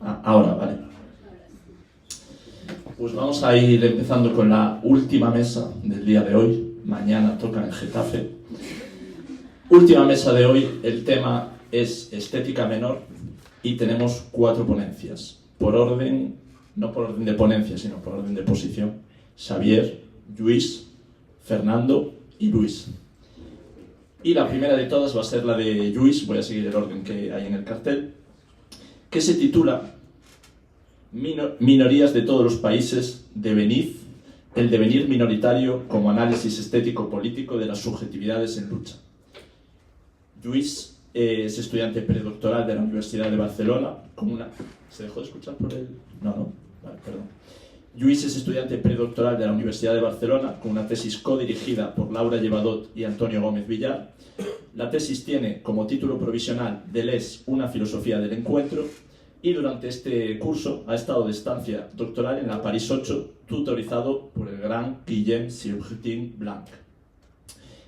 Ahora, vale. Pues vamos a ir empezando con la última mesa del día de hoy. Mañana toca en Getafe. Última mesa de hoy, el tema es estética menor y tenemos 4 ponencias. Por orden, no por orden de ponencia, sino por orden de posición. Xavier, Lluís, Fernando y Luis. Y la primera de todas va a ser la de Lluís, voy a seguir el orden que hay en el cartel, que se titula Minorías de todos los países, devenid, el devenir minoritario como análisis estético-político de las subjetividades en lucha. Lluís es estudiante predoctoral de la Universidad de Barcelona, con una... ¿Se dejó de escuchar por el...? No. Vale, perdón. Lluís es estudiante predoctoral de la Universidad de Barcelona, con una tesis codirigida por Laura Llevadot y Antonio Gómez Villar. La tesis tiene como título provisional Deleuze, una filosofía del encuentro, y durante este curso ha estado de estancia doctoral en la París 8, tutorizado por el gran Guillaume Sirtin Blanc.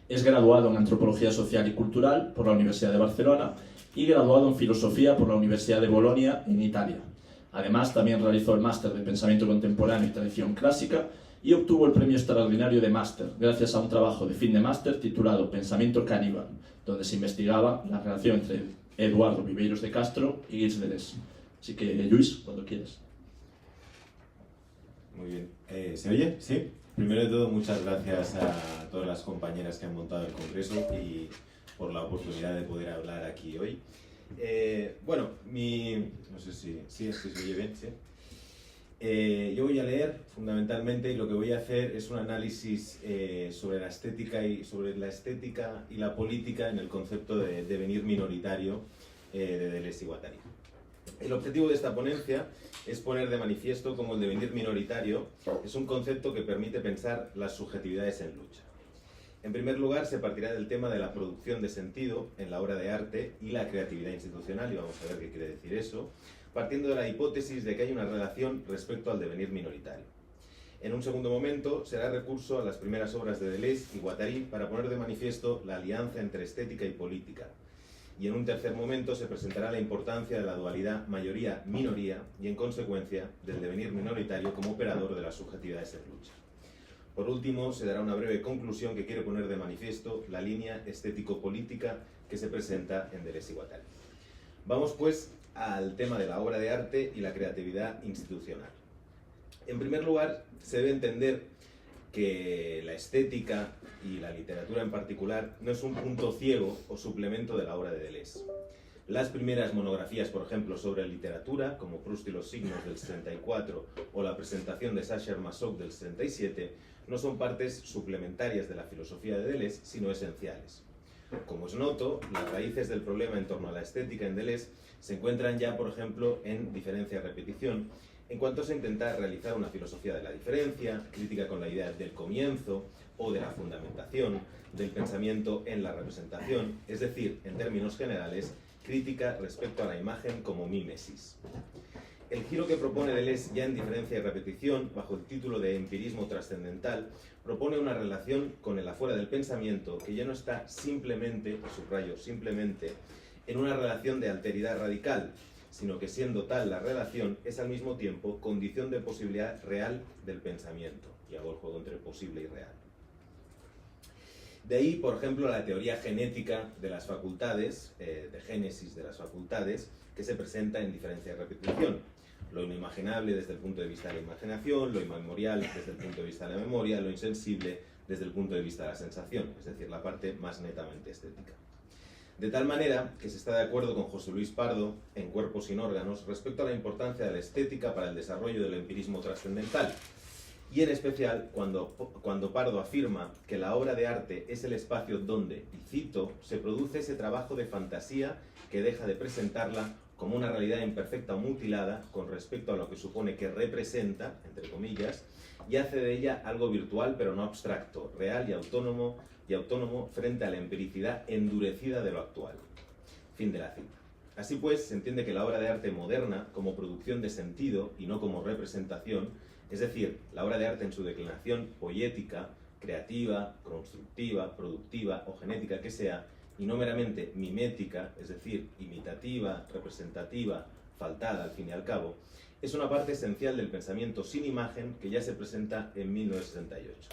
Es graduado en Antropología Social y Cultural por la Universidad de Barcelona y graduado en Filosofía por la Universidad de Bolonia, en Italia. Además, también realizó el máster de Pensamiento Contemporáneo y Tradición Clásica y obtuvo el premio extraordinario de máster, gracias a un trabajo de fin de máster titulado Pensamiento Caníbal, donde se investigaba la relación entre Eduardo Viveiros de Castro y Gilles Deleuze. Así que, Lluís, cuando quieras. Muy bien. ¿Se oye? ¿Sí? Primero de todo, muchas gracias a todas las compañeras que han montado el congreso y por la oportunidad de poder hablar aquí hoy. Bueno, no sé si se oye bien, ¿sí? Yo voy a leer fundamentalmente y lo que voy a hacer es un análisis sobre la estética y la política en el concepto de devenir minoritario de Deleuze y Guattari. El objetivo de esta ponencia es poner de manifiesto cómo el devenir minoritario es un concepto que permite pensar las subjetividades en lucha. En primer lugar, se partirá del tema de la producción de sentido en la obra de arte y la creatividad institucional, y vamos a ver qué quiere decir eso, partiendo de la hipótesis de que hay una relación respecto al devenir minoritario. En un segundo momento, será recurso a las primeras obras de Deleuze y Guattari para poner de manifiesto la alianza entre estética y política. Y en un tercer momento se presentará la importancia de la dualidad mayoría-minoría y, en consecuencia, del devenir minoritario como operador de las subjetividades en lucha. Por último, se dará una breve conclusión que quiere poner de manifiesto la línea estético-política que se presenta en Deleuze y Guattari. Vamos, pues, al tema de la obra de arte y la creatividad institucional. En primer lugar, se debe entender que la estética y la literatura en particular no es un punto ciego o suplemento de la obra de Deleuze. Las primeras monografías, por ejemplo, sobre literatura, como Proust y los signos del 64 o la presentación de Sacher Masoch del 67, no son partes suplementarias de la filosofía de Deleuze, sino esenciales. Como es noto, las raíces del problema en torno a la estética en Deleuze se encuentran ya, por ejemplo, en diferencia-repetición, en cuanto se intenta realizar una filosofía de la diferencia, crítica con la idea del comienzo o de la fundamentación, del pensamiento en la representación, es decir, en términos generales, crítica respecto a la imagen como mímesis. El giro que propone Deleuze ya en diferencia y repetición, bajo el título de empirismo trascendental, propone una relación con el afuera del pensamiento que ya no está simplemente, subrayo, simplemente, en una relación de alteridad radical, sino que siendo tal la relación es al mismo tiempo condición de posibilidad real del pensamiento. Y hago el juego entre posible y real. De ahí, por ejemplo, la teoría genética de las facultades, de génesis de las facultades, que se presenta en diferencia y repetición. Lo inimaginable desde el punto de vista de la imaginación, lo inmemorial desde el punto de vista de la memoria, lo insensible desde el punto de vista de la sensación, es decir, la parte más netamente estética. De tal manera que se está de acuerdo con José Luis Pardo, en Cuerpos sin órganos, respecto a la importancia de la estética para el desarrollo del empirismo trascendental, y en especial cuando Pardo afirma que la obra de arte es el espacio donde, y cito, se produce ese trabajo de fantasía que deja de presentarla como una realidad imperfecta o mutilada con respecto a lo que supone que representa, entre comillas, y hace de ella algo virtual pero no abstracto, real y autónomo frente a la empiricidad endurecida de lo actual. Fin de la cita. Así pues, se entiende que la obra de arte moderna, como producción de sentido y no como representación, es decir, la obra de arte en su declinación poética, creativa, constructiva, productiva o genética que sea, y no meramente mimética, es decir, imitativa, representativa, faltada al fin y al cabo, es una parte esencial del pensamiento sin imagen que ya se presenta en 1968.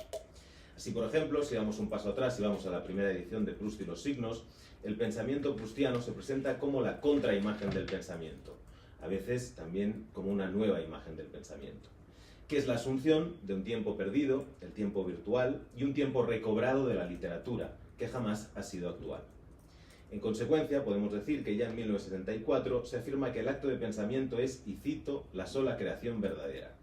Así, por ejemplo, si damos un paso atrás y vamos a la primera edición de Proust y los signos, el pensamiento proustiano se presenta como la contraimagen del pensamiento, a veces también como una nueva imagen del pensamiento, que es la asunción de un tiempo perdido, el tiempo virtual, y un tiempo recobrado de la literatura, que jamás ha sido actual. En consecuencia, podemos decir que ya en 1974 se afirma que el acto de pensamiento es, y cito, la sola creación verdadera.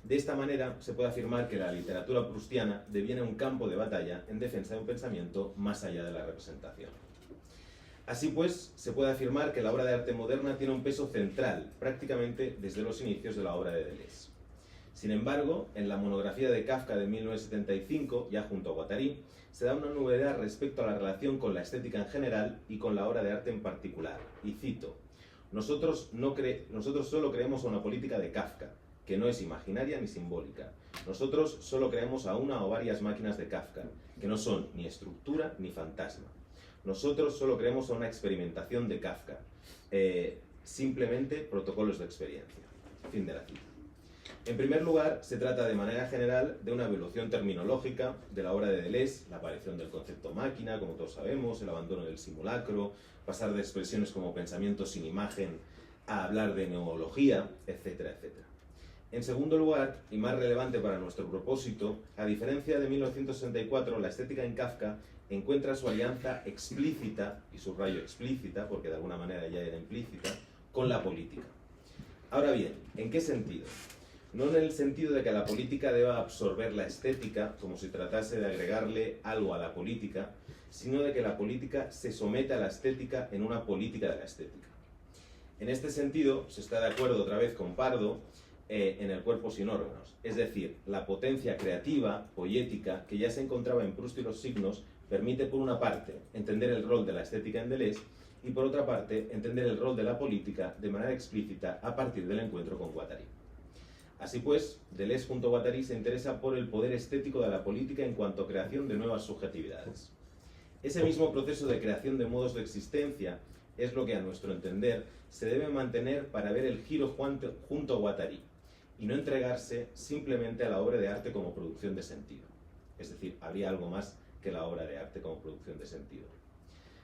De esta manera, se puede afirmar que la literatura proustiana deviene un campo de batalla en defensa de un pensamiento más allá de la representación. Así pues, se puede afirmar que la obra de arte moderna tiene un peso central, prácticamente desde los inicios de la obra de Deleuze. Sin embargo, en la monografía de Kafka de 1975, ya junto a Guattari, se da una novedad respecto a la relación con la estética en general y con la obra de arte en particular. Y cito, nosotros solo creemos a una política de Kafka, que no es imaginaria ni simbólica. Nosotros solo creemos a una o varias máquinas de Kafka, que no son ni estructura ni fantasma. Nosotros solo creemos a una experimentación de Kafka, simplemente protocolos de experiencia. Fin de la cita. En primer lugar, se trata de manera general de una evolución terminológica de la obra de Deleuze, la aparición del concepto máquina, como todos sabemos, el abandono del simulacro, pasar de expresiones como pensamiento sin imagen a hablar de neología, etcétera, etcétera. En segundo lugar, y más relevante para nuestro propósito, a diferencia de 1964, la estética en Kafka encuentra su alianza explícita, y subrayo explícita, porque de alguna manera ya era implícita, con la política. Ahora bien, ¿en qué sentido? No en el sentido de que la política deba absorber la estética, como si tratase de agregarle algo a la política, sino de que la política se someta a la estética en una política de la estética. En este sentido, se está de acuerdo otra vez con Pardo en El cuerpo sin órganos, es decir, la potencia creativa, poética, que ya se encontraba en Proust y los signos, permite por una parte entender el rol de la estética en Deleuze y por otra parte entender el rol de la política de manera explícita a partir del encuentro con Guattari. Así pues, Deleuze junto a Guattari se interesa por el poder estético de la política en cuanto a creación de nuevas subjetividades. Ese mismo proceso de creación de modos de existencia es lo que, a nuestro entender, se debe mantener para ver el giro junto a Guattari y no entregarse simplemente a la obra de arte como producción de sentido. Es decir, habría algo más que la obra de arte como producción de sentido.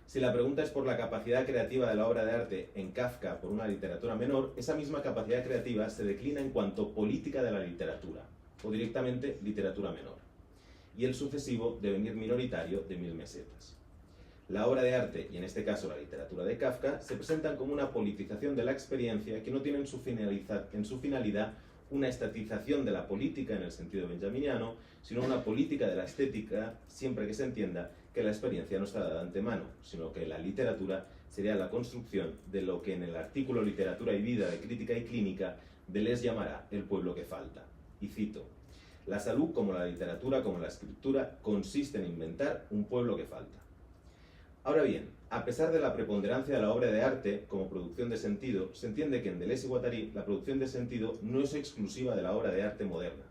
Si la pregunta es por la capacidad creativa de la obra de arte en Kafka por una literatura menor, esa misma capacidad creativa se declina en cuanto política de la literatura, o directamente literatura menor, y el sucesivo devenir minoritario de 1000 mesetas. La obra de arte, y en este caso la literatura de Kafka, se presentan como una politización de la experiencia que no tiene en su finalidad una estatización de la política en el sentido benjaminiano, sino una política de la estética, siempre que se entienda que la experiencia no está dada de antemano, sino que la literatura sería la construcción de lo que en el artículo Literatura y Vida de Crítica y Clínica Deleuze llamará el pueblo que falta. Y cito, la salud, como la literatura, como la escritura, consiste en inventar un pueblo que falta. Ahora bien, a pesar de la preponderancia de la obra de arte como producción de sentido, se entiende que en Deleuze y Guattari la producción de sentido no es exclusiva de la obra de arte moderna,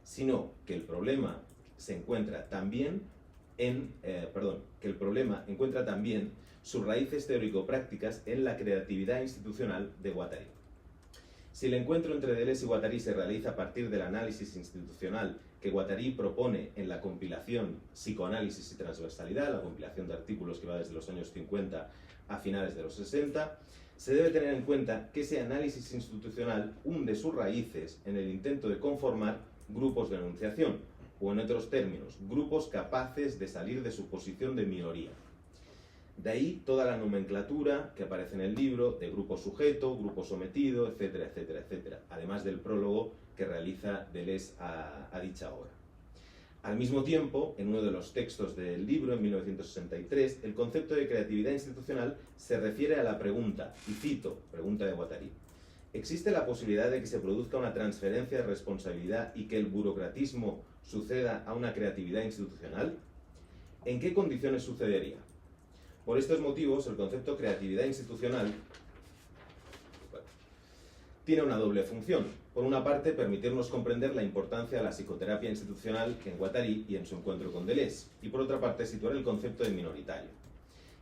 sino que el problema se encuentra también sus raíces teórico-prácticas en la creatividad institucional de Guattari. Si el encuentro entre Deleuze y Guattari se realiza a partir del análisis institucional que Guattari propone en la compilación Psicoanálisis y Transversalidad, la compilación de artículos que va desde los años 50 a finales de los 60, se debe tener en cuenta que ese análisis institucional hunde sus raíces en el intento de conformar grupos de enunciación, o en otros términos, grupos capaces de salir de su posición de minoría. De ahí toda la nomenclatura que aparece en el libro de grupo sujeto, grupo sometido, etcétera, etcétera, etcétera, además del prólogo que realiza Deleuze a dicha obra. Al mismo tiempo, en uno de los textos del libro, en 1963, el concepto de creatividad institucional se refiere a la pregunta, y cito, pregunta de Guattari, ¿existe la posibilidad de que se produzca una transferencia de responsabilidad y que el burocratismo suceda a una creatividad institucional? ¿En qué condiciones sucedería? Por estos motivos, el concepto creatividad institucional tiene una doble función. Por una parte, permitirnos comprender la importancia de la psicoterapia institucional en Guattari y en su encuentro con Deleuze, y por otra parte, situar el concepto de minoritario.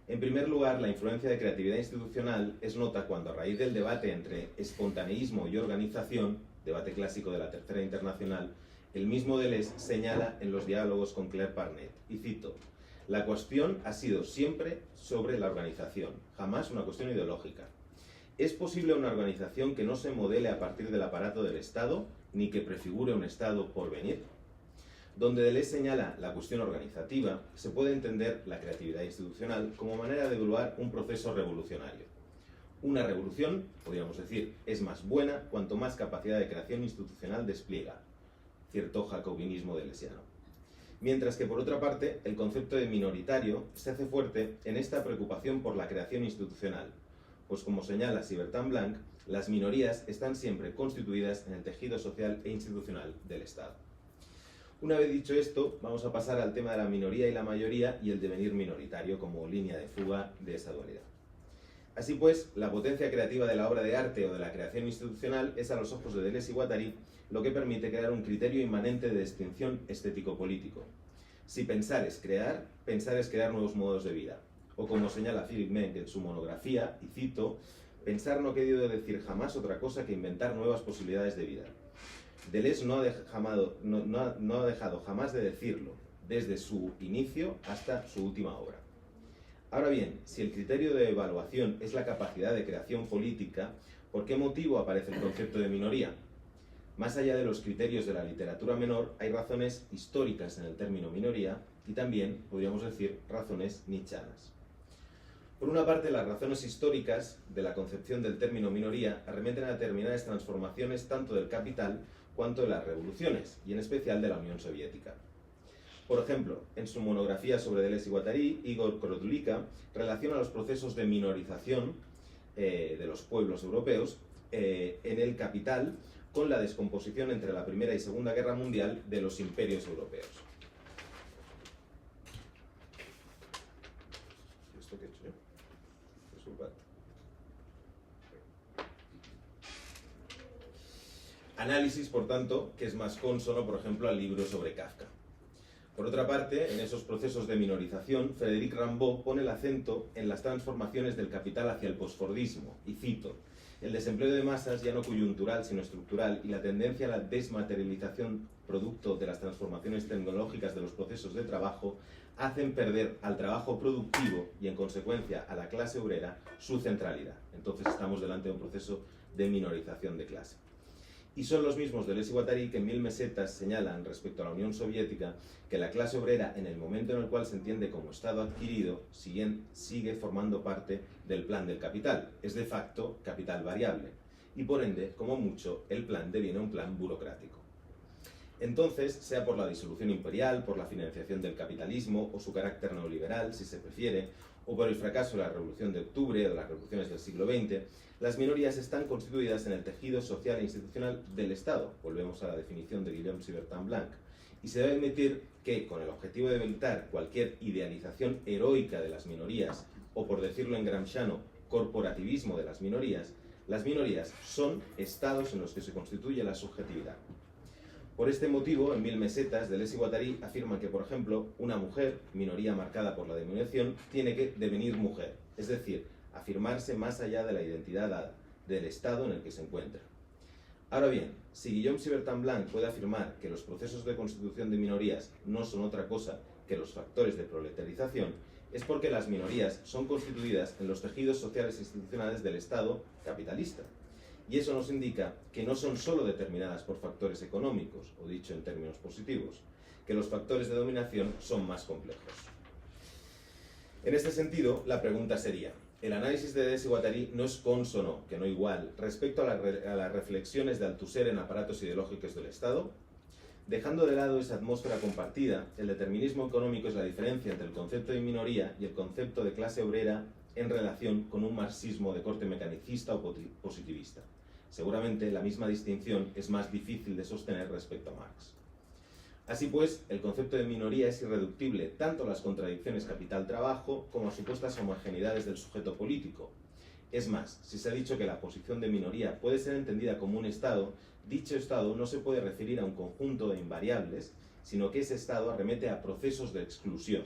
En primer lugar, la influencia de creatividad institucional es nota cuando, a raíz del debate entre espontaneísmo y organización, debate clásico de la Tercera Internacional, el mismo Deleuze señala en los diálogos con Claire Parnet, y cito: «La cuestión ha sido siempre sobre la organización, jamás una cuestión ideológica. ¿Es posible una organización que no se modele a partir del aparato del Estado, ni que prefigure un Estado por venir?». Donde Deleuze señala la cuestión organizativa, se puede entender la creatividad institucional como manera de evaluar un proceso revolucionario. Una revolución, podríamos decir, es más buena cuanto más capacidad de creación institucional despliega, cierto jacobinismo deleuziano. Mientras que, por otra parte, el concepto de minoritario se hace fuerte en esta preocupación por la creación institucional, pues como señala Sivertán Blanc, las minorías están siempre constituidas en el tejido social e institucional del Estado. Una vez dicho esto, vamos a pasar al tema de la minoría y la mayoría y el devenir minoritario como línea de fuga de esa dualidad. Así pues, la potencia creativa de la obra de arte o de la creación institucional es, a los ojos de Deleuze y Guattari, lo que permite crear un criterio inmanente de distinción estético-político. Si pensar es crear nuevos modos de vida. O como señala Philip Menck en su monografía, y cito: «Pensar no ha querido decir jamás otra cosa que inventar nuevas posibilidades de vida». Deleuze no ha dejado jamás de decirlo, desde su inicio hasta su última obra. Ahora bien, si el criterio de evaluación es la capacidad de creación política, ¿por qué motivo aparece el concepto de minoría? Más allá de los criterios de la literatura menor, hay razones históricas en el término minoría y también, podríamos decir, razones nietzscheanas. Por una parte, las razones históricas de la concepción del término minoría arremeten a determinadas transformaciones tanto del capital cuanto de las revoluciones, y en especial de la Unión Soviética. Por ejemplo, en su monografía sobre Deleuze y Guattari, Igor Korodulika relaciona los procesos de minorización de los pueblos europeos en el capital con la descomposición entre la Primera y Segunda Guerra Mundial de los imperios europeos. ¿Esto qué he hecho yo? Disculpad. Análisis, por tanto, que es más cónsono, por ejemplo, al libro sobre Kafka. Por otra parte, en esos procesos de minorización, Frédéric Rambaud pone el acento en las transformaciones del capital hacia el posfordismo, y cito: «El desempleo de masas, ya no coyuntural sino estructural, y la tendencia a la desmaterialización producto de las transformaciones tecnológicas de los procesos de trabajo hacen perder al trabajo productivo y, en consecuencia, a la clase obrera su centralidad». Entonces estamos delante de un proceso de minorización de clase. Y son los mismos Deleuze y Guattari que en 1000 mesetas señalan respecto a la Unión Soviética que la clase obrera, en el momento en el cual se entiende como Estado adquirido, sigue formando parte del plan del capital, es de facto capital variable, y por ende, como mucho, el plan deviene un plan burocrático. Entonces, sea por la disolución imperial, por la financiación del capitalismo o su carácter neoliberal, si se prefiere, o por el fracaso de la Revolución de Octubre o de las revoluciones del siglo XX, las minorías están constituidas en el tejido social e institucional del Estado. Volvemos a la definición de Guillaume Sivertán Blanc. Y se debe admitir que, con el objetivo de evitar cualquier idealización heroica de las minorías, o por decirlo en gramsciano, corporativismo de las minorías son estados en los que se constituye la subjetividad. Por este motivo, en 1000 mesetas, Deleuze y Guattari afirman que, por ejemplo, una mujer, minoría marcada por la dominación, tiene que devenir mujer, es decir, afirmarse más allá de la identidad dada, del estado en el que se encuentra. Ahora bien, si Guillaume Sivertán Blanc puede afirmar que los procesos de constitución de minorías no son otra cosa que los factores de proletarización, es porque las minorías son constituidas en los tejidos sociales e institucionales del Estado capitalista. Y eso nos indica que no son solo determinadas por factores económicos, o dicho en términos positivos, que los factores de dominación son más complejos. En este sentido, la pregunta sería: ¿el análisis de Deleuze y Guattari no es cónsono, que no igual, respecto a las reflexiones de Althusser en aparatos ideológicos del Estado? Dejando de lado esa atmósfera compartida, el determinismo económico es la diferencia entre el concepto de minoría y el concepto de clase obrera en relación con un marxismo de corte mecanicista o positivista. Seguramente la misma distinción es más difícil de sostener respecto a Marx. Así pues, el concepto de minoría es irreductible tanto a las contradicciones capital-trabajo como a supuestas homogeneidades del sujeto político. Es más, si se ha dicho que la posición de minoría puede ser entendida como un estado, dicho estado no se puede referir a un conjunto de invariables, sino que ese estado arremete a procesos de exclusión,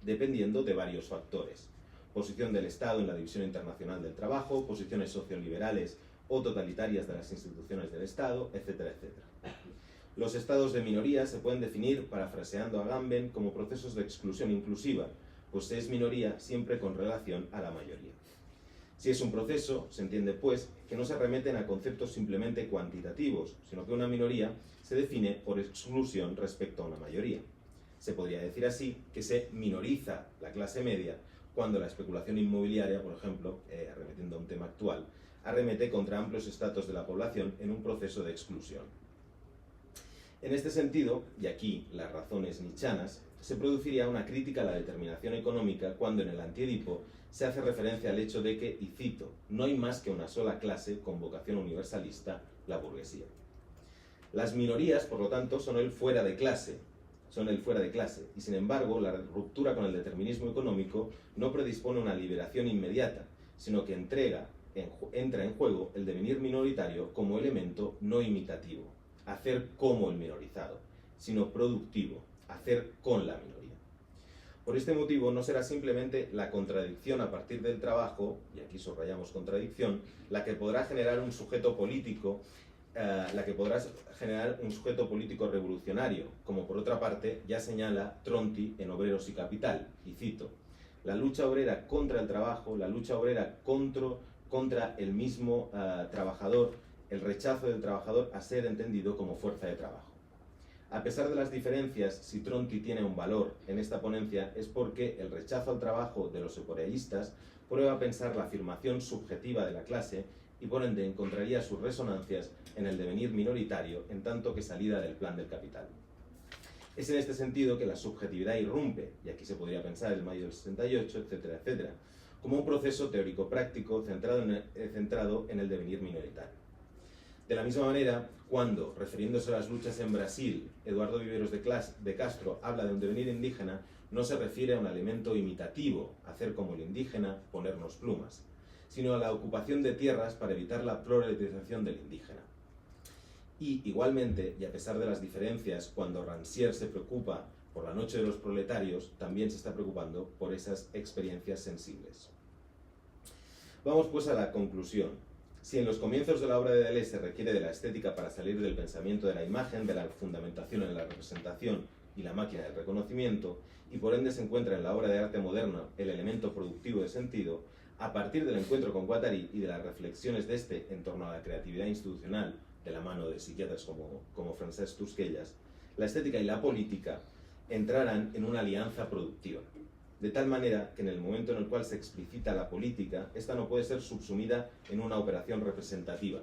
dependiendo de varios factores. posición del Estado en la división internacional del trabajo, posiciones socioliberales o totalitarias de las instituciones del Estado, etcétera, etcétera. Los estados de minoría se pueden definir, parafraseando a Agamben, como procesos de exclusión inclusiva, pues se es minoría siempre con relación a la mayoría. Si es un proceso, se entiende pues que no se remiten a conceptos simplemente cuantitativos, sino que una minoría se define por exclusión respecto a una mayoría. Se podría decir así que se minoriza la clase media cuando la especulación inmobiliaria, por ejemplo, arremetiendo a un tema actual, arremete contra amplios estratos de la población en un proceso de exclusión. En este sentido, y aquí las razones nietzschianas, se produciría una crítica a la determinación económica cuando en el Antiedipo se hace referencia al hecho de que, y cito, no hay más que una sola clase con vocación universalista, la burguesía. Las minorías, por lo tanto, son el fuera de clase, y sin embargo la ruptura con el determinismo económico no predispone a una liberación inmediata, sino que entra en juego el devenir minoritario como elemento no imitativo, hacer como el minorizado, sino productivo, hacer con la minoría. Por este motivo no será simplemente la contradicción a partir del trabajo, y aquí subrayamos contradicción, la que podrá generar un sujeto político revolucionario, como por otra parte ya señala Tronti en Obreros y Capital, y cito, la lucha obrera contra el trabajo, la lucha obrera contra el mismo trabajador, el rechazo del trabajador a ser entendido como fuerza de trabajo. A pesar de las diferencias, si Tronti tiene un valor en esta ponencia es porque el rechazo al trabajo de los eporeístas prueba a pensar la afirmación subjetiva de la clase y por ende encontraría sus resonancias en el devenir minoritario en tanto que salida del plan del capital. Es en este sentido que la subjetividad irrumpe, y aquí se podría pensar el mayo del 68, etcétera, etcétera, como un proceso teórico-práctico centrado en el devenir minoritario. De la misma manera, cuando, refiriéndose a las luchas en Brasil, Eduardo Viveros de Castro habla de un devenir indígena, no se refiere a un elemento imitativo, hacer como el indígena, ponernos plumas, sino a la ocupación de tierras para evitar la proletización del indígena. Y igualmente, y a pesar de las diferencias, cuando Rancière se preocupa por la noche de los proletarios, también se está preocupando por esas experiencias sensibles. Vamos pues a la conclusión. Si en los comienzos de la obra de Deleuze se requiere de la estética para salir del pensamiento de la imagen, de la fundamentación en la representación y la máquina del reconocimiento, y por ende se encuentra en la obra de arte moderna el elemento productivo de sentido, a partir del encuentro con Guattari y de las reflexiones de este en torno a la creatividad institucional, de la mano de psiquiatras como Francesc Tusquellas, la estética y la política entrarán en una alianza productiva. De tal manera que en el momento en el cual se explicita la política, esta no puede ser subsumida en una operación representativa.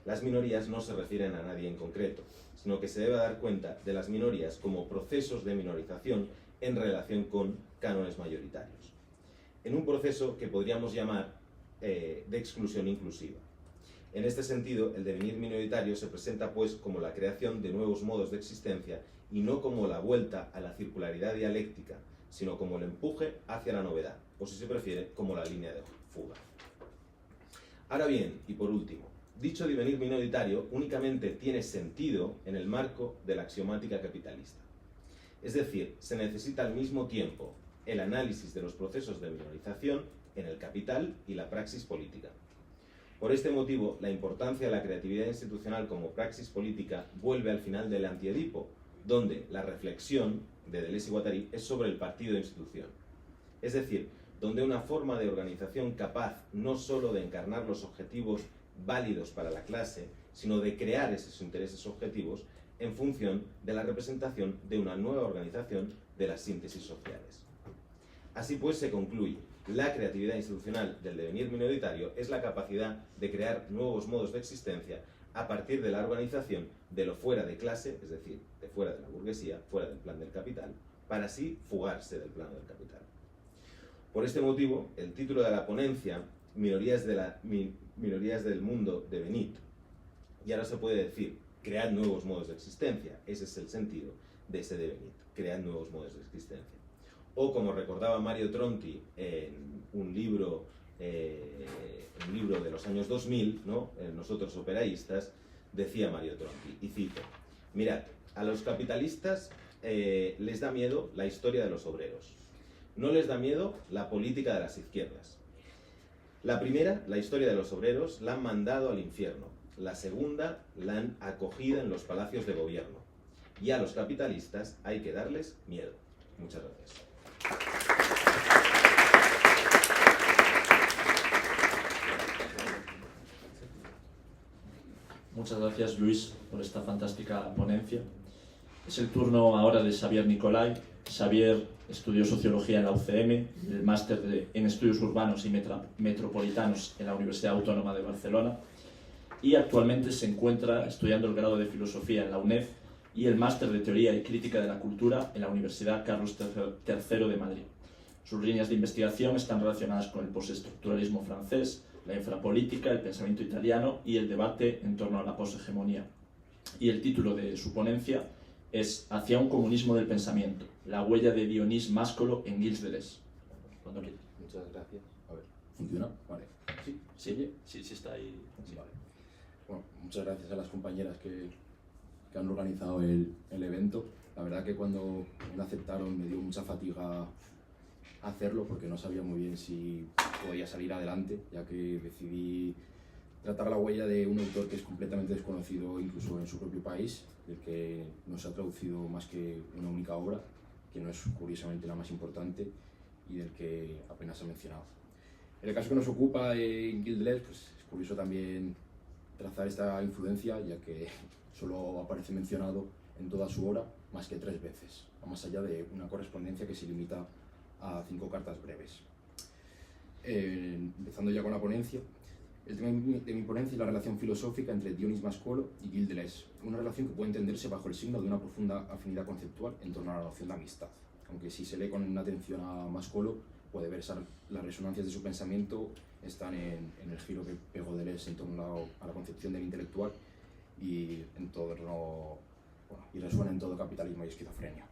Las minorías no se refieren a nadie en concreto, sino que se debe dar cuenta de las minorías como procesos de minorización en relación con cánones mayoritarios. En un proceso que podríamos llamar de exclusión inclusiva. En este sentido, el devenir minoritario se presenta pues como la creación de nuevos modos de existencia y no como la vuelta a la circularidad dialéctica, sino como el empuje hacia la novedad, o si se prefiere, como la línea de fuga. Ahora bien, y por último, dicho devenir minoritario únicamente tiene sentido en el marco de la axiomática capitalista. Es decir, se necesita al mismo tiempo el análisis de los procesos de minorización en el capital y la praxis política. Por este motivo, la importancia de la creatividad institucional como praxis política vuelve al final del Antiedipo, donde la reflexión de Deleuze y Guattari es sobre el partido de institución. Es decir, donde una forma de organización capaz no solo de encarnar los objetivos válidos para la clase, sino de crear esos intereses objetivos en función de la representación de una nueva organización de las síntesis sociales. Así pues se concluye, la creatividad institucional del devenir minoritario es la capacidad de crear nuevos modos de existencia a partir de la organización de lo fuera de clase, es decir, de fuera de la burguesía, fuera del plan del capital, para así fugarse del plano del capital. Por este motivo, el título de la ponencia, Minorías del mundo de Benito, y ahora se puede decir, cread nuevos modos de existencia, ese es el sentido de ese devenir, cread nuevos modos de existencia. O como recordaba Mario Tronti en un libro de los años 2000, ¿no? Nosotros operaístas, decía Mario Tronti, y cito, mirad, a los capitalistas les da miedo la historia de los obreros, No les da miedo la política de las izquierdas. La primera, la historia de los obreros, la han mandado al infierno. La segunda, la han acogida en los palacios de gobierno. Y a los capitalistas hay que darles miedo. Muchas gracias. Muchas gracias, Luis, por esta fantástica ponencia. Es el turno ahora de Xavier Nicolai. Xavier estudió Sociología en la UCM, el máster en Estudios Urbanos y Metropolitanos en la Universidad Autónoma de Barcelona y actualmente se encuentra estudiando el grado de Filosofía en la UNED y el máster de Teoría y Crítica de la Cultura en la Universidad Carlos III de Madrid. Sus líneas de investigación están relacionadas con el postestructuralismo francés, la infrapolítica, el pensamiento italiano y el debate en torno a la poshegemonía. Y el título de su ponencia es Hacia un comunismo del pensamiento, la huella de Dionís Máscolo en Gilles Deleuze. Muchas gracias. A ver, ¿funciona? Vale. Sí, está ahí. Sí. Vale. Bueno, muchas gracias a las compañeras que han organizado el evento. La verdad que cuando me aceptaron me dio mucha fatiga hacerlo porque no sabía muy bien si podía salir adelante, ya que decidí tratar la huella de un autor que es completamente desconocido incluso en su propio país, del que no se ha traducido más que una única obra, que no es curiosamente la más importante y del que apenas se ha mencionado. En el caso que nos ocupa en Gilles Deleuze, pues es curioso también trazar esta influencia, ya que solo aparece mencionado en toda su obra más que 3 veces, más allá de una correspondencia que se limita a 5 cartas breves. Empezando ya con la ponencia, el tema de mi ponencia es la relación filosófica entre Dionís Máscolo y Gilles Deleuze, una relación que puede entenderse bajo el signo de una profunda afinidad conceptual en torno a la noción de amistad, aunque si se lee con atención a Máscolo puede verse las resonancias de su pensamiento están en el giro que pegó Deleuze en torno a la concepción del intelectual y resuena en todo capitalismo y esquizofrenia.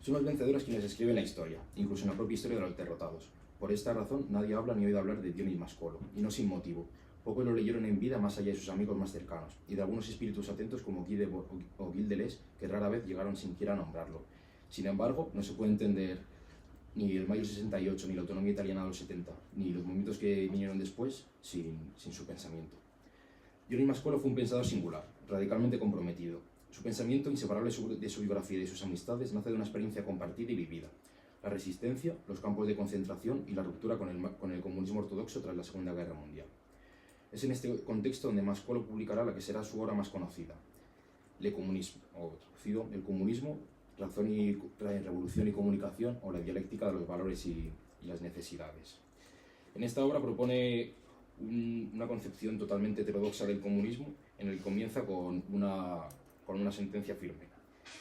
Son los vencedores quienes escriben la historia, incluso en la propia historia de los derrotados. Por esta razón, nadie habla ni ha oído hablar de Dionís Máscolo, y no sin motivo. Pocos lo leyeron en vida más allá de sus amigos más cercanos, y de algunos espíritus atentos como Guy Debord o Gilles Deleuze, que rara vez llegaron siquiera a nombrarlo. Sin embargo, no se puede entender ni el mayo 68, ni la autonomía italiana de los 70, ni los movimientos que vinieron después, sin su pensamiento. Dionís Máscolo fue un pensador singular, radicalmente comprometido. Su pensamiento, inseparable de su biografía y de sus amistades, nace de una experiencia compartida y vivida. La resistencia, los campos de concentración y la ruptura con el comunismo ortodoxo tras la Segunda Guerra Mundial. Es en este contexto donde Máscolo publicará la que será su obra más conocida, Le Communisme, o traducido El comunismo, revolución y comunicación, o la dialéctica de los valores y las necesidades. En esta obra propone una concepción totalmente heterodoxa del comunismo, en el que comienza con una sentencia firme,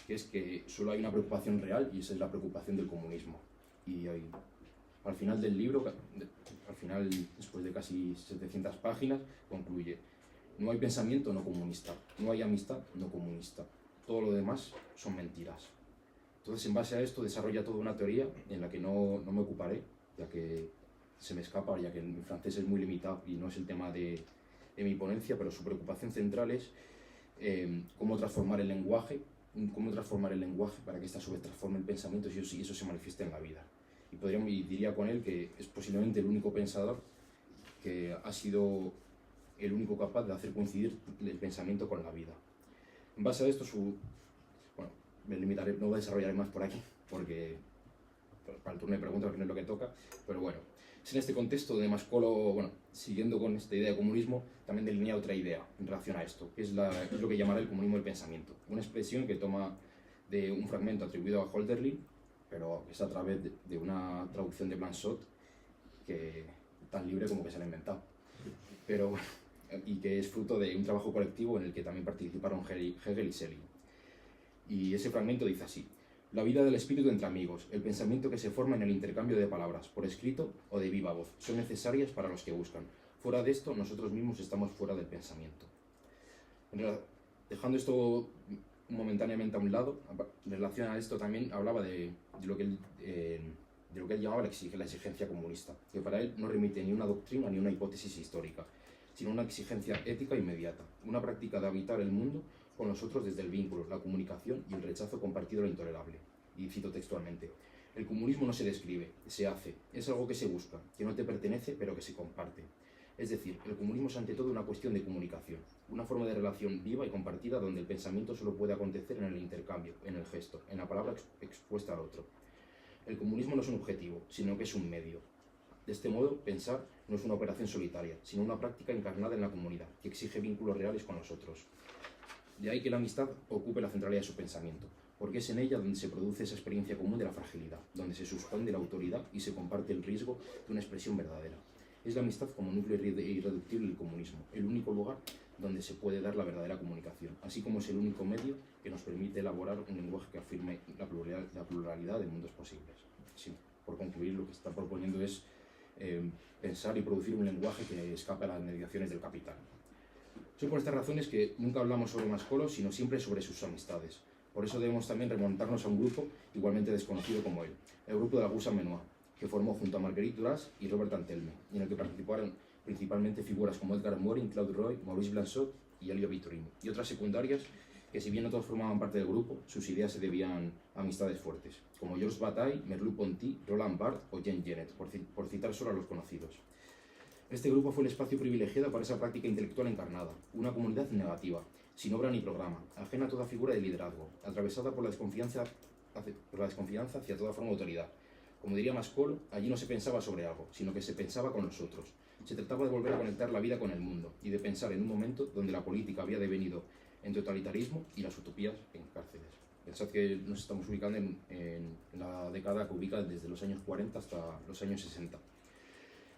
que es que solo hay una preocupación real y esa es la preocupación del comunismo. Y al final del libro, después de casi 700 páginas, concluye: no hay pensamiento no comunista, no hay amistad no comunista, todo lo demás son mentiras. Entonces, en base a esto, desarrolla toda una teoría en la que no me ocuparé, ya que se me escapa, ya que mi francés es muy limitado y no es el tema de mi ponencia, pero su preocupación central es cómo transformar el lenguaje para que esta a su vez transforme el pensamiento y eso se manifieste en la vida. Y diría con él que es posiblemente el único pensador que ha sido el único capaz de hacer coincidir el pensamiento con la vida. En base a esto, me limitaré, no voy a desarrollar más por aquí, porque para el turno de preguntas no es lo que toca, pero bueno. Es en este contexto donde Máscolo, siguiendo con esta idea de comunismo, también delinea otra idea en relación a esto, que es lo que llamará el comunismo del pensamiento. Una expresión que toma de un fragmento atribuido a Hölderlin, pero es a través de una traducción de Blanchot, que tan libre como que se la ha inventado. Y que es fruto de un trabajo colectivo en el que también participaron Hegel y Schelling. Y ese fragmento dice así: la vida del espíritu entre amigos, el pensamiento que se forma en el intercambio de palabras, por escrito o de viva voz, son necesarias para los que buscan. Fuera de esto, nosotros mismos estamos fuera del pensamiento. Dejando esto momentáneamente a un lado, en relación a esto también hablaba de lo que él llamaba la exigencia comunista, que para él no remite ni una doctrina ni una hipótesis histórica, sino una exigencia ética inmediata, una práctica de habitar el mundo con nosotros desde el vínculo, la comunicación y el rechazo compartido a lo intolerable. Y cito textualmente: El comunismo no se describe, se hace, es algo que se busca, que no te pertenece pero que se comparte. Es decir, el comunismo es ante todo una cuestión de comunicación, una forma de relación viva y compartida donde el pensamiento solo puede acontecer en el intercambio, en el gesto, en la palabra expuesta al otro. El comunismo no es un objetivo, sino que es un medio. De este modo, pensar no es una operación solitaria, sino una práctica encarnada en la comunidad, que exige vínculos reales con los otros. De ahí que la amistad ocupe la centralidad de su pensamiento, porque es en ella donde se produce esa experiencia común de la fragilidad, donde se suspende la autoridad y se comparte el riesgo de una expresión verdadera. Es la amistad como núcleo irreductible del comunismo, el único lugar donde se puede dar la verdadera comunicación, así como es el único medio que nos permite elaborar un lenguaje que afirme la pluralidad de mundos posibles. Sí, por concluir, lo que está proponiendo es pensar y producir un lenguaje que escape a las mediaciones del capital. Son por estas razones que nunca hablamos sobre Mascolo, sino siempre sobre sus amistades. Por eso debemos también remontarnos a un grupo igualmente desconocido como él, el grupo de la Gusa Menoir, que formó junto a Marguerite Duras y Robert Antelme, y en el que participaron principalmente figuras como Edgar Morin, Claude Roy, Maurice Blanchot y Elio Vittorino, y otras secundarias que, si bien no todos formaban parte del grupo, sus ideas se debían a amistades fuertes, como Georges Bataille, Merleau-Ponty, Roland Barthes o Jean Genet, por citar solo a los conocidos. Este grupo fue el espacio privilegiado para esa práctica intelectual encarnada, una comunidad negativa, sin obra ni programa, ajena a toda figura de liderazgo, atravesada por la desconfianza hacia toda forma de autoridad. Como diría Mascolo, allí no se pensaba sobre algo, sino que se pensaba con los otros. Se trataba de volver a conectar la vida con el mundo y de pensar en un momento donde la política había devenido en totalitarismo y las utopías en cárceles. Pensad que nos estamos ubicando en la década que ubica desde los años 40 hasta los años 60.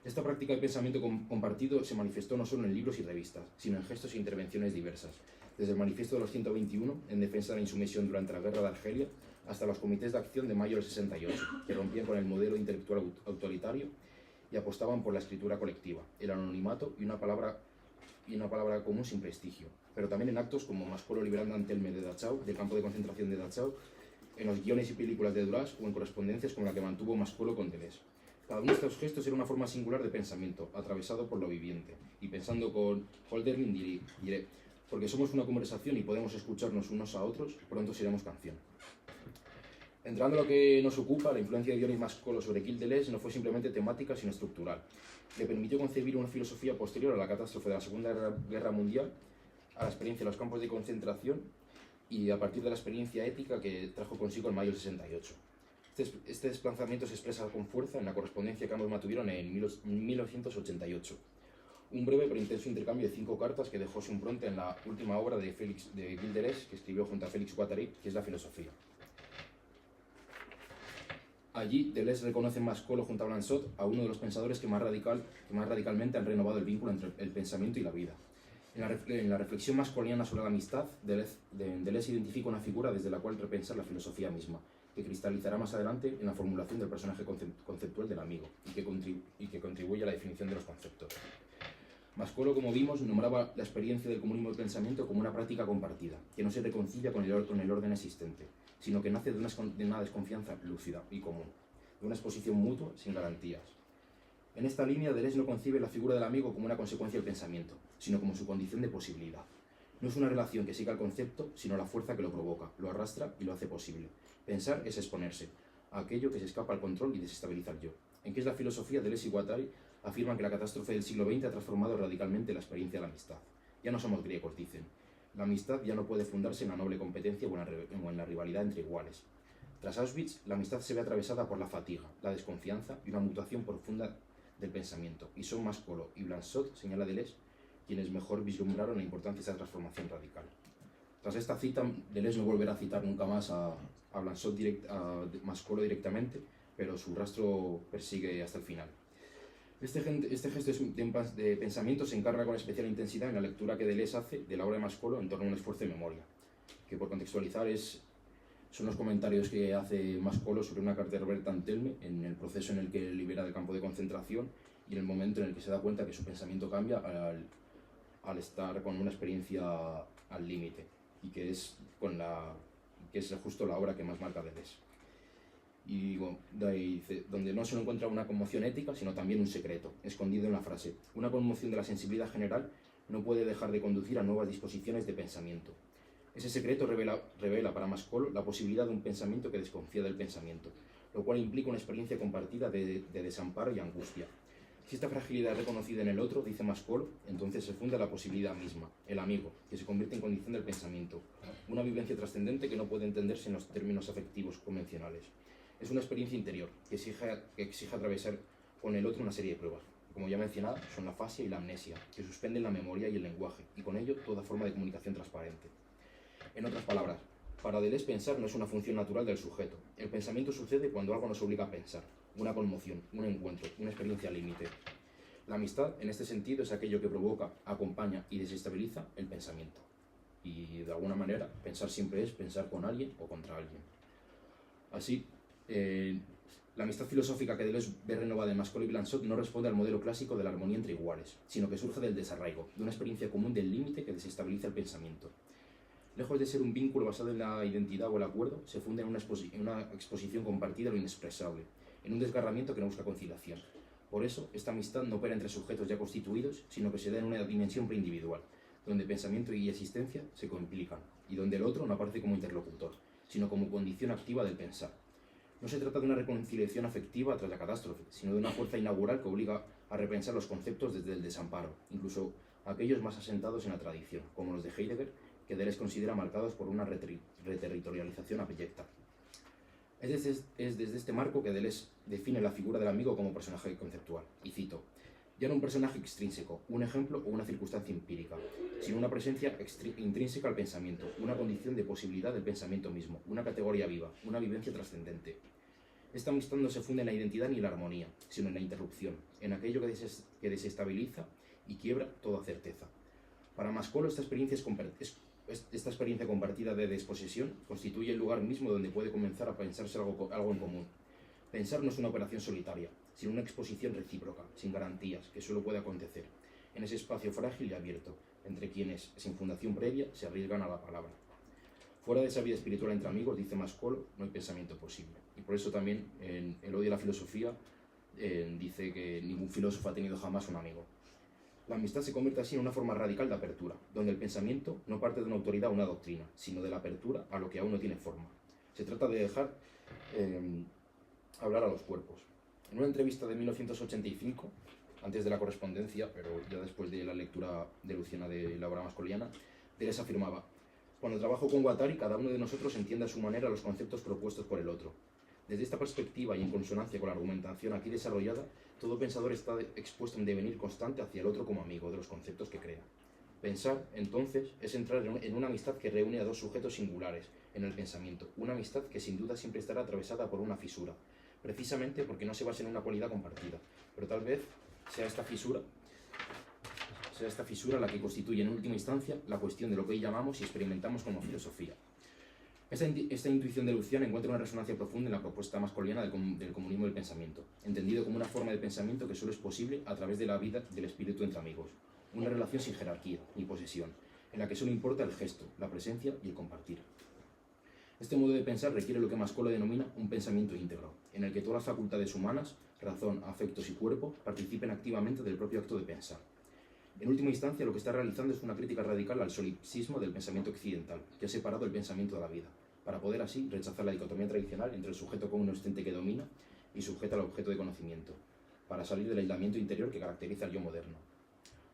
Esta práctica de pensamiento compartido se manifestó no solo en libros y revistas, sino en gestos e intervenciones diversas, desde el Manifiesto de los 121, en defensa de la insumisión durante la Guerra de Argelia, hasta los comités de acción de mayo del 68, que rompían con el modelo intelectual autoritario y apostaban por la escritura colectiva, el anonimato y una palabra común sin prestigio, pero también en actos como Mascolo liberando a Antelme de Dachau, del campo de concentración de Dachau, en los guiones y películas de Duras o en correspondencias como la que mantuvo Mascolo con Deleuze. Cada uno de estos gestos era una forma singular de pensamiento, atravesado por lo viviente, y pensando con Hölderlin diré, porque somos una conversación y podemos escucharnos unos a otros, pronto seremos canción. Entrando a lo que nos ocupa, la influencia de Dionys Mascolo sobre Gilles Deleuze no fue simplemente temática, sino estructural. Le permitió concebir una filosofía posterior a la catástrofe de la Segunda Guerra Mundial, a la experiencia de los campos de concentración y a partir de la experiencia ética que trajo consigo el mayo del 68. Este desplazamiento se expresa con fuerza en la correspondencia que ambos mantuvieron en 1988. Un breve pero intenso intercambio de 5 cartas que dejó su impronta en la última obra de Gilles Deleuze, que escribió junto a Félix Guattari, que es la filosofía. Allí, Deleuze reconoce en Mascolo junto a Blanchot a uno de los pensadores que más radicalmente han renovado el vínculo entre el pensamiento y la vida. En la reflexión mascoliana sobre la amistad, Deleuze identifica una figura desde la cual repensar la filosofía misma, que cristalizará más adelante en la formulación del personaje conceptual del amigo y que contribuye a la definición de los conceptos. Mascolo, como vimos, nombraba la experiencia del comunismo del pensamiento como una práctica compartida, que no se reconcilia con el orden existente, sino que nace de una desconfianza lúcida y común, de una exposición mutua sin garantías. En esta línea, Deleuze no concibe la figura del amigo como una consecuencia del pensamiento, sino como su condición de posibilidad. No es una relación que siga el concepto, sino la fuerza que lo provoca, lo arrastra y lo hace posible. Pensar es exponerse a aquello que se escapa al control y desestabiliza el yo. En qué es la filosofía, Deleuze y Guattari afirman que la catástrofe del siglo XX ha transformado radicalmente la experiencia de la amistad. Ya no somos griegos, dicen. La amistad ya no puede fundarse en la noble competencia o en la rivalidad entre iguales. Tras Auschwitz, la amistad se ve atravesada por la fatiga, la desconfianza y una mutación profunda del pensamiento, y son Mascolo y Blanchot, señala Deleuze, quienes mejor vislumbraron la importancia de esa transformación radical. Tras esta cita, Deleuze no volverá a citar nunca más a Blanchot a Mascolo directamente, pero su rastro persigue hasta el final. Este gesto de pensamiento se encarga con especial intensidad en la lectura que Deleuze hace de la obra de Mascolo en torno a un esfuerzo de memoria, que por contextualizar son los comentarios que hace Mascolo sobre una carta de Robert Antelme en el proceso en el que libera del campo de concentración y en el momento en el que se da cuenta que su pensamiento cambia al estar con una experiencia al límite, y que es justo la obra que más marca Deleuze. Y bueno, dice, donde no solo encuentra una conmoción ética, sino también un secreto, escondido en la frase: una conmoción de la sensibilidad general no puede dejar de conducir a nuevas disposiciones de pensamiento. Ese secreto revela para Mascolo la posibilidad de un pensamiento que desconfía del pensamiento, lo cual implica una experiencia compartida de desamparo y angustia. Si esta fragilidad es reconocida en el otro, dice Mascolo, entonces se funda la posibilidad misma, el amigo, que se convierte en condición del pensamiento, una vivencia trascendente que no puede entenderse en los términos afectivos convencionales. Es una experiencia interior que exige atravesar con el otro una serie de pruebas. Como ya mencionaba, son la afasia y la amnesia, que suspenden la memoria y el lenguaje, y con ello toda forma de comunicación transparente. En otras palabras, para Deleuze pensar no es una función natural del sujeto. El pensamiento sucede cuando algo nos obliga a pensar, una conmoción, un encuentro, una experiencia límite. La amistad, en este sentido, es aquello que provoca, acompaña y desestabiliza el pensamiento. Y de alguna manera, pensar siempre es pensar con alguien o contra alguien. Así, la amistad filosófica que Deleuze ve renovada en Mascolo y Blanchot no responde al modelo clásico de la armonía entre iguales, sino que surge del desarraigo, de una experiencia común del límite que desestabiliza el pensamiento. Lejos de ser un vínculo basado en la identidad o el acuerdo, se funde en una exposición compartida de lo inexpresable, en un desgarramiento que no busca conciliación. Por eso, esta amistad no opera entre sujetos ya constituidos, sino que se da en una dimensión preindividual, donde pensamiento y existencia se complican, y donde el otro no aparece como interlocutor, sino como condición activa del pensar. No se trata de una reconciliación afectiva tras la catástrofe, sino de una fuerza inaugural que obliga a repensar los conceptos desde el desamparo, incluso aquellos más asentados en la tradición, como los de Heidegger, que Deleuze considera marcados por una reterritorialización abyecta. Es desde este marco que Deleuze define la figura del amigo como personaje conceptual, y cito: ya no un personaje extrínseco, un ejemplo o una circunstancia empírica, sino una presencia intrínseca al pensamiento, una condición de posibilidad del pensamiento mismo, una categoría viva, una vivencia trascendente. Esta amistad no se funde en la identidad ni en la armonía, sino en la interrupción, en aquello que desestabiliza y quiebra toda certeza. Para Mascolo, esta experiencia compartida de desposesión constituye el lugar mismo donde puede comenzar a pensarse algo en común. Pensar no es una operación solitaria, sino una exposición recíproca, sin garantías, que solo puede acontecer, en ese espacio frágil y abierto, entre quienes, sin fundación previa, se arriesgan a la palabra. Fuera de esa vida espiritual entre amigos, dice Mascolo, no hay pensamiento posible. Y por eso también, en El odio a la filosofía, dice que ningún filósofo ha tenido jamás un amigo. La amistad se convierte así en una forma radical de apertura, donde el pensamiento no parte de una autoridad o una doctrina, sino de la apertura a lo que aún no tiene forma. Se trata de dejar hablar a los cuerpos. En una entrevista de 1985, antes de la correspondencia, pero ya después de la lectura de Luciana de la obra mascoliana, Deleuze afirmaba: cuando trabajo con Guattari, cada uno de nosotros entiende a su manera los conceptos propuestos por el otro. Desde esta perspectiva y en consonancia con la argumentación aquí desarrollada, todo pensador está expuesto en devenir constante hacia el otro como amigo de los conceptos que crea. Pensar, entonces, es entrar en una amistad que reúne a dos sujetos singulares en el pensamiento, una amistad que sin duda siempre estará atravesada por una fisura, precisamente porque no se basa en una cualidad compartida, pero tal vez sea esta fisura la que constituye en última instancia la cuestión de lo que hoy llamamos y experimentamos como filosofía. Esta intuición de Luciana encuentra una resonancia profunda en la propuesta mascoliana del comunismo del pensamiento, entendido como una forma de pensamiento que solo es posible a través de la vida del espíritu entre amigos, una relación sin jerarquía ni posesión, en la que solo importa el gesto, la presencia y el compartir. Este modo de pensar requiere lo que Mascolo denomina un pensamiento íntegro, en el que todas las facultades humanas, razón, afectos y cuerpo, participen activamente del propio acto de pensar. En última instancia, lo que está realizando es una crítica radical al solipsismo del pensamiento occidental, que ha separado el pensamiento de la vida, para poder así rechazar la dicotomía tradicional entre el sujeto cognoscente que domina y sujeta al objeto de conocimiento, para salir del aislamiento interior que caracteriza al yo moderno.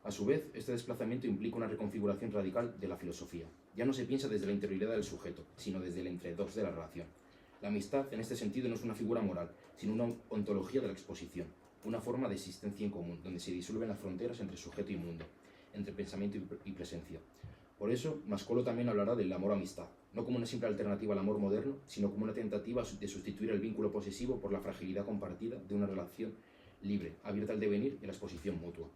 A su vez, este desplazamiento implica una reconfiguración radical de la filosofía. Ya no se piensa desde la interioridad del sujeto, sino desde el entre dos de la relación. La amistad, en este sentido, no es una figura moral, sino una ontología de la exposición, una forma de existencia en común, donde se disuelven las fronteras entre sujeto y mundo, entre pensamiento y presencia. Por eso, Mascolo también hablará del amor-amistad, no como una simple alternativa al amor moderno, sino como una tentativa de sustituir el vínculo posesivo por la fragilidad compartida de una relación libre, abierta al devenir y la exposición mutua.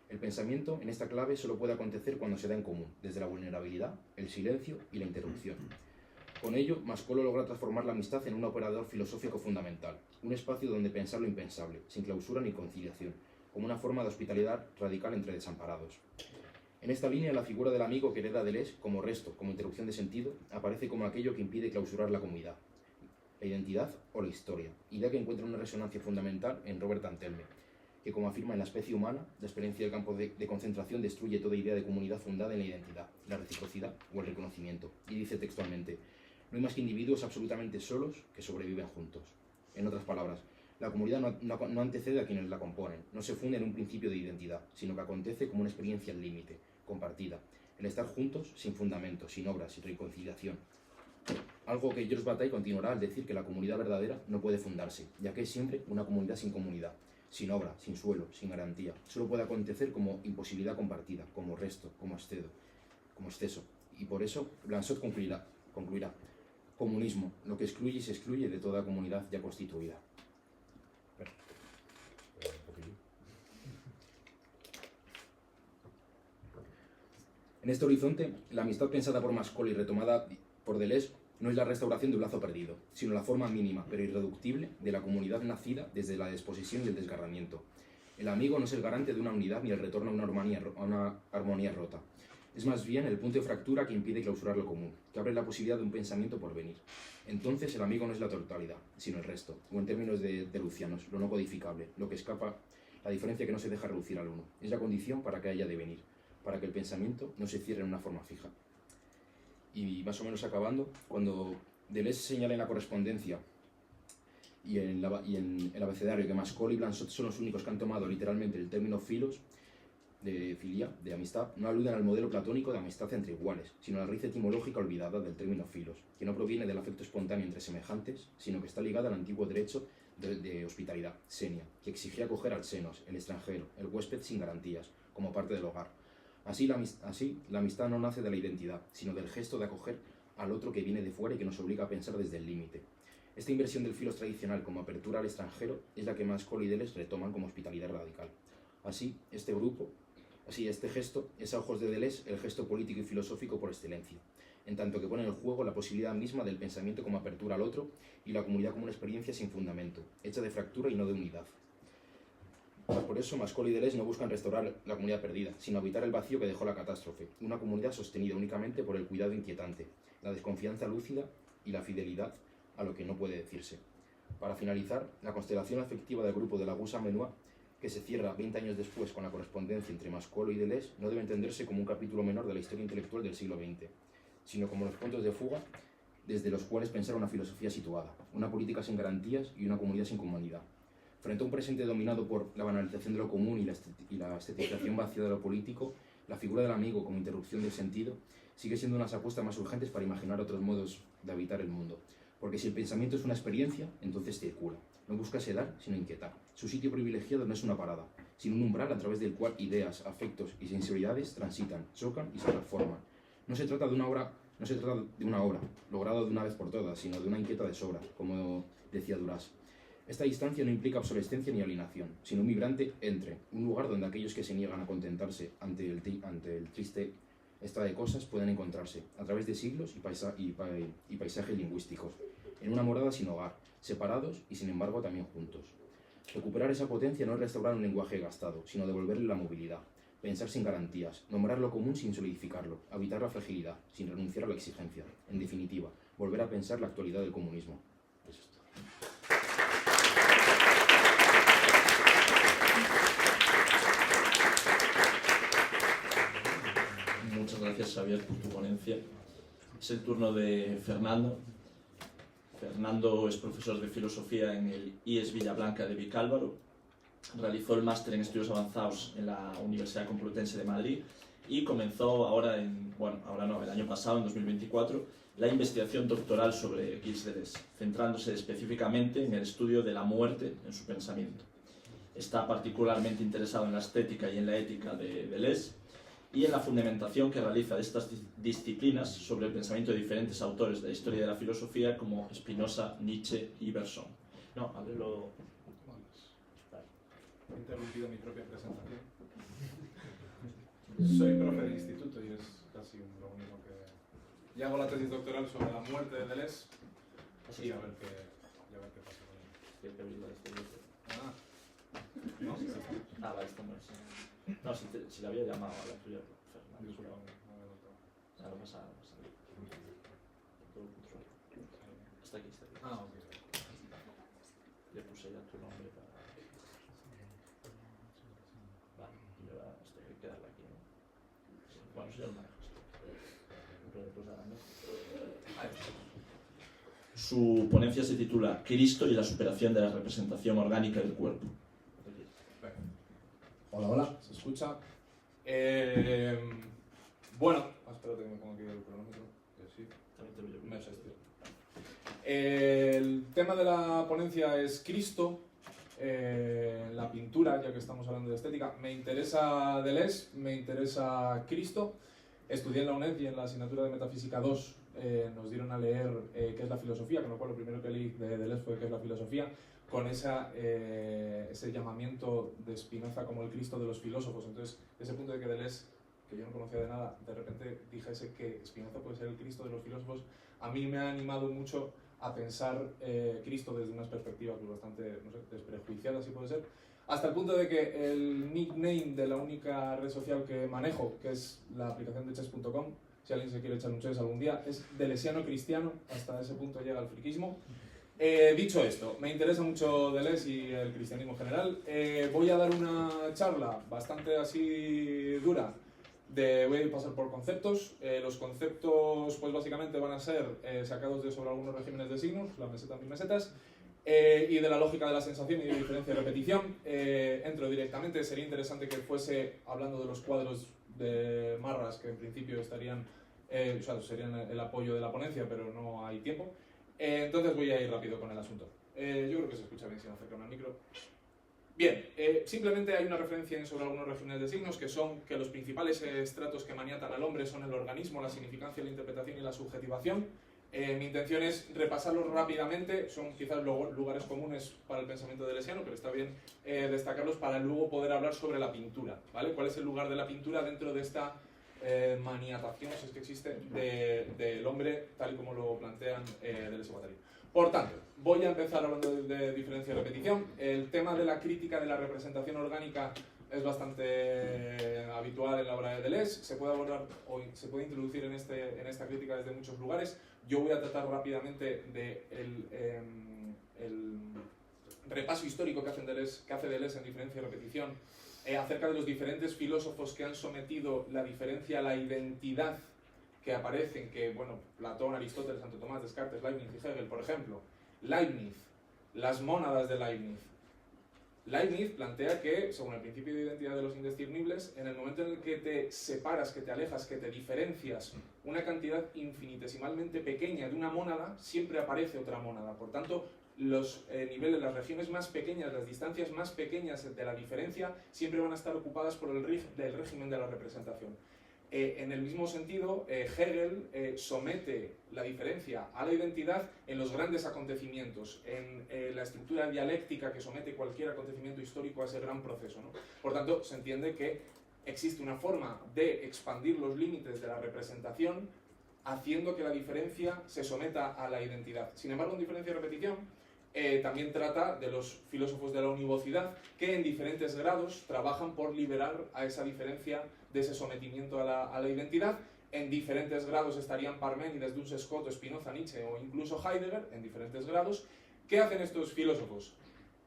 El pensamiento, en esta clave, solo puede acontecer cuando se da en común, desde la vulnerabilidad, el silencio y la interrupción. Con ello, Mascolo logra transformar la amistad en un operador filosófico fundamental, un espacio donde pensar lo impensable, sin clausura ni conciliación, como una forma de hospitalidad radical entre desamparados. En esta línea, la figura del amigo que hereda Deleuze, como resto, como interrupción de sentido, aparece como aquello que impide clausurar la comunidad, la identidad o la historia, idea que encuentra una resonancia fundamental en Robert Antelme, que, como afirma en La especie humana, la experiencia del campo de concentración destruye toda idea de comunidad fundada en la identidad, la reciprocidad o el reconocimiento, y dice textualmente: no hay más que individuos absolutamente solos que sobreviven juntos. En otras palabras, la comunidad no antecede a quienes la componen, no se funde en un principio de identidad, sino que acontece como una experiencia al límite, compartida, el estar juntos sin fundamento, sin obras, sin reconciliación. Algo que George Bataille continuará al decir que la comunidad verdadera no puede fundarse, ya que es siempre una comunidad sin comunidad, sin obra, sin suelo, sin garantía. Solo puede acontecer como imposibilidad compartida, como resto, como exceso. Y por eso Blanchot concluirá: comunismo, lo que excluye y se excluye de toda comunidad ya constituida. En este horizonte, la amistad pensada por Macaulay y retomada por Deleuze no es la restauración de un lazo perdido, sino la forma mínima, pero irreductible, de la comunidad nacida desde la desposesión y el desgarramiento. El amigo no es el garante de una unidad ni el retorno a una armonía rota. Es más bien el punto de fractura que impide clausurar lo común, que abre la posibilidad de un pensamiento por venir. Entonces el amigo no es la totalidad, sino el resto, o en términos de Lucianos, lo no codificable, lo que escapa, la diferencia que no se deja reducir al uno. Es la condición para que haya devenir, para que el pensamiento no se cierre en una forma fija. Y más o menos acabando, cuando Deleuze señala en la correspondencia y en el abecedario que Macaulay y Blanchot son los únicos que han tomado literalmente el término filos, de filia, de amistad, no aluden al modelo platónico de amistad entre iguales, sino a la raíz etimológica olvidada del término filos, que no proviene del afecto espontáneo entre semejantes, sino que está ligada al antiguo derecho de hospitalidad, senia, que exigía acoger al senos, el extranjero, el huésped sin garantías, como parte del hogar. Así la amistad no nace de la identidad, sino del gesto de acoger al otro que viene de fuera y que nos obliga a pensar desde el límite. Esta inversión del filos tradicional como apertura al extranjero es la que Macaulay y Deleuze retoman como hospitalidad radical. Así, este gesto es a ojos de Deleuze el gesto político y filosófico por excelencia, en tanto que pone en juego la posibilidad misma del pensamiento como apertura al otro y la comunidad como una experiencia sin fundamento, hecha de fractura y no de unidad. Por eso, Macaulay y Deleuze no buscan restaurar la comunidad perdida, sino habitar el vacío que dejó la catástrofe, una comunidad sostenida únicamente por el cuidado inquietante, la desconfianza lúcida y la fidelidad a lo que no puede decirse. Para finalizar, la constelación afectiva del grupo de la Goussa-Menoir, que se cierra 20 años después con la correspondencia entre Macaulay y Deleuze, no debe entenderse como un capítulo menor de la historia intelectual del siglo XX, sino como los puntos de fuga desde los cuales pensar una filosofía situada, una política sin garantías y una comunidad sin comunidad. Frente a un presente dominado por la banalización de lo común y la estetización vacía de lo político, la figura del amigo como interrupción del sentido sigue siendo unas apuestas más urgentes para imaginar otros modos de habitar el mundo. Porque si el pensamiento es una experiencia, entonces circula. No busca sedar, sino inquietar. Su sitio privilegiado no es una parada, sino un umbral a través del cual ideas, afectos y sensibilidades transitan, chocan y se transforman. No se trata de una obra lograda de una vez por todas, sino de una inquieta de sobra, como decía Duras. Esta distancia no implica obsolescencia ni alienación, sino un vibrante entre un lugar donde aquellos que se niegan a contentarse ante el triste estado de cosas pueden encontrarse, a través de siglos y paisajes lingüísticos, en una morada sin hogar, separados y sin embargo también juntos. Recuperar esa potencia no es restaurar un lenguaje gastado, sino devolverle la movilidad, pensar sin garantías, nombrar lo común sin solidificarlo, habitar la fragilidad, sin renunciar a la exigencia. En definitiva, volver a pensar la actualidad del comunismo. Eso es todo. Muchas gracias, Xavier, por tu ponencia. Es el turno de Fernando. Fernando es profesor de filosofía en el IES Villablanca de Vicálvaro. Realizó el máster en estudios avanzados en la Universidad Complutense de Madrid y comenzó el año pasado, en 2024, la investigación doctoral sobre Gilles Deleuze, centrándose específicamente en el estudio de la muerte en su pensamiento. Está particularmente interesado en la estética y en la ética de Deleuze y en la fundamentación que realiza de estas disciplinas sobre el pensamiento de diferentes autores de la historia de la filosofía como Spinoza, Nietzsche y Bergson. No, ábrelo. He interrumpido mi propia presentación. Soy profe de instituto y es casi lo único que... Y hago la tesis doctoral sobre la muerte de Deleuze y a ver qué pasa con él. Ah, no, Vale, esto no es. No, si la había llamado a la tuya, Fernando. disculpa, no me he notado. No pasa nada. Todo control. Está aquí. Ah, ok. Le puse ya tu nombre para... Vale, y ahora esto hay que quedarle aquí, ¿no? Bueno, si ya lo manejas. Pero le puse ahora, ¿no? Su ponencia se titula Cristo y la superación de la representación orgánica del cuerpo. Hola, hola, ¿se escucha? Bueno, espérate que me pongo aquí el cronómetro. Sí, me gestiona. El tema de la ponencia es Cristo, la pintura, ya que estamos hablando de estética. Me interesa Deleuze, me interesa Cristo. Estudié en la UNED y en la asignatura de Metafísica 2 nos dieron a leer qué es la filosofía, con lo cual lo primero que leí de Deleuze fue qué es la filosofía, con ese llamamiento de Spinoza como el Cristo de los filósofos. Entonces, ese punto de que Deleuze, que yo no conocía de nada, de repente dijese que Spinoza puede ser el Cristo de los filósofos, a mí me ha animado mucho a pensar Cristo desde unas perspectivas bastante, no sé, desprejuiciadas, si puede ser, hasta el punto de que el nickname de la única red social que manejo, que es la aplicación de chess.com, si alguien se quiere echar un chess algún día, es deleuziano cristiano, hasta ese punto llega el friquismo. Dicho esto, me interesa mucho Deleuze y el cristianismo en general. Voy a dar una charla bastante así dura. Voy a pasar por conceptos. Los conceptos, pues básicamente van a ser sacados de sobre algunos regímenes de signos, las mesetas, mis mesetas, y de la lógica de la sensación y de diferencia de repetición. Entro directamente. Sería interesante que fuese hablando de los cuadros de Marras, que en principio estarían, o sea, serían el apoyo de la ponencia, pero no hay tiempo. Entonces voy a ir rápido con el asunto. Yo creo que se escucha bien si me acerco al micro. Bien, simplemente hay una referencia sobre algunos regímenes de signos que son que los principales estratos que maniatan al hombre son el organismo, la significancia, la interpretación y la subjetivación. Mi intención es repasarlos rápidamente, son quizás lugares comunes para el pensamiento deleuziano, pero está bien destacarlos para luego poder hablar sobre la pintura, ¿vale? ¿Cuál es el lugar de la pintura dentro de esta maniatación, si es que existe, del hombre, tal y como lo plantean Deleuze y Guattari? Por tanto, voy a empezar hablando de diferencia y repetición. El tema de la crítica de la representación orgánica es bastante habitual en la obra de Deleuze. Se puede abordar o se puede introducir en esta crítica desde muchos lugares. Yo voy a tratar rápidamente el repaso histórico que hace Deleuze en diferencia y repetición, acerca de los diferentes filósofos que han sometido la diferencia a la identidad que aparecen, que, bueno, Platón, Aristóteles, Santo Tomás, Descartes, Leibniz y Hegel, por ejemplo. Leibniz, las mónadas de Leibniz. Leibniz plantea que, según el principio de identidad de los indiscernibles, en el momento en el que te separas, que te alejas, que te diferencias una cantidad infinitesimalmente pequeña de una mónada, siempre aparece otra mónada. Por tanto, los niveles, las regiones más pequeñas, las distancias más pequeñas de la diferencia, siempre van a estar ocupadas por el régimen de la representación. En el mismo sentido, Hegel somete la diferencia a la identidad en los grandes acontecimientos, en la estructura dialéctica que somete cualquier acontecimiento histórico a ese gran proceso, ¿no? Por tanto, se entiende que existe una forma de expandir los límites de la representación haciendo que la diferencia se someta a la identidad. Sin embargo, en diferencia y repetición, también trata de los filósofos de la univocidad que en diferentes grados trabajan por liberar a esa diferencia de ese sometimiento a la identidad. En diferentes grados estarían Parménides, Duns Scotus, Spinoza, Nietzsche o incluso Heidegger, en diferentes grados. ¿Qué hacen estos filósofos?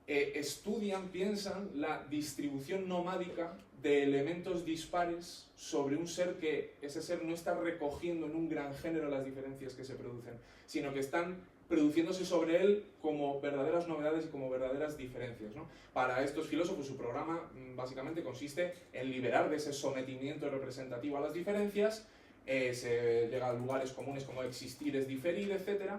Estudian, piensan la distribución nomádica de elementos dispares sobre un ser que ese ser no está recogiendo en un gran género las diferencias que se producen, sino que están produciéndose sobre él como verdaderas novedades y como verdaderas diferencias, ¿no? Para estos filósofos su programa básicamente consiste en liberar de ese sometimiento representativo a las diferencias, se llega a lugares comunes como existir es diferir, etc.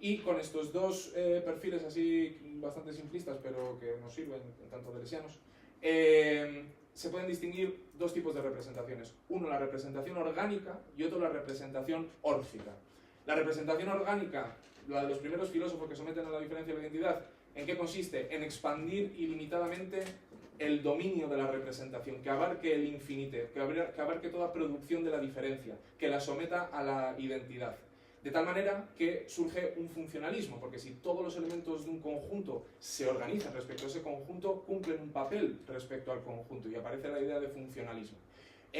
Y con estos dos perfiles así bastante simplistas, pero que nos sirven en tanto deleuzianos, se pueden distinguir dos tipos de representaciones. Uno, la representación orgánica, y otro, la representación órgica. La representación orgánica, la de los primeros filósofos que someten a la diferencia de la identidad, ¿en qué consiste? En expandir ilimitadamente el dominio de la representación, que abarque el infinito, que abarque toda producción de la diferencia, que la someta a la identidad. De tal manera que surge un funcionalismo, porque si todos los elementos de un conjunto se organizan respecto a ese conjunto, cumplen un papel respecto al conjunto, y aparece la idea de funcionalismo.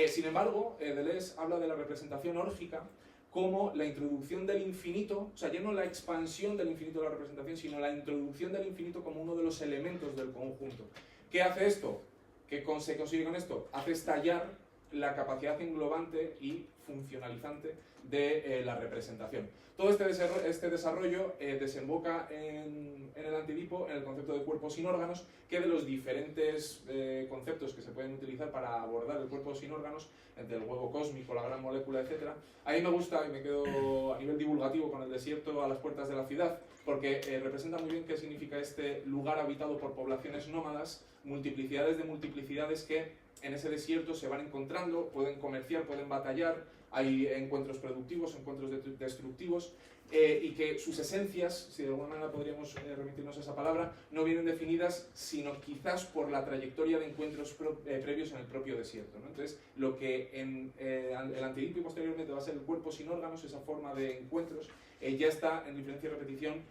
Sin embargo, Deleuze habla de la representación órgica como la introducción del infinito, o sea, ya no la expansión del infinito de la representación, sino la introducción del infinito como uno de los elementos del conjunto. ¿Qué hace esto? ¿Qué se consigue con esto? Hace estallar la capacidad englobante y funcionalizante de la representación. Todo este desarrollo desemboca en el Antidipo, en el concepto de cuerpo sin órganos, que de los diferentes conceptos que se pueden utilizar para abordar el cuerpo sin órganos, entre el huevo cósmico, la gran molécula, etc. A mí me gusta, y me quedo a nivel divulgativo, con el desierto a las puertas de la ciudad, porque representa muy bien qué significa este lugar habitado por poblaciones nómadas, multiplicidades de multiplicidades que en ese desierto se van encontrando, pueden comerciar, pueden batallar, hay encuentros productivos, encuentros destructivos, y que sus esencias, si de alguna manera podríamos remitirnos a esa palabra, no vienen definidas sino quizás por la trayectoria de encuentros previos en el propio desierto, ¿no? Entonces, lo que en el Antidipo y posteriormente va a ser el cuerpo sin órganos, esa forma de encuentros, ya está en diferencia y repetición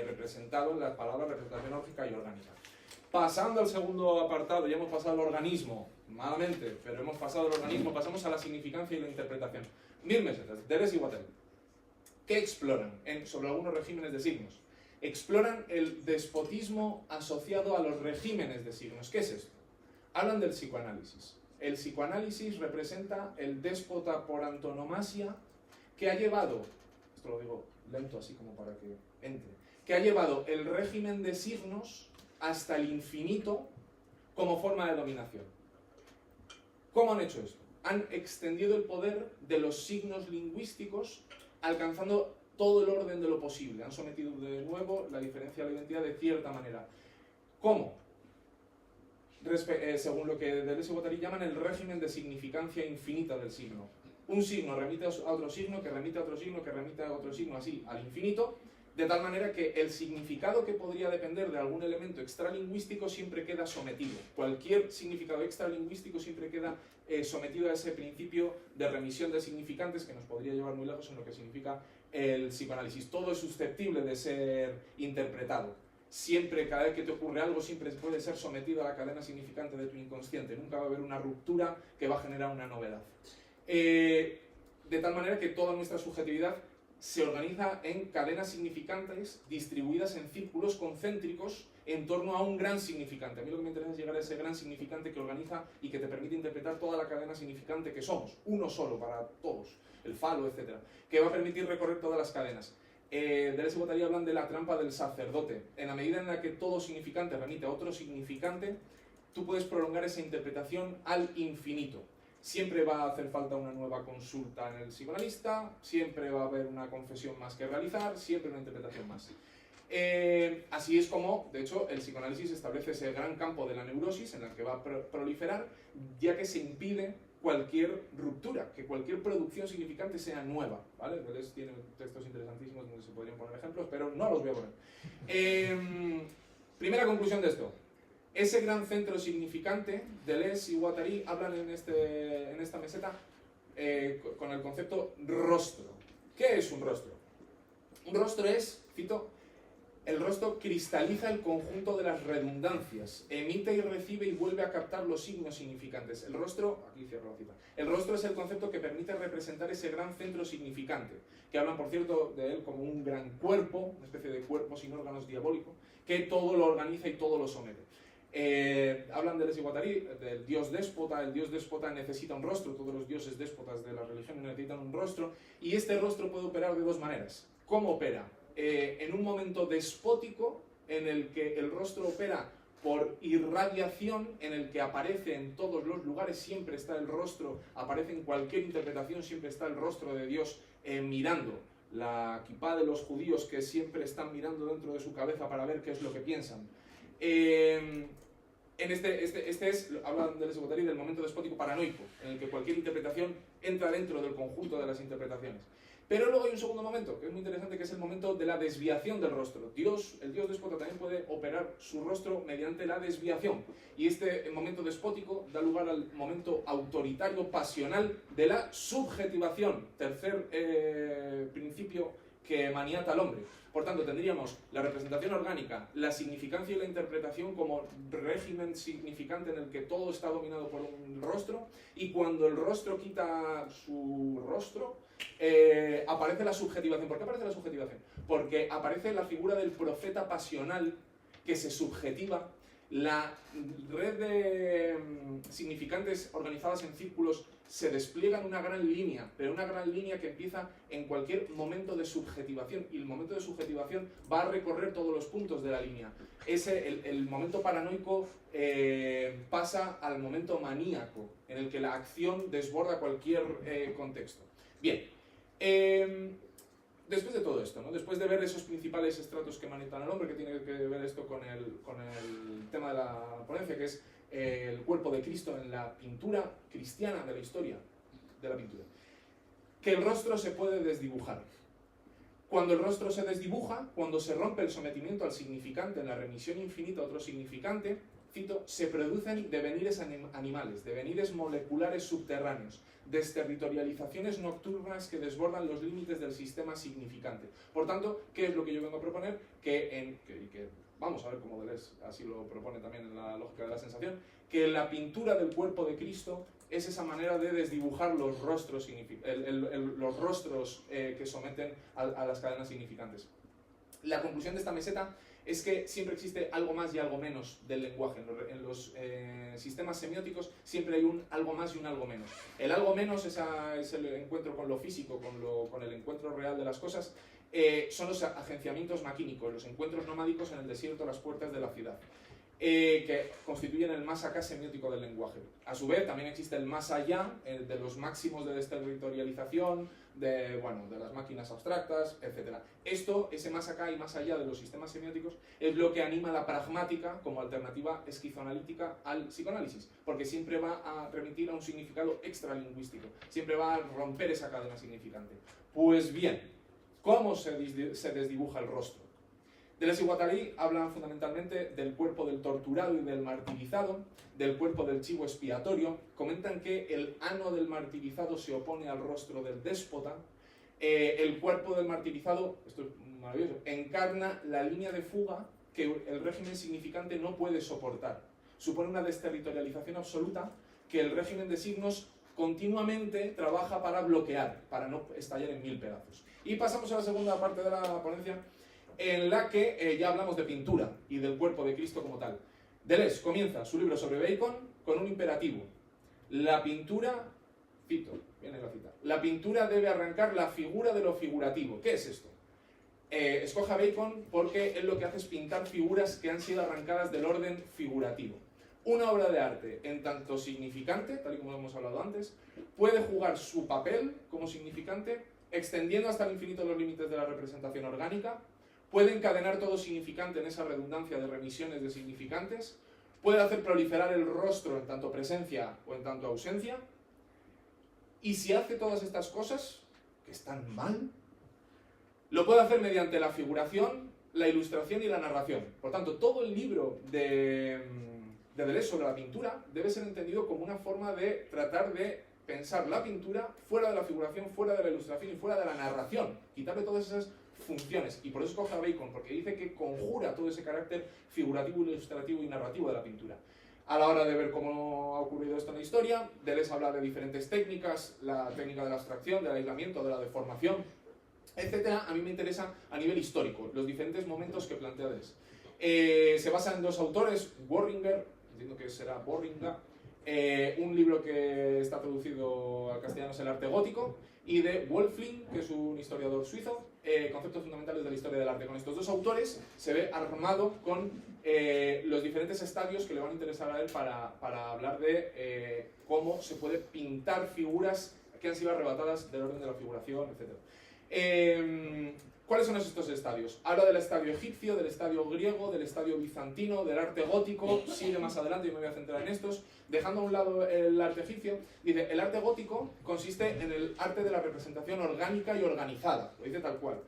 representado en la palabra representación lógica y orgánica. Pasando al segundo apartado, ya hemos pasado al organismo, malamente, pero hemos pasado al organismo, pasamos a la significancia y la interpretación. 1000 mesetas, Deleuze y Guattari. ¿Qué exploran sobre algunos regímenes de signos? Exploran el despotismo asociado a los regímenes de signos. ¿Qué es esto? Hablan del psicoanálisis. El psicoanálisis representa el déspota por antonomasia que ha llevado, esto lo digo lento así como para que entre, que ha llevado el régimen de signos hasta el infinito como forma de dominación. ¿Cómo han hecho esto? Han extendido el poder de los signos lingüísticos alcanzando todo el orden de lo posible. Han sometido de nuevo la diferencia de la identidad de cierta manera. ¿Cómo? Según lo que Deleuze y Guattari llaman el régimen de significancia infinita del signo. Un signo remite a otro signo, que remite a otro signo, que remite a otro signo, así, al infinito, de tal manera que el significado que podría depender de algún elemento extralingüístico siempre queda sometido. Cualquier significado extralingüístico siempre queda sometido a ese principio de remisión de significantes que nos podría llevar muy lejos en lo que significa el psicoanálisis. Todo es susceptible de ser interpretado. Siempre, cada vez que te ocurre algo, siempre puede ser sometido a la cadena significante de tu inconsciente. Nunca va a haber una ruptura que va a generar una novedad. De tal manera que toda nuestra subjetividad se organiza en cadenas significantes distribuidas en círculos concéntricos en torno a un gran significante. A mí lo que me interesa es llegar a ese gran significante que organiza y que te permite interpretar toda la cadena significante que somos, uno solo para todos, el falo, etc., que va a permitir recorrer todas las cadenas. Deleuze y Guattari hablan de la trampa del sacerdote. En la medida en la que todo significante remite a otro significante, tú puedes prolongar esa interpretación al infinito. Siempre va a hacer falta una nueva consulta en el psicoanalista, siempre va a haber una confesión más que realizar, siempre una interpretación más. Así es como, de hecho, el psicoanálisis establece ese gran campo de la neurosis en el que va a proliferar, ya que se impide cualquier ruptura, que cualquier producción significante sea nueva, ¿vale? Deleuze tiene textos interesantísimos donde se podrían poner ejemplos, pero no los voy a poner. Primera conclusión de esto. Ese gran centro significante, Deleuze y Guattari hablan en esta meseta con el concepto rostro. ¿Qué es un rostro? Un rostro es, cito, el rostro cristaliza el conjunto de las redundancias, emite y recibe y vuelve a captar los signos significantes. El rostro, aquí cierro la cita, el rostro es el concepto que permite representar ese gran centro significante, que hablan, por cierto, de él como un gran cuerpo, una especie de cuerpo sin órganos diabólico, que todo lo organiza y todo lo somete. Hablan de Deleuze y Guattari, del dios déspota. El dios déspota necesita un rostro, todos los dioses déspotas de la religión necesitan un rostro, y este rostro puede operar de dos maneras. ¿Cómo opera? En un momento despótico, en el que el rostro opera por irradiación, en el que aparece en todos los lugares, siempre está el rostro, aparece en cualquier interpretación, siempre está el rostro de Dios mirando. La kipá de los judíos, que siempre están mirando dentro de su cabeza para ver qué es lo que piensan. Hablan de Deleuze y Guattari del momento despótico paranoico, en el que cualquier interpretación entra dentro del conjunto de las interpretaciones. Pero luego hay un segundo momento, que es muy interesante, que es el momento de la desviación del rostro. El dios déspota también puede operar su rostro mediante la desviación. Y este momento despótico da lugar al momento autoritario, pasional, de la subjetivación. Tercer principio que maniata al hombre. Por tanto, tendríamos la representación orgánica, la significancia y la interpretación como régimen significante en el que todo está dominado por un rostro, y cuando el rostro quita su rostro, aparece la subjetivación. ¿Por qué aparece la subjetivación? Porque aparece la figura del profeta pasional que se subjetiva La red de significantes organizadas en círculos se despliega en una gran línea, pero una gran línea que empieza en cualquier momento de subjetivación, y el momento de subjetivación va a recorrer todos los puntos de la línea. El momento paranoico pasa al momento maníaco, en el que la acción desborda cualquier contexto. Bien, después de todo esto, ¿no? Después de ver esos principales estratos que manipulan al hombre, que tiene que ver esto con el tema de la ponencia, que es el cuerpo de Cristo en la pintura cristiana de la historia de la pintura, que el rostro se puede desdibujar. Cuando el rostro se desdibuja, cuando se rompe el sometimiento al significante en la remisión infinita a otro significante, cito, se producen devenires animales, devenires moleculares subterráneos, desterritorializaciones nocturnas que desbordan los límites del sistema significante. Por tanto, ¿qué es lo que yo vengo a proponer? Que vamos a ver cómo Deleuze así lo propone también en la lógica de la sensación, que la pintura del cuerpo de Cristo es esa manera de desdibujar los rostros, los rostros que someten a las cadenas significantes. La conclusión de esta meseta es que siempre existe algo más y algo menos del lenguaje. En los sistemas semióticos siempre hay un algo más y un algo menos. El algo menos es el encuentro con lo físico, con el encuentro real de las cosas. Son los agenciamientos maquínicos, los encuentros nomádicos en el desierto a las puertas de la ciudad, que constituyen el más acá semiótico del lenguaje. A su vez, también existe el más allá, de los máximos de desterritorialización, de las máquinas abstractas, etc. Ese más acá y más allá de los sistemas semióticos, es lo que anima la pragmática como alternativa esquizoanalítica al psicoanálisis, porque siempre va a remitir a un significado extralingüístico, siempre va a romper esa cadena significante. Pues bien, ¿cómo se desdibuja el rostro? Deleuze y Guattari hablan fundamentalmente del cuerpo del torturado y del martirizado, del cuerpo del chivo expiatorio. Comentan que el ano del martirizado se opone al rostro del déspota. El cuerpo del martirizado, esto es maravilloso, encarna la línea de fuga que el régimen significante no puede soportar. Supone una desterritorialización absoluta que el régimen de signos continuamente trabaja para bloquear, para no estallar en mil pedazos. Y pasamos a la segunda parte de la ponencia, en la que ya hablamos de pintura y del cuerpo de Cristo como tal. Deleuze comienza su libro sobre Bacon con un imperativo. La pintura, cito, viene la cita, la pintura debe arrancar la figura de lo figurativo. ¿Qué es esto? Escoge a Bacon porque él lo que hace es pintar figuras que han sido arrancadas del orden figurativo. Una obra de arte, en tanto significante, tal y como hemos hablado antes, puede jugar su papel como significante, extendiendo hasta el infinito los límites de la representación orgánica, puede encadenar todo significante en esa redundancia de remisiones de significantes, puede hacer proliferar el rostro en tanto presencia o en tanto ausencia, y si hace todas estas cosas, que están mal, lo puede hacer mediante la figuración, la ilustración y la narración. Por tanto, todo el libro de Deleuze sobre la pintura debe ser entendido como una forma de tratar de pensar la pintura fuera de la figuración, fuera de la ilustración y fuera de la narración, quitarle todas esas funciones, y por eso escoge a Bacon, porque dice que conjura todo ese carácter figurativo, ilustrativo y narrativo de la pintura. A la hora de ver cómo ha ocurrido esto en la historia, Deleuze habla de diferentes técnicas, la técnica de la abstracción, del aislamiento, de la deformación, etc. A mí me interesa a nivel histórico, los diferentes momentos que plantea Deleuze. Se basa en dos autores, Worringer, entiendo que será Borringa, un libro que está traducido al castellano es El arte gótico, y de Wolfling, que es un historiador suizo, conceptos fundamentales de la historia del arte. Con estos dos autores se ve armado con los diferentes estadios que le van a interesar a él para hablar de cómo se puede pintar figuras que han sido arrebatadas del orden de la figuración, etc. ¿Cuáles son estos estadios? Habla del estadio egipcio, del estadio griego, del estadio bizantino, del arte gótico, sigue más adelante y me voy a centrar en estos. Dejando a un lado el arte egipcio, dice, el arte gótico consiste en el arte de la representación orgánica y organizada, lo dice tal cual.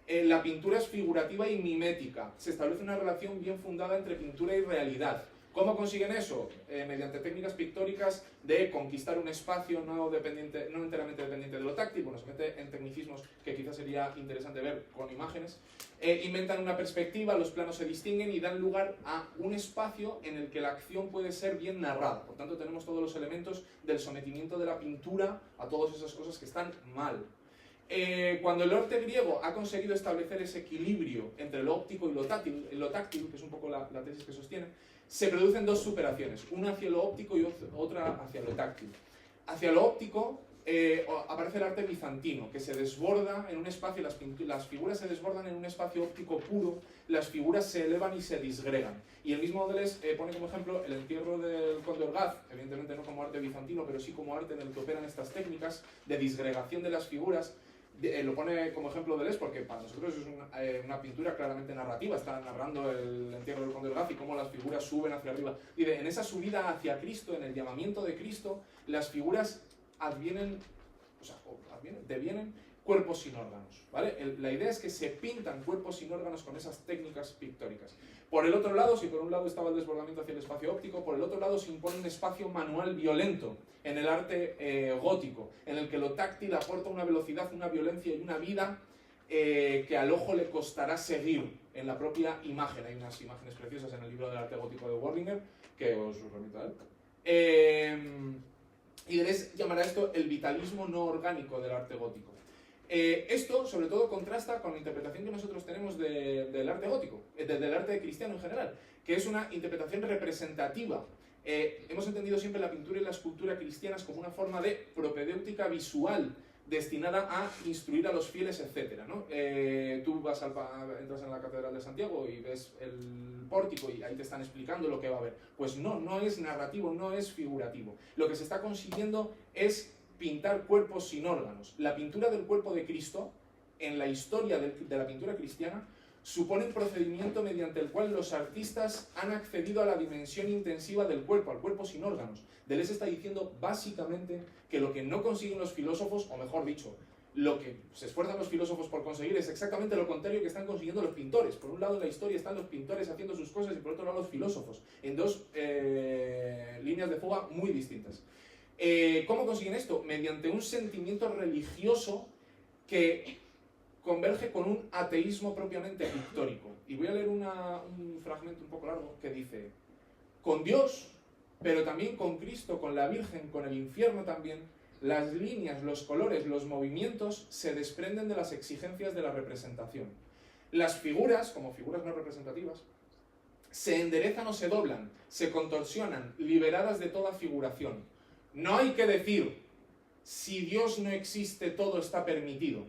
La pintura es figurativa y mimética, se establece una relación bien fundada entre pintura y realidad. ¿Cómo consiguen eso? Mediante técnicas pictóricas de conquistar un espacio no enteramente dependiente de lo táctil. Bueno, se mete en tecnicismos que quizás sería interesante ver con imágenes. Inventan una perspectiva, los planos se distinguen y dan lugar a un espacio en el que la acción puede ser bien narrada. Por tanto, tenemos todos los elementos del sometimiento de la pintura a todas esas cosas que están mal. Cuando el arte griego ha conseguido establecer ese equilibrio entre lo óptico y lo táctil, que es un poco la tesis que sostiene, se producen dos superaciones, una hacia lo óptico y otra hacia lo táctil. Hacia lo óptico aparece el arte bizantino, que se desborda en un espacio, las figuras se desbordan en un espacio óptico puro, las figuras se elevan y se disgregan. Y el mismo Deleuze pone como ejemplo el entierro del conde Orgaz, evidentemente no como arte bizantino, pero sí como arte en el que operan estas técnicas de disgregación de las figuras. Lo pone como ejemplo Deleuze porque para nosotros es una pintura claramente narrativa, está narrando el entierro del conde Orgaz y cómo las figuras suben hacia arriba. Y en esa subida hacia Cristo, en el llamamiento de Cristo, las figuras devienen cuerpos sin órganos, ¿vale? La idea es que se pintan cuerpos sin órganos con esas técnicas pictóricas. Por el otro lado, si por un lado estaba el desbordamiento hacia el espacio óptico, por el otro lado se impone un espacio manual violento en el arte gótico, en el que lo táctil aporta una velocidad, una violencia y una vida que al ojo le costará seguir en la propia imagen. Hay unas imágenes preciosas en el libro del arte gótico de Warlinger, que os remito a él. Y Deleuze llamará esto el vitalismo no orgánico del arte gótico. Esto, sobre todo, contrasta con la interpretación que nosotros tenemos del arte gótico, del arte cristiano en general, que es una interpretación representativa. Hemos entendido siempre la pintura y la escultura cristianas como una forma de propedéutica visual destinada a instruir a los fieles, etc., ¿no? Tú entras en la Catedral de Santiago y ves el pórtico y ahí te están explicando lo que va a haber. Pues no es narrativo, no es figurativo. Lo que se está consiguiendo es pintar cuerpos sin órganos. La pintura del cuerpo de Cristo, en la historia de la pintura cristiana, supone un procedimiento mediante el cual los artistas han accedido a la dimensión intensiva del cuerpo, al cuerpo sin órganos. Deleuze está diciendo básicamente que lo que no consiguen los filósofos, o mejor dicho, lo que se esfuerzan los filósofos por conseguir es exactamente lo contrario que están consiguiendo los pintores. Por un lado en la historia están los pintores haciendo sus cosas y por otro lado los filósofos, en dos líneas de fuga muy distintas. ¿Cómo consiguen esto? Mediante un sentimiento religioso que converge con un ateísmo propiamente pictórico. Y voy a leer un fragmento un poco largo que dice: con Dios, pero también con Cristo, con la Virgen, con el infierno también, las líneas, los colores, los movimientos se desprenden de las exigencias de la representación. Las figuras, como figuras no representativas, se enderezan o se doblan, se contorsionan, liberadas de toda figuración. No hay que decir, si Dios no existe, todo está permitido.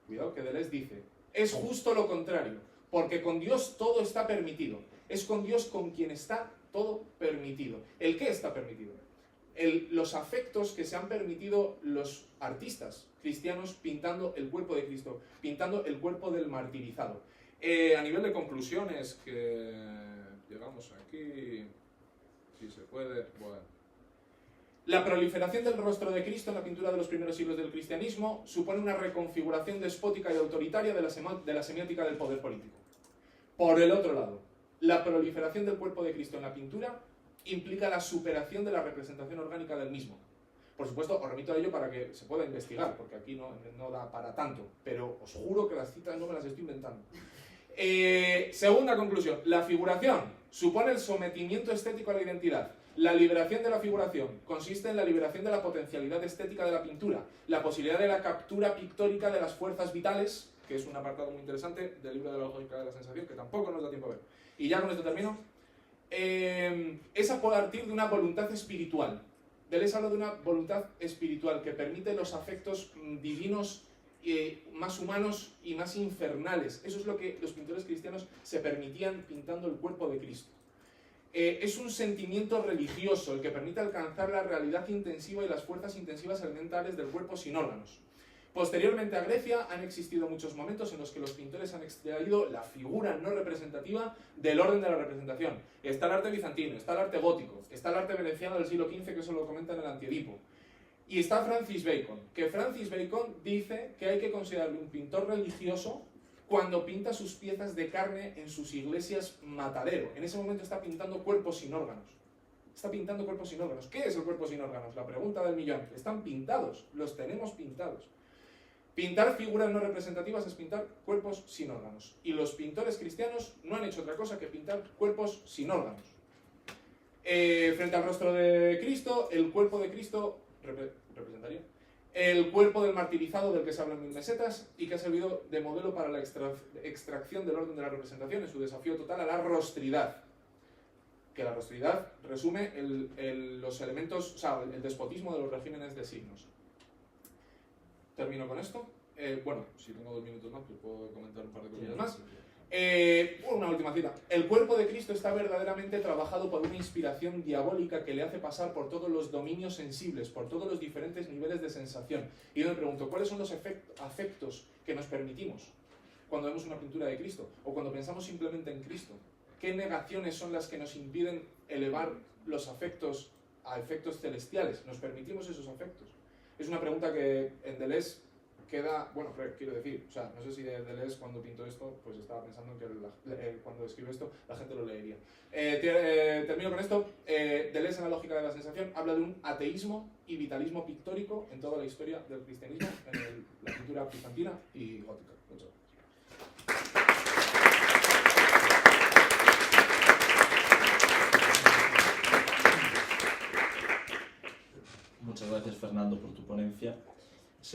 Cuidado que Deleuze dice, es justo lo contrario, porque con Dios todo está permitido. Es con Dios con quien está todo permitido. ¿El qué está permitido? Los afectos que se han permitido los artistas cristianos pintando el cuerpo de Cristo, pintando el cuerpo del martirizado. A nivel de conclusiones, que llegamos aquí, si se puede, bueno. La proliferación del rostro de Cristo en la pintura de los primeros siglos del cristianismo supone una reconfiguración despótica y autoritaria de la semiótica del poder político. Por el otro lado, la proliferación del cuerpo de Cristo en la pintura implica la superación de la representación orgánica del mismo. Por supuesto, os remito a ello para que se pueda investigar, porque aquí no da para tanto, pero os juro que las citas no me las estoy inventando. Segunda conclusión, la figuración supone el sometimiento estético a la identidad. La liberación de la figuración consiste en la liberación de la potencialidad estética de la pintura, la posibilidad de la captura pictórica de las fuerzas vitales, que es un apartado muy interesante del libro de la lógica de la sensación, que tampoco nos da tiempo a ver. Y ya con esto termino. Es a partir de una voluntad espiritual. Deleuze habla de una voluntad espiritual que permite los afectos divinos más humanos y más infernales. Eso es lo que los pintores cristianos se permitían pintando el cuerpo de Cristo. Es un sentimiento religioso el que permite alcanzar la realidad intensiva y las fuerzas intensivas elementales del cuerpo sin órganos. Posteriormente a Grecia han existido muchos momentos en los que los pintores han extraído la figura no representativa del orden de la representación. Está el arte bizantino, está el arte gótico, está el arte veneciano del siglo XV, que eso lo comenta en el Antiedipo. Y está Francis Bacon, que Francis Bacon dice que hay que considerarle un pintor religioso cuando pinta sus piezas de carne en sus iglesias matadero. En ese momento está pintando cuerpos sin órganos. Está pintando cuerpos sin órganos. ¿Qué es el cuerpo sin órganos? La pregunta del millón. Están pintados, los tenemos pintados. Pintar figuras no representativas es pintar cuerpos sin órganos. Y los pintores cristianos no han hecho otra cosa que pintar cuerpos sin órganos. Frente al rostro de Cristo, el cuerpo de Cristo representaría el cuerpo del martirizado del que se habla en 1000 mesetas y que ha servido de modelo para la extracción del orden de la representación en su desafío total a la rostridad. que la rastreridad resume los elementos, o sea, el despotismo de los regímenes de signos. Termino con esto. Bueno, si tengo 2 minutos más, pues puedo comentar un par de cosillas más. Una última cita. El cuerpo de Cristo está verdaderamente trabajado por una inspiración diabólica que le hace pasar por todos los dominios sensibles, por todos los diferentes niveles de sensación. Y yo me pregunto, ¿cuáles son los afectos que nos permitimos cuando vemos una pintura de Cristo? O cuando pensamos simplemente en Cristo. ¿Qué negaciones son las que nos impiden elevar los afectos a efectos celestiales? ¿Nos permitimos esos afectos? Es una pregunta que en Deleuze queda, bueno, quiero decir, o sea, no sé si Deleuze cuando pintó esto, pues estaba pensando que cuando escribe esto la gente lo leería. Termino con esto. Deleuze, en la lógica de la sensación, habla de un ateísmo y vitalismo pictórico en toda la historia del cristianismo, en la pintura bizantina y gótica. Muchas gracias. Muchas gracias, Fernando, por tu ponencia. Es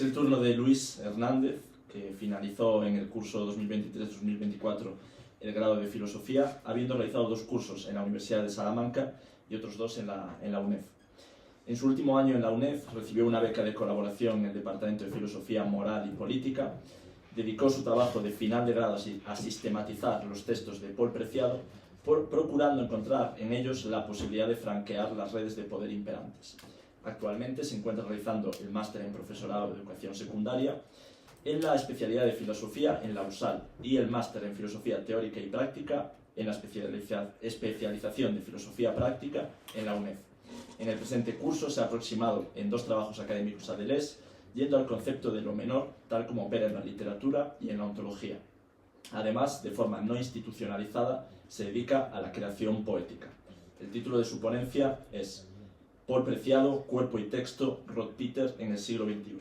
el turno de Luis Hernández, que finalizó en el curso 2023-2024 el grado de Filosofía, habiendo realizado 2 cursos en la Universidad de Salamanca y otros 2 en la UNED. En su último año en la UNED recibió una beca de colaboración en el Departamento de Filosofía Moral y Política, dedicó su trabajo de final de grado a sistematizar los textos de Paul Preciado, procurando encontrar en ellos la posibilidad de franquear las redes de poder imperantes. Actualmente se encuentra realizando el máster en profesorado de educación secundaria, en la especialidad de filosofía en la USAL y el máster en filosofía teórica y práctica en la especialización de filosofía práctica en la UNED. En el presente curso se ha aproximado en 2 trabajos académicos a Deleuze, yendo al concepto de lo menor tal como opera en la literatura y en la ontología. Además, de forma no institucionalizada, se dedica a la creación poética. El título de su ponencia es Paul Preciado, cuerpo y texto, Roth-Peter en el siglo XXI.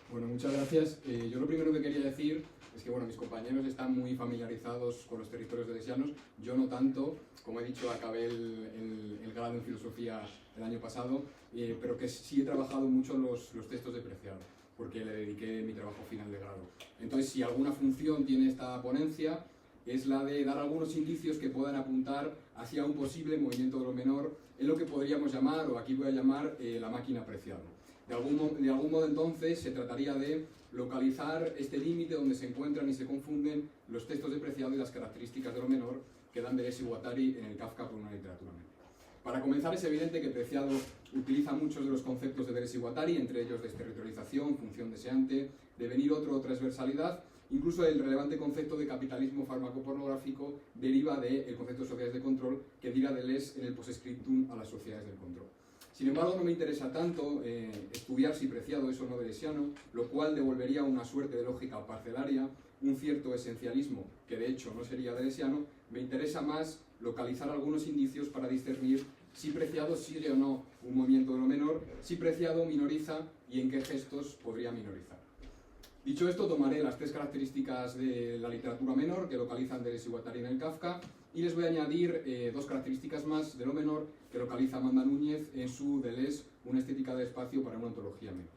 Bueno, muchas gracias. Yo lo primero que quería decir es que mis compañeros están muy familiarizados con los territorios deleuzianos. Yo no tanto, como he dicho, acabé el grado en filosofía el año pasado, pero que sí he trabajado mucho los textos de Preciado, porque le dediqué mi trabajo final de grado. Entonces, si alguna función tiene esta ponencia, es la de dar algunos indicios que puedan apuntar hacia un posible movimiento de lo menor en lo que podríamos llamar, o aquí voy a llamar, la máquina Preciado. De algún modo, entonces, se trataría de localizar este límite donde se encuentran y se confunden los textos de Preciado y las características de lo menor que dan Deleuze y Guattari en el Kafka por una literatura menor. Para comenzar, es evidente que Preciado utiliza muchos de los conceptos de Deleuze y Guattari, entre ellos desterritorialización, función deseante, devenir otro o transversalidad. Incluso el relevante concepto de capitalismo farmacopornográfico deriva del concepto de sociedades de control que dirá Deleuze en el postscriptum a las sociedades del control. Sin embargo, no me interesa tanto estudiar si Preciado es o no deleuziano, lo cual devolvería una suerte de lógica parcelaria, un cierto esencialismo que de hecho no sería deleuziano. Me interesa más localizar algunos indicios para discernir si Preciado sigue o no un movimiento de lo menor, si Preciado minoriza y en qué gestos podría minorizar. Dicho esto, tomaré las 3 características de la literatura menor que localizan Deleuze y Guattari en el Kafka y les voy a añadir 2 características más de lo menor que localiza Amanda Núñez en su Deleuze, una estética del espacio para una ontología menor.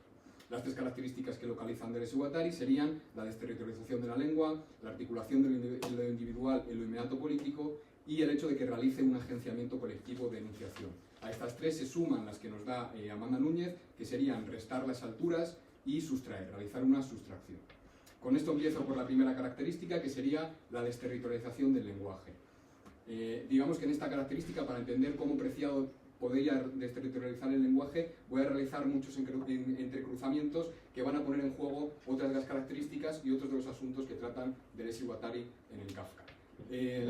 Las 3 características que localizan Deleuze y Guattari serían la desterritorialización de la lengua, la articulación de lo individual en lo inmediato político y el hecho de que realice un agenciamiento colectivo de enunciación. A estas 3 se suman las que nos da Amanda Núñez, que serían restar las alturas y sustraer, realizar una sustracción. Con esto empiezo por la primera característica, que sería la desterritorialización del lenguaje. Digamos que en esta característica, para entender cómo Preciado podría desterritorializar el lenguaje, voy a realizar muchos entrecruzamientos que van a poner en juego otras de las características y otros de los asuntos que tratan Deleuze y Guattari en el Kafka.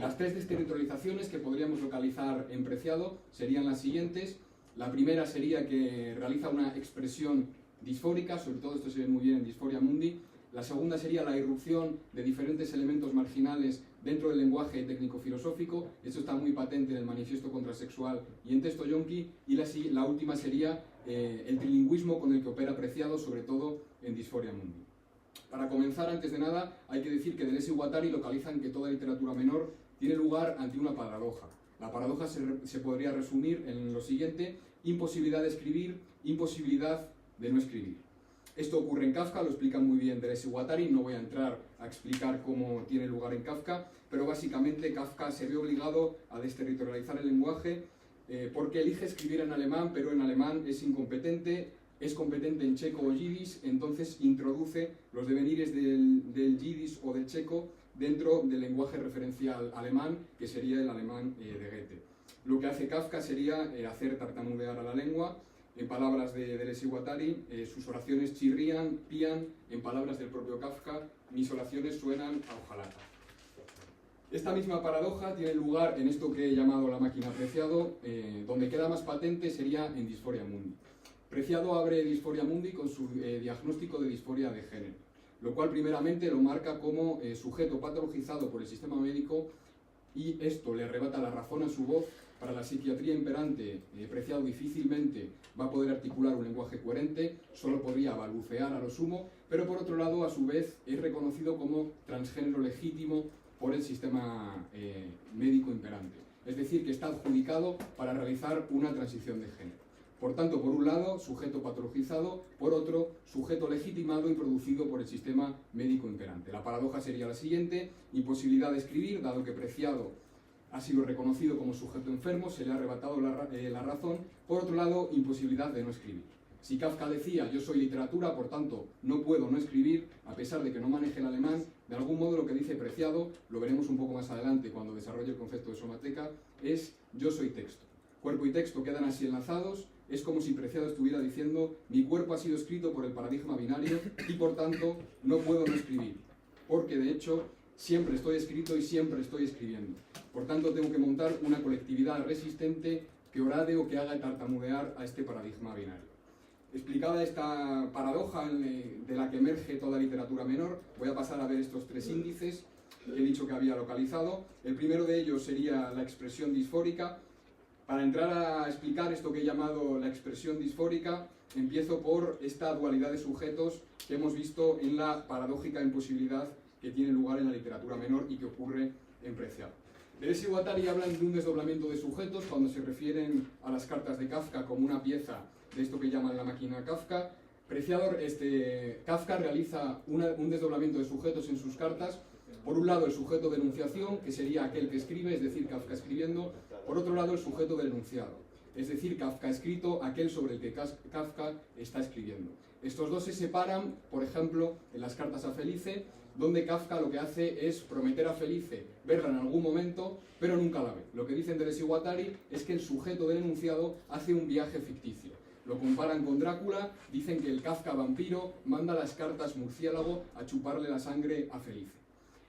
Las 3 desterritorializaciones que podríamos localizar en Preciado serían las siguientes. La primera sería que realiza una expresión disfórica, sobre todo esto se ve muy bien en Dysphoria Mundi. La segunda sería la irrupción de diferentes elementos marginales dentro del lenguaje técnico-filosófico. Esto está muy patente en el Manifiesto Contrasexual y en Texto Yonki. Y la última sería el trilingüismo con el que opera Preciado, sobre todo en Dysphoria Mundi. Para comenzar, antes de nada, hay que decir que Deleuze y Guattari localizan que toda literatura menor tiene lugar ante una paradoja. La paradoja se podría resumir en lo siguiente: imposibilidad de escribir, imposibilidad de no escribir. Esto ocurre en Kafka, lo explica muy bien Deleuze y Guattari, no voy a entrar a explicar cómo tiene lugar en Kafka, pero básicamente Kafka se ve obligado a desterritorializar el lenguaje porque elige escribir en alemán, pero en alemán es incompetente, es competente en checo o yiddish, entonces introduce los devenires del yiddish o del checo dentro del lenguaje referencial alemán, que sería el alemán de Goethe. Lo que hace Kafka sería hacer tartamudear a la lengua. En palabras de Deleuze y Guattari, sus oraciones chirrían, pían. En palabras del propio Kafka, mis oraciones suenan a hojalata. Esta misma paradoja tiene lugar en esto que he llamado la máquina Preciado, donde queda más patente sería en Dysphoria Mundi. Preciado abre Dysphoria Mundi con su diagnóstico de disforia de género, lo cual primeramente lo marca como sujeto patologizado por el sistema médico, y esto le arrebata la razón a su voz. Para la psiquiatría imperante, Preciado difícilmente va a poder articular un lenguaje coherente, solo podría balbucear a lo sumo, pero por otro lado, a su vez, es reconocido como transgénero legítimo por el sistema médico imperante. Es decir, que está adjudicado para realizar una transición de género. Por tanto, por un lado, sujeto patologizado, por otro, sujeto legitimado y producido por el sistema médico imperante. La paradoja sería la siguiente: imposibilidad de escribir, dado que Preciado ha sido reconocido como sujeto enfermo, se le ha arrebatado la razón. Por otro lado, imposibilidad de no escribir. Si Kafka decía, yo soy literatura, por tanto, no puedo no escribir, a pesar de que no maneje el alemán, de algún modo lo que dice Preciado, lo veremos un poco más adelante cuando desarrolle el concepto de somateca, es yo soy texto. Cuerpo y texto quedan así enlazados. Es como si Preciado estuviera diciendo, mi cuerpo ha sido escrito por el paradigma binario y por tanto no puedo no escribir, porque de hecho siempre estoy escrito y siempre estoy escribiendo. Por tanto tengo que montar una colectividad resistente que orade o que haga tartamudear a este paradigma binario. Explicada esta paradoja de la que emerge toda literatura menor, voy a pasar a ver estos tres índices que he dicho que había localizado. El primero de ellos sería la expresión disfórica. Para entrar a explicar esto que he llamado la expresión disfórica, empiezo por esta dualidad de sujetos que hemos visto en la paradójica imposibilidad que tiene lugar en la literatura menor y que ocurre en Preciado. Deleuze y Guattari hablan de un desdoblamiento de sujetos cuando se refieren a las cartas de Kafka como una pieza de esto que llaman la máquina Kafka. Kafka realiza un desdoblamiento de sujetos en sus cartas. Por un lado, el sujeto de enunciación, que sería aquel que escribe, es decir, Kafka escribiendo. Por otro lado, el sujeto del enunciado, es decir, Kafka escrito, aquel sobre el que Kafka está escribiendo. Estos dos se separan, por ejemplo, en las cartas a Felice, donde Kafka lo que hace es prometer a Felice verla en algún momento, pero nunca la ve. Lo que dicen Deleuze y Guattari es que el sujeto del enunciado hace un viaje ficticio. Lo comparan con Drácula, dicen que el Kafka vampiro manda las cartas murciélago a chuparle la sangre a Felice.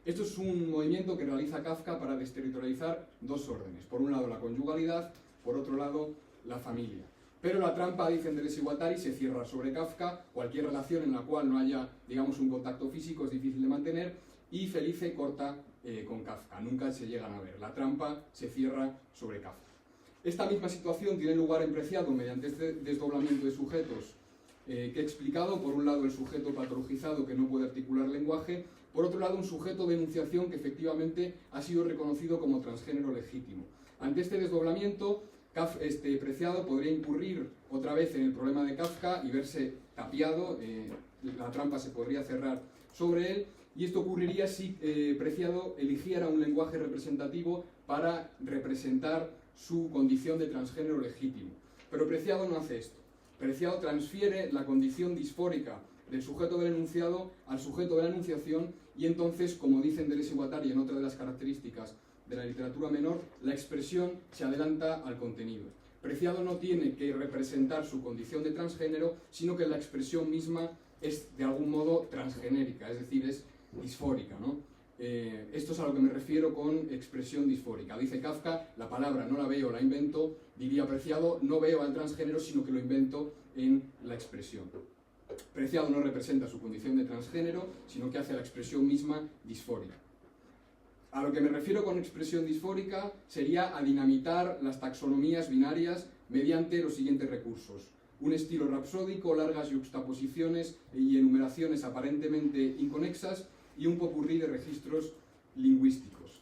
Esto es un movimiento que realiza Kafka para desterritorializar dos órdenes. Por un lado la conyugalidad, por otro lado la familia. Pero la trampa, dicen Deleuze y Guattari, se cierra sobre Kafka. Cualquier relación en la cual no haya, digamos, un contacto físico es difícil de mantener, y Felice corta con Kafka. Nunca se llegan a ver. La trampa se cierra sobre Kafka. Esta misma situación tiene lugar en Preciado mediante este desdoblamiento de sujetos que he explicado. Por un lado el sujeto patologizado que no puede articular lenguaje, por otro lado un sujeto de enunciación que efectivamente ha sido reconocido como transgénero legítimo. Ante este desdoblamiento, Preciado podría incurrir otra vez en el problema de Kafka y verse tapiado, la trampa se podría cerrar sobre él, y esto ocurriría si Preciado eligiera un lenguaje representativo para representar su condición de transgénero legítimo. Pero Preciado no hace esto. Preciado transfiere la condición disfórica del sujeto del enunciado al sujeto de la enunciación, y entonces, como dicen Deleuze y Guattari en otra de las características de la literatura menor, la expresión se adelanta al contenido. Preciado no tiene que representar su condición de transgénero, sino que la expresión misma es de algún modo transgenérica, es decir, es disfórica, ¿no? Esto es a lo que me refiero con expresión disfórica. Dice Kafka, la palabra no la veo, la invento. Diría Preciado, no veo al transgénero, sino que lo invento en la expresión. Preciado no representa su condición de transgénero, sino que hace la expresión misma disfórica. A lo que me refiero con expresión disfórica sería a dinamitar las taxonomías binarias mediante los siguientes recursos: un estilo rapsódico, largas yuxtaposiciones y enumeraciones aparentemente inconexas, y un popurrí de registros lingüísticos.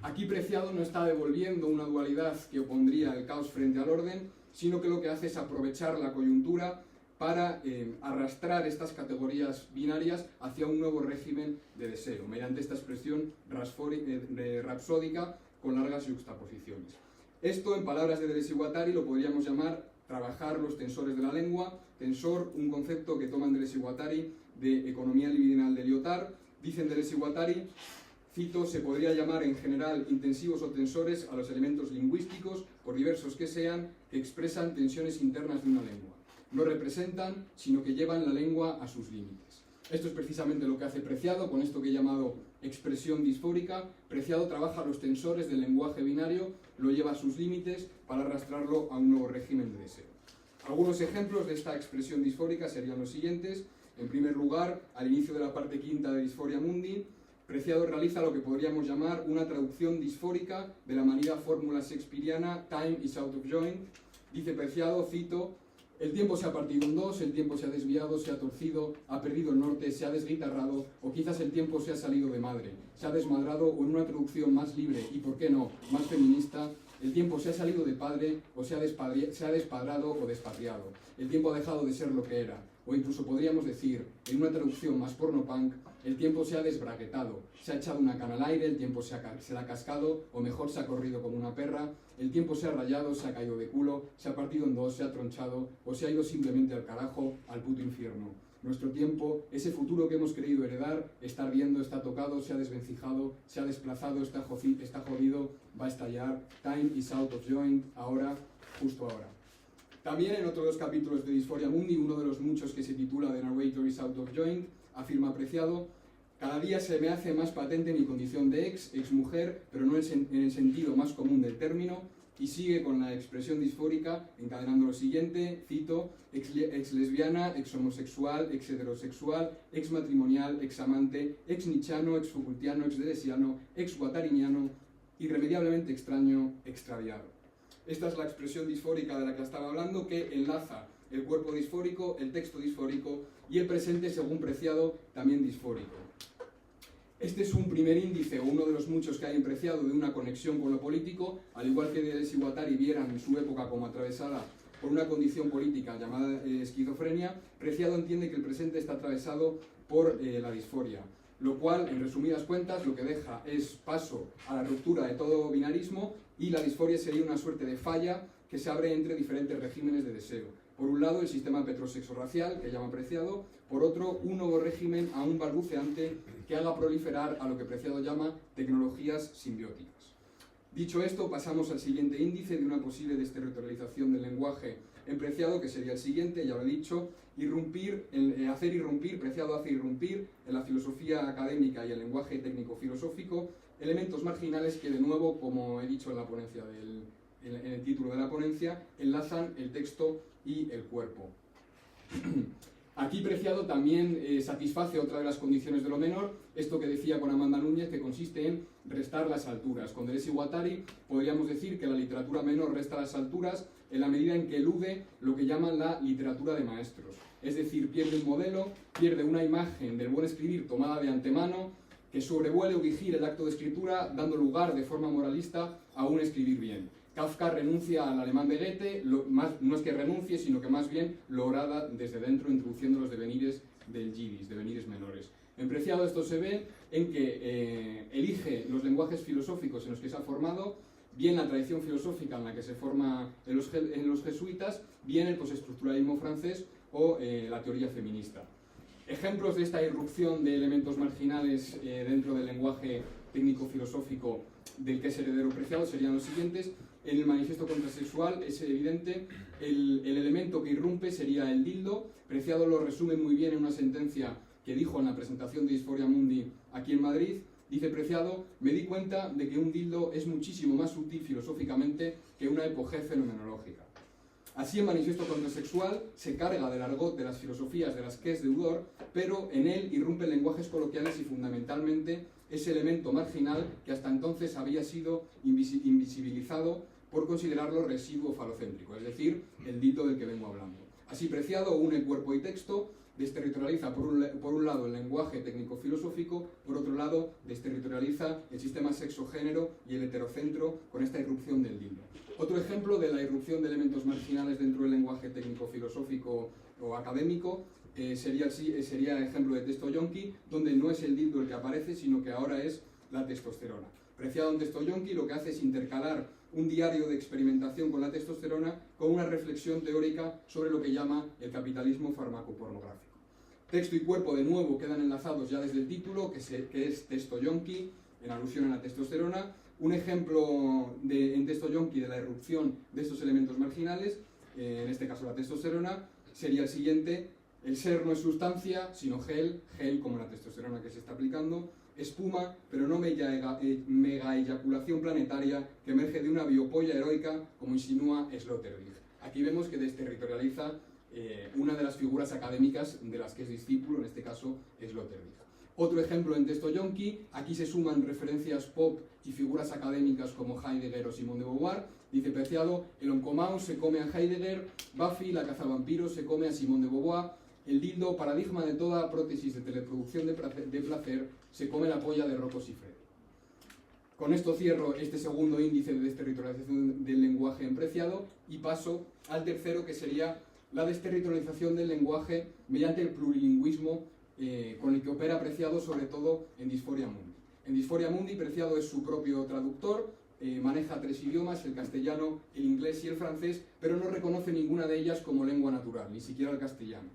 Aquí Preciado no está devolviendo una dualidad que opondría el caos frente al orden, sino que lo que hace es aprovechar la coyuntura para arrastrar estas categorías binarias hacia un nuevo régimen de deseo, mediante esta expresión rapsódica con largas yuxtaposiciones. Esto, en palabras de Deleuze y Guattari, lo podríamos llamar trabajar los tensores de la lengua. Tensor, un concepto que toman Deleuze y Guattari de economía libidinal de Lyotard. Dicen Deleuze y Guattari, cito, se podría llamar en general intensivos o tensores a los elementos lingüísticos, por diversos que sean, que expresan tensiones internas de una lengua. No representan, sino que llevan la lengua a sus límites. Esto es precisamente lo que hace Preciado con esto que he llamado expresión disfórica. Preciado trabaja los tensores del lenguaje binario, lo lleva a sus límites para arrastrarlo a un nuevo régimen de deseo. Algunos ejemplos de esta expresión disfórica serían los siguientes. En primer lugar, al inicio de la parte quinta de Dysphoria Mundi, Preciado realiza lo que podríamos llamar una traducción disfórica de la manida fórmula shakespeariana Time is out of joint. Dice Preciado, cito, el tiempo se ha partido en dos, el tiempo se ha desviado, se ha torcido, ha perdido el norte, se ha desguitarrado, o quizás el tiempo se ha salido de madre, se ha desmadrado, o en una traducción más libre y, por qué no, más feminista, el tiempo se ha salido de padre, o se ha despadrado o despatriado. El tiempo ha dejado de ser lo que era, o incluso podríamos decir, en una traducción más pornopunk, el tiempo se ha desbraguetado, se ha echado una cana al aire, el tiempo se la ha cascado, o mejor se ha corrido como una perra, el tiempo se ha rayado, se ha caído de culo, se ha partido en dos, se ha tronchado, o se ha ido simplemente al carajo, al puto infierno. Nuestro tiempo, ese futuro que hemos querido heredar, está ardiendo, está tocado, se ha desvencijado, se ha desplazado, está jodido, va a estallar. Time is out of joint, ahora, justo ahora. También en otro de los capítulos de Dysphoria Mundi, uno de los muchos que se titula The Narrator is out of joint, afirma Preciado, cada día se me hace más patente mi condición de ex mujer, pero no en el sentido más común del término, y sigue con la expresión disfórica, encadenando lo siguiente, cito, ex lesbiana, ex homosexual, ex heterosexual, ex matrimonial, ex amante, ex nichano, ex Foucaultiano, ex deleuziano, ex guattariano, irremediablemente extraño, extraviado. Esta es la expresión disfórica de la que estaba hablando, que enlaza el cuerpo disfórico, el texto disfórico y el presente, según Preciado, también disfórico. Este es un primer índice, o uno de los muchos que hay en Preciado, de una conexión con lo político, al igual que Deleuze y Guattari vieran su época como atravesada por una condición política llamada esquizofrenia. Preciado entiende que el presente está atravesado por la disforia, lo cual, en resumidas cuentas, lo que deja es paso a la ruptura de todo binarismo, y la disforia sería una suerte de falla que se abre entre diferentes regímenes de deseo. Por un lado, el sistema petrosexo-racial, que llama Preciado; por otro, un nuevo régimen aún balbuceante que haga proliferar a lo que Preciado llama tecnologías simbióticas. Dicho esto, pasamos al siguiente índice de una posible desterritorialización del lenguaje en Preciado, que sería el siguiente, ya lo he dicho, hacer irrumpir, Preciado hace irrumpir en la filosofía académica y el lenguaje técnico-filosófico elementos marginales que, de nuevo, como he dicho en la ponencia en el título de la ponencia, enlazan el texto y el cuerpo. Aquí Preciado también satisface otra de las condiciones de lo menor, esto que decía con Amanda Núñez, que consiste en restar las alturas. Con Deleuze y Guattari podríamos decir que la literatura menor resta las alturas en la medida en que elude lo que llaman la literatura de maestros. Es decir, pierde un modelo, pierde una imagen del buen escribir tomada de antemano, que sobrevuele o vigile el acto de escritura, dando lugar de forma moralista a un escribir bien. Kafka renuncia al alemán de Goethe, no es que renuncie, sino que más bien lo orada desde dentro, introduciendo los devenires del yidis, devenires menores. En Preciado esto se ve en que elige los lenguajes filosóficos en los que se ha formado, bien la tradición filosófica en la que se forma en los jesuitas, bien el postestructuralismo francés o la teoría feminista. Ejemplos de esta irrupción de elementos marginales dentro del lenguaje técnico-filosófico del que es heredero Preciado serían los siguientes. En el manifiesto contrasexual es evidente, el elemento que irrumpe sería el dildo. Preciado lo resume muy bien en una sentencia que dijo en la presentación de Dysphoria Mundi aquí en Madrid. Dice Preciado, me di cuenta de que un dildo es muchísimo más útil filosóficamente que una epogé fenomenológica. Así, el manifiesto contrasexual se carga del argot de las filosofías de las que es deudor, pero en él irrumpen lenguajes coloquiales y fundamentalmente ese elemento marginal que hasta entonces había sido invisibilizado por considerarlo residuo falocéntrico, es decir, el dildo del que vengo hablando. Así, Preciado une cuerpo y texto, desterritorializa por un lado el lenguaje técnico-filosófico, por otro lado desterritorializa el sistema sexo-género y el heterocentro con esta irrupción del dildo. Otro ejemplo de la irrupción de elementos marginales dentro del lenguaje técnico-filosófico o académico sería ejemplo de texto yonki, donde no es el dildo el que aparece, sino que ahora es la testosterona. Preciado en texto yonki lo que hace es intercalar un diario de experimentación con la testosterona con una reflexión teórica sobre lo que llama el capitalismo farmacopornográfico. Texto y cuerpo de nuevo quedan enlazados ya desde el título, que es texto yonki, en alusión a la testosterona. Un ejemplo en texto yonki de la irrupción de estos elementos marginales, en este caso la testosterona, sería el siguiente: el ser no es sustancia, sino gel como la testosterona que se está aplicando, espuma, pero no mega eyaculación planetaria que emerge de una biopolla heroica, como insinúa Sloterdijk. Aquí vemos que desterritorializa una de las figuras académicas de las que es discípulo, en este caso Sloterdijk. Otro ejemplo en texto yonki, aquí se suman referencias pop y figuras académicas como Heidegger o Simone de Beauvoir. Dice Preciado: el Oncomouse se come a Heidegger, Buffy, la cazavampiros, se come a Simone de Beauvoir, el dildo, paradigma de toda prótesis de teleproducción de placer, se come la polla de Rocco Siffredi. Con esto cierro este segundo índice de desterritorialización del lenguaje en Preciado y paso al tercero, que sería la desterritorialización del lenguaje mediante el plurilingüismo con el que opera Preciado, sobre todo en Dysphoria Mundi. En Dysphoria Mundi, Preciado es su propio traductor, maneja 3 idiomas, el castellano, el inglés y el francés, pero no reconoce ninguna de ellas como lengua natural, ni siquiera el castellano.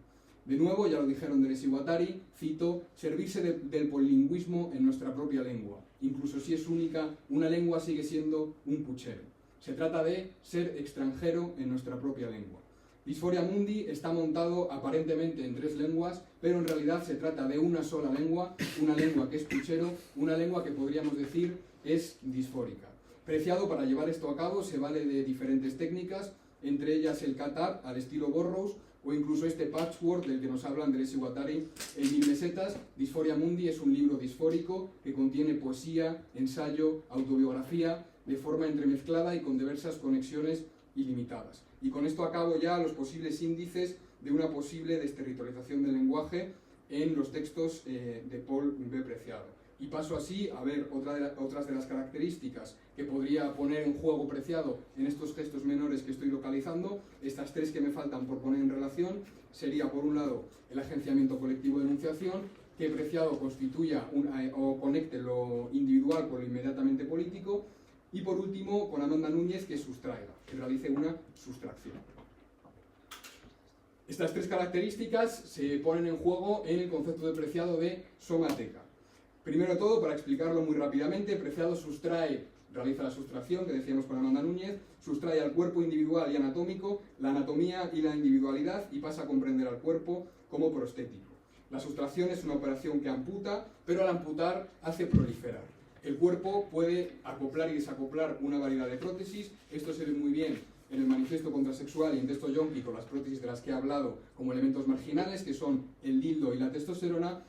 De nuevo, ya lo dijeron Deleuze y Guattari, cito: servirse del polilingüismo en nuestra propia lengua. Incluso si es única, una lengua sigue siendo un puchero. Se trata de ser extranjero en nuestra propia lengua. Dysphoria Mundi está montado aparentemente en 3 lenguas, pero en realidad se trata de una sola lengua, una lengua que es puchero, una lengua que podríamos decir es disfórica. Preciado, para llevar esto a cabo, se vale de diferentes técnicas, entre ellas el cat-up al estilo Burroughs, o incluso este patchwork del que nos hablan Deleuze y Guattari en 1000 mesetas. Dysphoria Mundi es un libro disfórico que contiene poesía, ensayo, autobiografía, de forma entremezclada y con diversas conexiones ilimitadas. Y con esto acabo ya los posibles índices de una posible desterritorialización del lenguaje en los textos de Paul B. Preciado. Y paso así a ver otras de las características que podría poner en juego Preciado en estos gestos menores que estoy localizando. Estas 3 que me faltan por poner en relación sería, por un lado, el agenciamiento colectivo de enunciación, que Preciado constituya o conecte lo individual con lo inmediatamente político, y por último, con Amanda Núñez, que sustraiga, que realice una sustracción. Estas 3 características se ponen en juego en el concepto de Preciado de somateca. Primero de todo, para explicarlo muy rápidamente, Preciado realiza la sustracción que decíamos con Amanda Núñez, sustrae al cuerpo individual y anatómico la anatomía y la individualidad y pasa a comprender al cuerpo como prostético. La sustracción es una operación que amputa, pero al amputar hace proliferar. El cuerpo puede acoplar y desacoplar una variedad de prótesis. Esto se ve muy bien en el manifiesto contrasexual y en texto yonki con las prótesis de las que he hablado como elementos marginales, que son el dildo y la testosterona.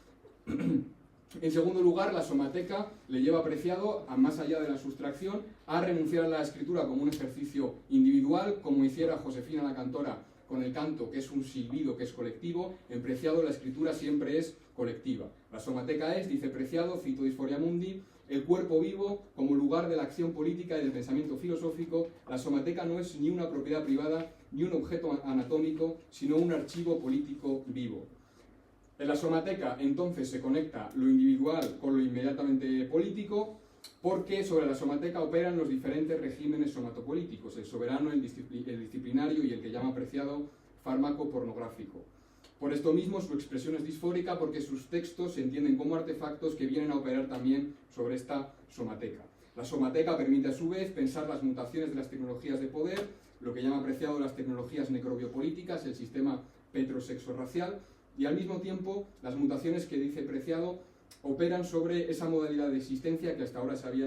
En segundo lugar, la somateca le lleva Preciado, más allá de la sustracción, a renunciar a la escritura como un ejercicio individual, como hiciera Josefina la cantora con el canto, que es un silbido, que es colectivo. En Preciado la escritura siempre es colectiva. La somateca es, dice Preciado, cito Dysphoria Mundi, el cuerpo vivo como lugar de la acción política y del pensamiento filosófico. La somateca no es ni una propiedad privada ni un objeto anatómico, sino un archivo político vivo. En la somateca, entonces, se conecta lo individual con lo inmediatamente político, porque sobre la somateca operan los diferentes regímenes somatopolíticos, el soberano, el disciplinario y el que llama Preciado fármaco pornográfico. Por esto mismo, su expresión es disfórica, porque sus textos se entienden como artefactos que vienen a operar también sobre esta somateca. La somateca permite a su vez pensar las mutaciones de las tecnologías de poder, lo que llama Preciado las tecnologías necrobiopolíticas, el sistema petrosexo-racial, y al mismo tiempo las mutaciones que dice Preciado operan sobre esa modalidad de existencia que hasta ahora se había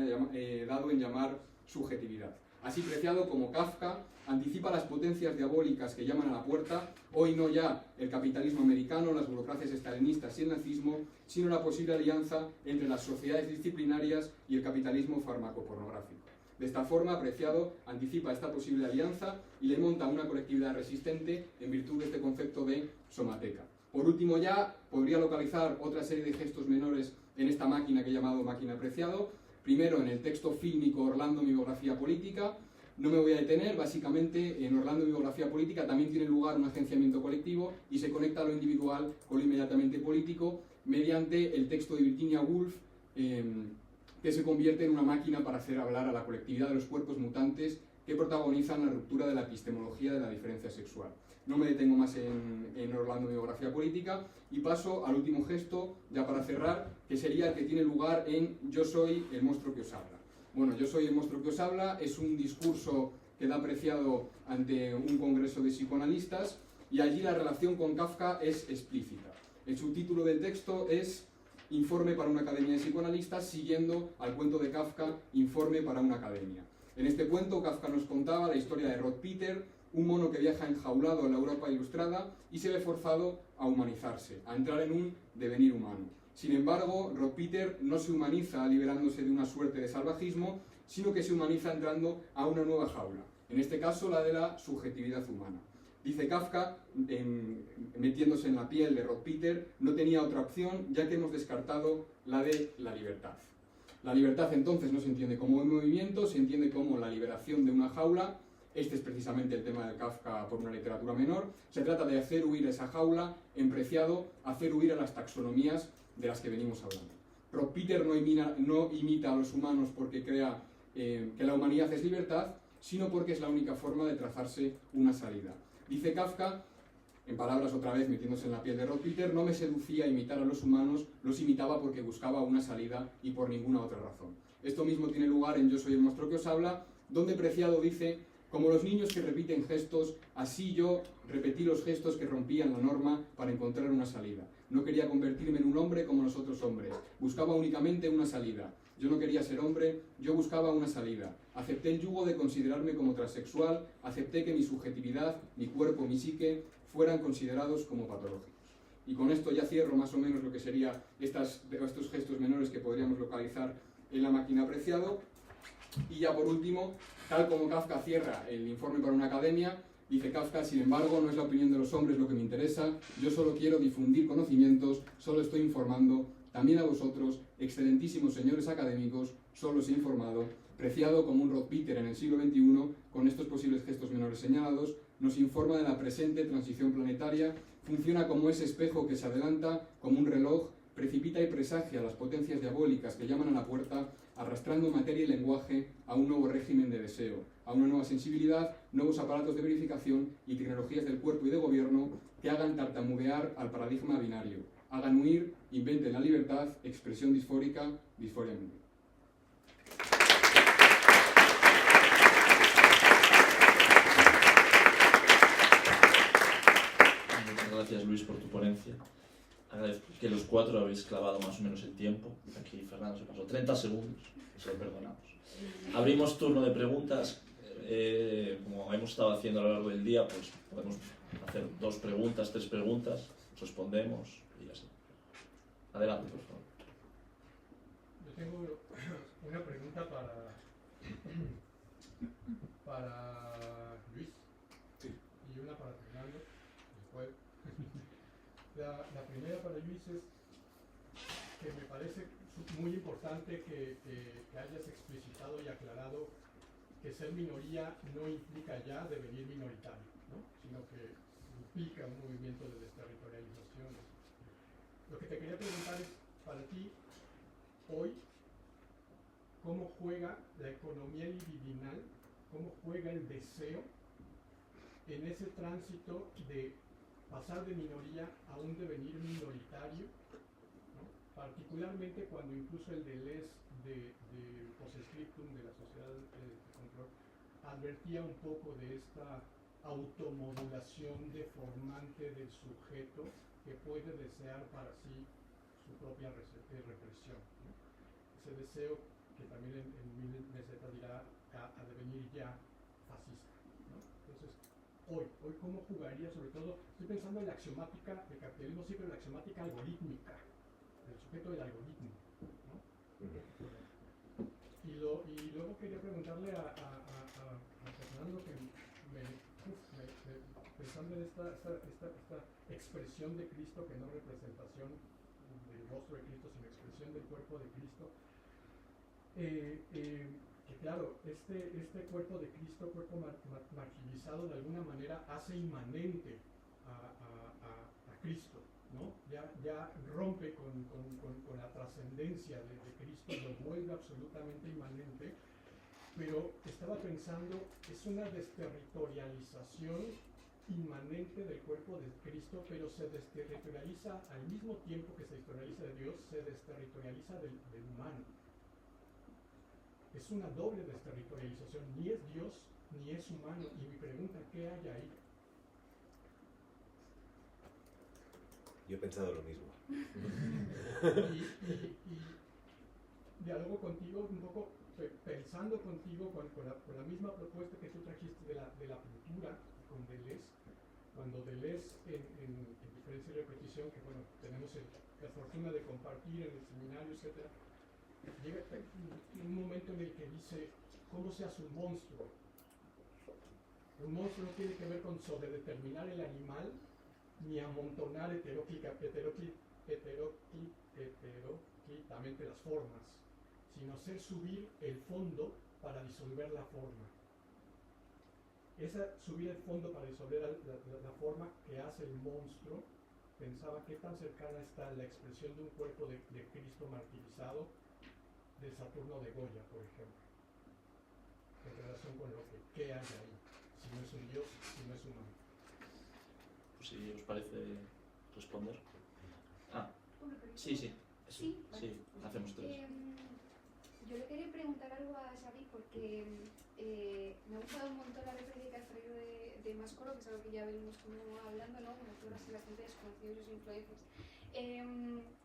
dado en llamar subjetividad. Así Preciado, como Kafka, anticipa las potencias diabólicas que llaman a la puerta, hoy no ya el capitalismo americano, las burocracias estalinistas y el nazismo, sino la posible alianza entre las sociedades disciplinarias y el capitalismo farmacopornográfico. De esta forma, Preciado anticipa esta posible alianza y le monta una colectividad resistente en virtud de este concepto de somateca. Por último, ya podría localizar otra serie de gestos menores en esta máquina que he llamado máquina Preciado. Primero, en el texto fílmico Orlando, mi biografía política, No me voy a detener, básicamente en Orlando Biografía Política también tiene lugar un agenciamiento colectivo y se conecta lo individual con lo inmediatamente político mediante el texto de Virginia Woolf, que se convierte en una máquina para hacer hablar a la colectividad de los cuerpos mutantes que protagonizan la ruptura de la epistemología de la diferencia sexual. No me detengo más en Orlando Biografía Política y paso al último gesto, ya para cerrar, que sería el que tiene lugar en Yo soy el monstruo que os habla. Bueno, Yo soy el monstruo que os habla es un discurso que da apreciado ante un congreso de psicoanalistas y allí la relación con Kafka es explícita. El subtítulo del texto es Informe para una academia de psicoanalistas, siguiendo al cuento de Kafka, Informe para una academia. En este cuento, Kafka nos contaba la historia de Rod Peter, un mono que viaja enjaulado a la Europa ilustrada y se ve forzado a humanizarse, a entrar en un devenir humano. Sin embargo, Rod Peter no se humaniza liberándose de una suerte de salvajismo, sino que se humaniza entrando a una nueva jaula, en este caso la de la subjetividad humana. Dice Kafka, metiéndose en la piel de Rod Peter, no tenía otra opción, ya que hemos descartado la de la libertad. La libertad entonces no se entiende como un movimiento, se entiende como la liberación de una jaula. Este es precisamente el tema de Kafka por una literatura menor. Se trata de hacer huir esa jaula, en Preciado, hacer huir a las taxonomías de las que venimos hablando. Rod Peter no imita a los humanos porque crea que la humanidad es libertad, sino porque es la única forma de trazarse una salida. Dice Kafka, en palabras otra vez metiéndose en la piel de Rod Peter, no me seducía imitar a los humanos, los imitaba porque buscaba una salida y por ninguna otra razón. Esto mismo tiene lugar en Yo soy el monstruo que os habla, donde Preciado dice, como los niños que repiten gestos, así yo repetí los gestos que rompían la norma para encontrar una salida. No quería convertirme en un hombre como los otros hombres, buscaba únicamente una salida. Yo no quería ser hombre, yo buscaba una salida. Acepté el yugo de considerarme como transexual, acepté que mi subjetividad, mi cuerpo, mi psique, fueran considerados como patológicos. Y con esto ya cierro más o menos lo que serían estos gestos menores que podríamos localizar en la máquina Preciado. Y ya por último, tal como Kafka cierra el informe para una academia, dice Kafka, sin embargo, no es la opinión de los hombres lo que me interesa, yo solo quiero difundir conocimientos, solo estoy informando, también a vosotros, excelentísimos señores académicos, solo os he informado, Preciado como un Rod Peter en el siglo XXI, con estos posibles gestos menores señalados, nos informa de la presente transición planetaria, funciona como ese espejo que se adelanta, como un reloj, precipita y presagia las potencias diabólicas que llaman a la puerta, arrastrando materia y lenguaje a un nuevo régimen de deseo, a una nueva sensibilidad, nuevos aparatos de verificación y tecnologías del cuerpo y de gobierno que hagan tartamudear al paradigma binario, hagan huir, inventen la libertad, expresión disfórica, disforia mundial. Muchas gracias, Luis, por tu ponencia. Agradezco que los cuatro habéis clavado más o menos el tiempo. Aquí Fernando se pasó 30 segundos, se lo perdonamos. Abrimos turno de preguntas. Como hemos estado haciendo a lo largo del día, pues podemos hacer 2 preguntas, 3 preguntas, respondemos y así. Adelante, por favor. Yo tengo una pregunta para Luis y una para Fernando. Después. La primera para Luis es que me parece muy importante que hayas explicitado y aclarado que ser minoría no implica ya devenir minoritario, ¿no? Sino que implica un movimiento de desterritorialización. Lo que te quería preguntar es, para ti, hoy, ¿cómo juega la economía libidinal, cómo juega el deseo en ese tránsito de pasar de minoría a un devenir minoritario, ¿no? Particularmente cuando incluso el Deleuze de Post-Scriptum de la sociedad de control advertía un poco de esta automodulación deformante del sujeto que puede desear para sí su propia represión, ¿no? Ese deseo que también en Mil Mesetas dirá a devenir ya fascista, ¿no? Entonces, hoy cómo jugaría, sobre todo, estoy pensando en la axiomática del capitalismo, sí, pero la axiomática algorítmica, del sujeto del algoritmo, ¿no? Y luego quería preguntarle a Fernando que pensando en esta expresión de Cristo, que no representación del rostro de Cristo, sino expresión del cuerpo de Cristo, claro, este cuerpo de Cristo, cuerpo martirizado, de alguna manera hace inmanente a Cristo, ¿no? Ya rompe con la trascendencia de Cristo, lo vuelve absolutamente inmanente, pero estaba pensando, es una desterritorialización inmanente del cuerpo de Cristo, pero se desterritorializa al mismo tiempo que se desterritorializa de Dios, se desterritorializa del humano. Es una doble desterritorialización, ni es Dios ni es humano, y mi pregunta, ¿qué hay ahí? Yo he pensado lo mismo. y diálogo contigo un poco, pensando contigo con la misma propuesta que tú trajiste de la pintura con Deleuze, cuando Deleuze en Diferencia y Repetición, que bueno, tenemos la fortuna de compartir en el seminario, etc., llega un momento en el que dice, ¿cómo se hace un monstruo? Un monstruo no tiene que ver con sobredeterminar el animal, ni amontonar heteróclitamente las formas, sino hacer subir el fondo para disolver la forma. Esa subir el fondo para disolver la forma que hace el monstruo, pensaba qué tan cercana está la expresión de un cuerpo de Cristo martirizado del Saturno de Goya, por ejemplo, en relación con lo que ¿qué hay ahí? Si no es un Dios, si no es humano. Pues si os parece responder. Sí, Sí, vale. sí, hacemos tres. Yo le quería preguntar algo a Xavi porque me ha gustado un montón la referencia que has traído de Mascolo, que es algo que ya venimos como hablando, ¿no? Como autores y bastante desconocidos y sus influencias.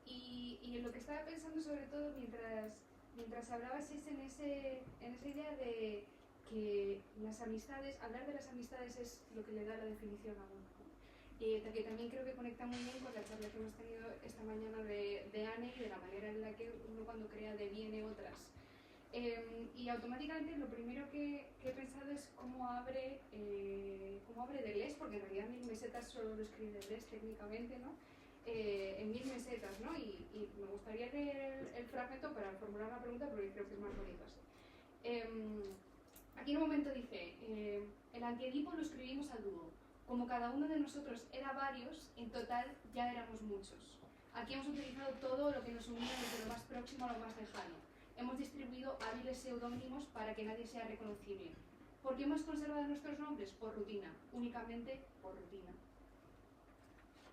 Y lo que estaba pensando sobre todo mientras hablabas es en esa idea de que las amistades, hablar de las amistades es lo que le da la definición a uno. Que también creo que conecta muy bien con la charla que hemos tenido esta mañana de Anne y de la manera en la que uno cuando crea deviene otras. Y automáticamente lo primero que he pensado es cómo abre Deleuze, porque en realidad 1000 mesetas solo lo escribe Deleuze técnicamente, ¿no? En 1000 mesetas, ¿no? Y me gustaría leer el fragmento para formular la pregunta porque creo que es más bonito así. Aquí en un momento dice, el arquetipo lo escribimos a dúo. Como cada uno de nosotros era varios, en total ya éramos muchos. Aquí hemos utilizado todo lo que nos unía desde lo más próximo a lo más lejano. Hemos distribuido hábiles seudónimos para que nadie sea reconocible. ¿Por qué hemos conservado nuestros nombres? Por rutina, únicamente por rutina.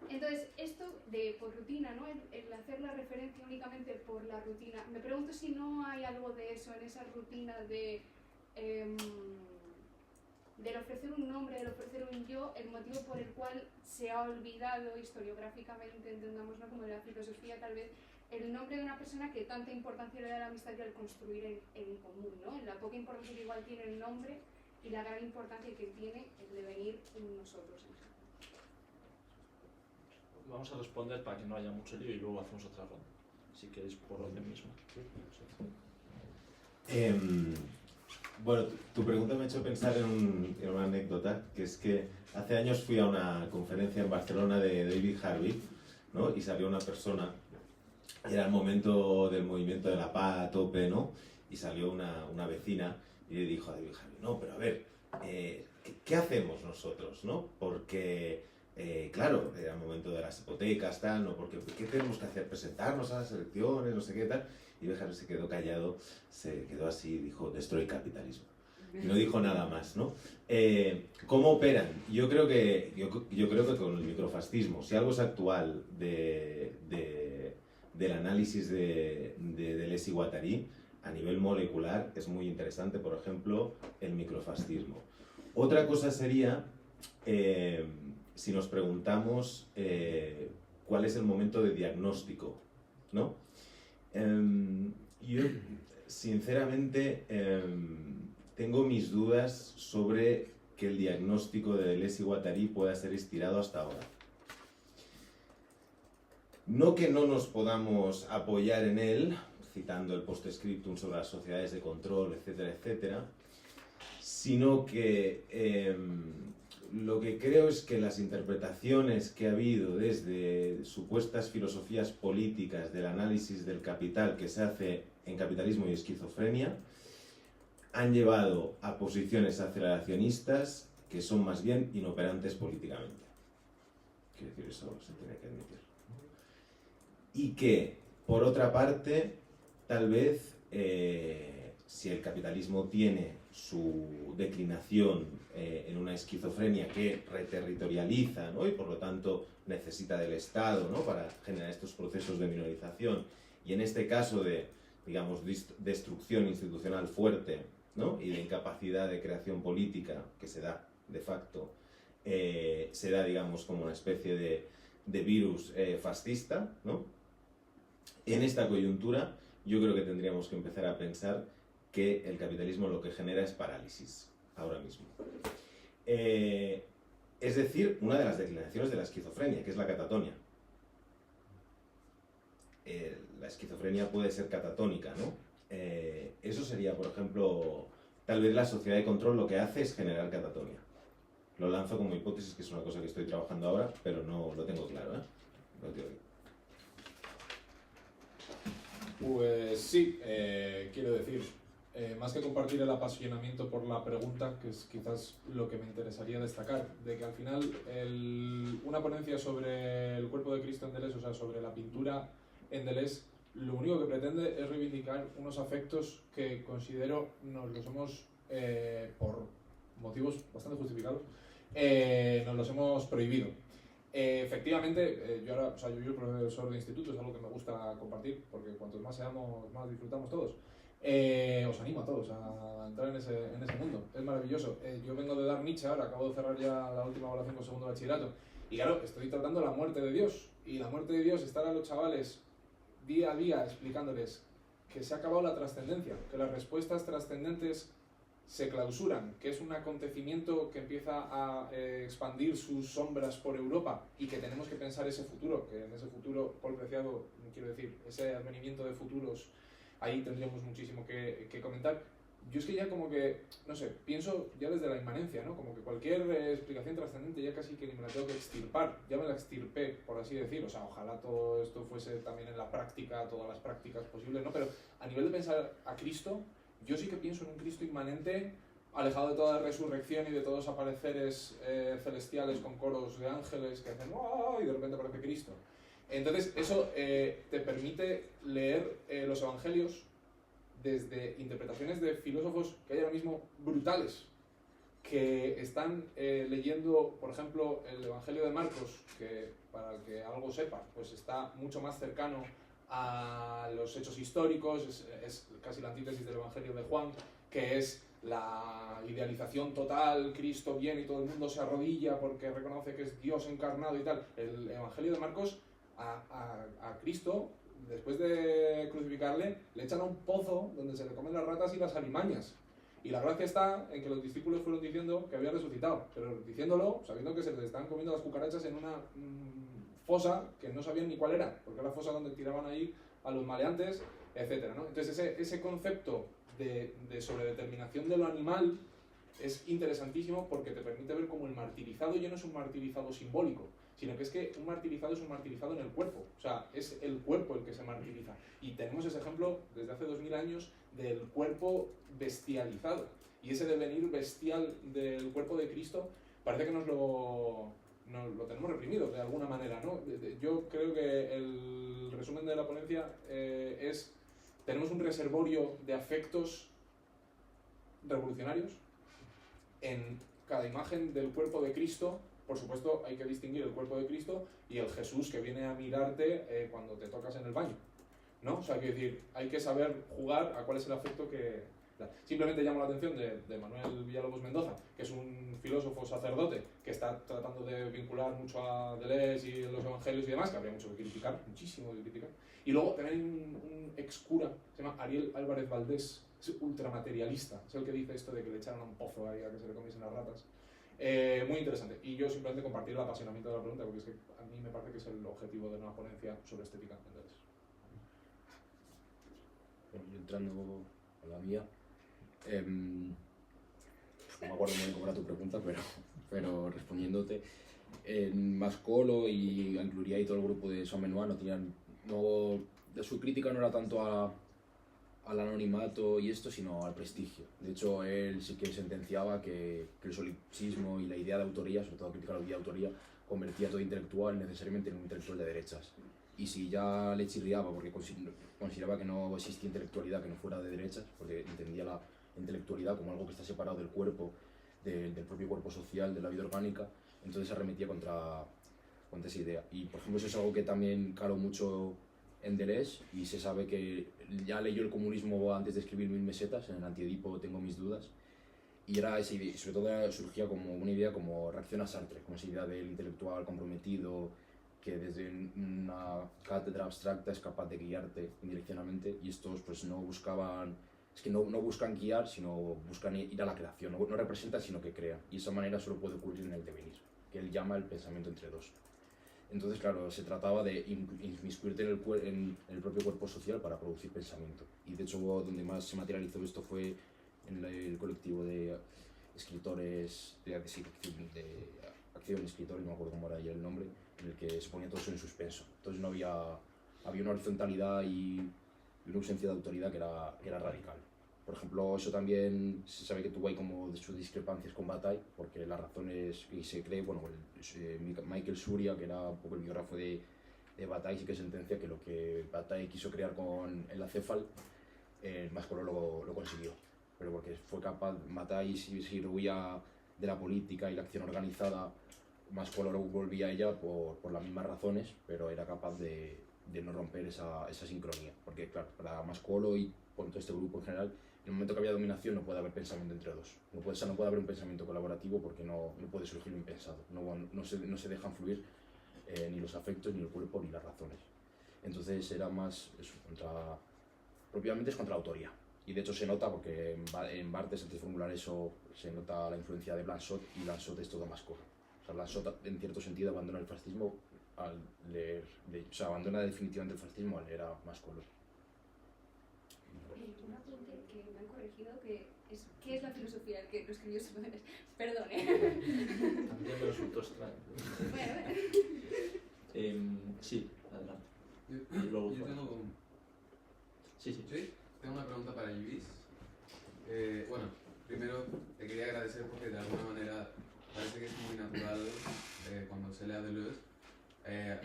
Entonces, esto de por rutina, ¿no? El hacer la referencia únicamente por la rutina, me pregunto si no hay algo de eso en esa rutina del ofrecer un nombre, del ofrecer un yo, el motivo por el cual se ha olvidado historiográficamente, entendámoslo como de la filosofía, tal vez, el nombre de una persona que tanta importancia le da a la amistad y al construir en común, ¿no? En la poca importancia que igual tiene el nombre y la gran importancia que tiene el devenir en nosotros. Vamos a responder para que no haya mucho lío y luego hacemos otra ronda, si queréis por orden mismo. Bueno, tu pregunta me ha hecho pensar en una anécdota, que es que hace años fui a una conferencia en Barcelona de David Harvey, ¿no? Y salió una persona, era el momento del movimiento de la paz a tope, ¿no? Y salió una vecina y le dijo a David Harvey, no, pero a ver, ¿qué hacemos nosotros, no? Porque, claro, era el momento de las hipotecas, tal, ¿no? Porque, ¿qué tenemos que hacer? Presentarnos a las elecciones, no sé qué tal. Y Bejar se quedó callado, se quedó así y dijo, destroy capitalismo. Y no dijo nada más, ¿no? ¿Cómo operan? Yo creo que con el microfascismo, si algo es actual del análisis de Deleuze y Guattari, a nivel molecular es muy interesante, por ejemplo, el microfascismo. Otra cosa sería, si nos preguntamos cuál es el momento de diagnóstico, ¿no? Yo, sinceramente, tengo mis dudas sobre que el diagnóstico de Deleuze y Guattari pueda ser estirado hasta ahora. No que no nos podamos apoyar en él, citando el post-scriptum sobre las sociedades de control, etcétera, etcétera, sino que lo que creo es que las interpretaciones que ha habido desde supuestas filosofías políticas del análisis del capital que se hace en Capitalismo y Esquizofrenia han llevado a posiciones aceleracionistas que son más bien inoperantes políticamente. Quiero decir, eso se tiene que admitir. Y que, por otra parte, tal vez, si el capitalismo tiene su declinación en una esquizofrenia que reterritorializa, ¿no? Y por lo tanto necesita del Estado, ¿no? Para generar estos procesos de minorización, y en este caso de, digamos, destrucción institucional fuerte, ¿no? Y de incapacidad de creación política que se da de facto, se da, digamos, como una especie de virus fascista, ¿no? En esta coyuntura yo creo que tendríamos que empezar a pensar que el capitalismo lo que genera es parálisis, ahora mismo. Es decir, una de las declinaciones de la esquizofrenia, que es la catatonia. La esquizofrenia puede ser catatónica, ¿no? Eso sería, por ejemplo, tal vez la sociedad de control lo que hace es generar catatonia. Lo lanzo como hipótesis, que es una cosa que estoy trabajando ahora, pero no lo tengo claro, ¿eh? No te oigo. Pues sí, quiero decir, más que compartir el apasionamiento por la pregunta, que es quizás lo que me interesaría destacar, de que al final una ponencia sobre el cuerpo de Cristo en Deleuze, o sea, sobre la pintura en Deleuze, lo único que pretende es reivindicar unos afectos que considero nos los hemos, por motivos bastante justificados, nos los hemos prohibido. Efectivamente, yo ahora, o sea, yo soy profesor de instituto, es algo que me gusta compartir, porque cuantos más seamos, más disfrutamos todos. Os animo a todos a entrar en ese mundo, es maravilloso. Yo vengo de dar Nietzsche ahora, acabo de cerrar ya la última evaluación con segundo bachillerato, y claro, estoy tratando la muerte de Dios, y la muerte de Dios, estar a los chavales día a día explicándoles que se ha acabado la trascendencia, que las respuestas trascendentes se clausuran, que es un acontecimiento que empieza a expandir sus sombras por Europa y que tenemos que pensar ese futuro, que en ese futuro, Paul Preciado, quiero decir, ese advenimiento de futuros, ahí tendríamos muchísimo que comentar. Yo es que ya como que, no sé, pienso ya desde la inmanencia, ¿no? Como que cualquier explicación trascendente ya casi que ni me la tengo que extirpar, ya me la extirpé, por así decir, o sea, ojalá todo esto fuese también en la práctica, todas las prácticas posibles, ¿no? Pero a nivel de pensar a Cristo, yo sí que pienso en un Cristo inmanente, alejado de toda resurrección y de todos apareceres celestiales con coros de ángeles que hacen ¡oh! Y de repente aparece Cristo. Entonces, eso te permite leer los evangelios desde interpretaciones de filósofos que hay ahora mismo brutales, que están leyendo, por ejemplo, el Evangelio de Marcos, que para el que algo sepa, pues está mucho más cercano a los hechos históricos, es casi la antítesis del Evangelio de Juan, que es la idealización total, Cristo viene y todo el mundo se arrodilla porque reconoce que es Dios encarnado y tal. El Evangelio de Marcos a Cristo, después de crucificarle, le echan a un pozo donde se le comen las ratas y las alimañas. Y la gracia está en que los discípulos fueron diciendo que había resucitado, pero diciéndolo sabiendo que se les están comiendo las cucarachas en una fosa que no sabían ni cuál era, porque era la fosa donde tiraban ahí a los maleantes, etc., ¿no? Entonces ese concepto de sobredeterminación de lo animal es interesantísimo porque te permite ver cómo el martirizado ya no es un martirizado simbólico, sino que es que un martirizado es un martirizado en el cuerpo, o sea, es el cuerpo el que se martiriza. Y tenemos ese ejemplo desde hace 2000 años del cuerpo bestializado. Y ese devenir bestial del cuerpo de Cristo parece que nos lo tenemos reprimido de alguna manera, ¿no? Yo creo que el resumen de la ponencia es: tenemos un reservorio de afectos revolucionarios en cada imagen del cuerpo de Cristo. Por supuesto, hay que distinguir el cuerpo de Cristo y el Jesús que viene a mirarte cuando te tocas en el baño, ¿no? O sea, hay que decir, hay que saber jugar a cuál es el afecto que... Simplemente llamo la atención de Manuel Villalobos Mendoza, que es un filósofo sacerdote que está tratando de vincular mucho a Deleuze y los evangelios y demás, que habría mucho que criticar, muchísimo que criticar. Y luego también hay un ex cura, se llama Ariel Álvarez Valdés, es ultramaterialista, es el que dice esto de que le echaron a un pozo ahí a que se le comiesen las ratas. Muy interesante. Y yo simplemente compartir el apasionamiento de la pregunta, porque es que a mí me parece que es el objetivo de una ponencia sobre estética en Deleuze. Bueno, yo entrando a la mía, no me acuerdo muy bien cómo era tu pregunta, pero respondiéndote, Mascolo y Incluiría y todo el grupo de Saint Benoît su crítica no era tanto a al anonimato y esto, sino al prestigio. De hecho, él sí que sentenciaba que el solipsismo y la idea de autoría, sobre todo criticar la idea de autoría, convertía a todo intelectual necesariamente en un intelectual de derechas. Y si ya le chirriaba porque consideraba que no existía intelectualidad que no fuera de derechas, porque entendía la intelectualidad como algo que está separado del cuerpo, del propio cuerpo social, de la vida orgánica, entonces se arremetía contra esa idea. Y por ejemplo, eso es algo que también caló mucho en Deleuze, y se sabe que ya leyó el comunismo antes de escribir Mil mesetas, en el Antiedipo tengo mis dudas, y era esa idea, sobre todo surgía como una idea como reacción a Sartre, como esa idea del intelectual comprometido que desde una cátedra abstracta es capaz de guiarte indireccionalmente, y estos pues no buscaban, es que no buscan guiar, sino buscan ir a la creación, no representan sino que crean, y esa manera solo puede ocurrir en el devenir, que él llama el pensamiento entre dos. Entonces, claro, se trataba de inmiscuirte en el propio cuerpo social para producir pensamiento. Y de hecho, donde más se materializó esto fue en el colectivo de escritores, de acción escritores, no me acuerdo cómo era ya el nombre, en el que se ponía todo eso en suspenso. Entonces no había una horizontalidad y una ausencia de autoridad que era radical. Por ejemplo, eso también se sabe que tuvo ahí como sus discrepancias con Bataille, porque las razones, y se cree, bueno, Michael Surya, que era un poco el biógrafo de Bataille, sí que sentencia que lo que Bataille quiso crear con el acéfal, Mascolo lo consiguió. Pero porque fue capaz, Bataille si huía de la política y la acción organizada, Mascolo lo volvía a ella por las mismas razones, pero era capaz de no romper esa sincronía. Porque claro, para Mascolo y por todo este grupo en general, en el momento que había dominación no puede haber pensamiento entre dos. No puede haber un pensamiento colaborativo porque no puede surgir lo impensado. No se dejan fluir ni los afectos, ni el cuerpo, ni las razones. Entonces era más eso, propiamente es contra la autoría. Y de hecho se nota porque en Barthes, antes de formular eso, se nota la influencia de Blanchot, y Blanchot es todo Mascolo. O sea, Blanchot en cierto sentido abandona el fascismo al leer, abandona definitivamente el fascismo al leer a Mascolo. Un apunte que me han corregido, que es ¿qué es la filosofía? El que lo escribió Sócrates. Perdón, También me resultó extraño. Sí, adelante. Y luego, Yo tengo... Sí. ¿Sí? Tengo una pregunta para Luis. Bueno, primero te quería agradecer porque de alguna manera parece que es muy natural cuando se lee a Deleuze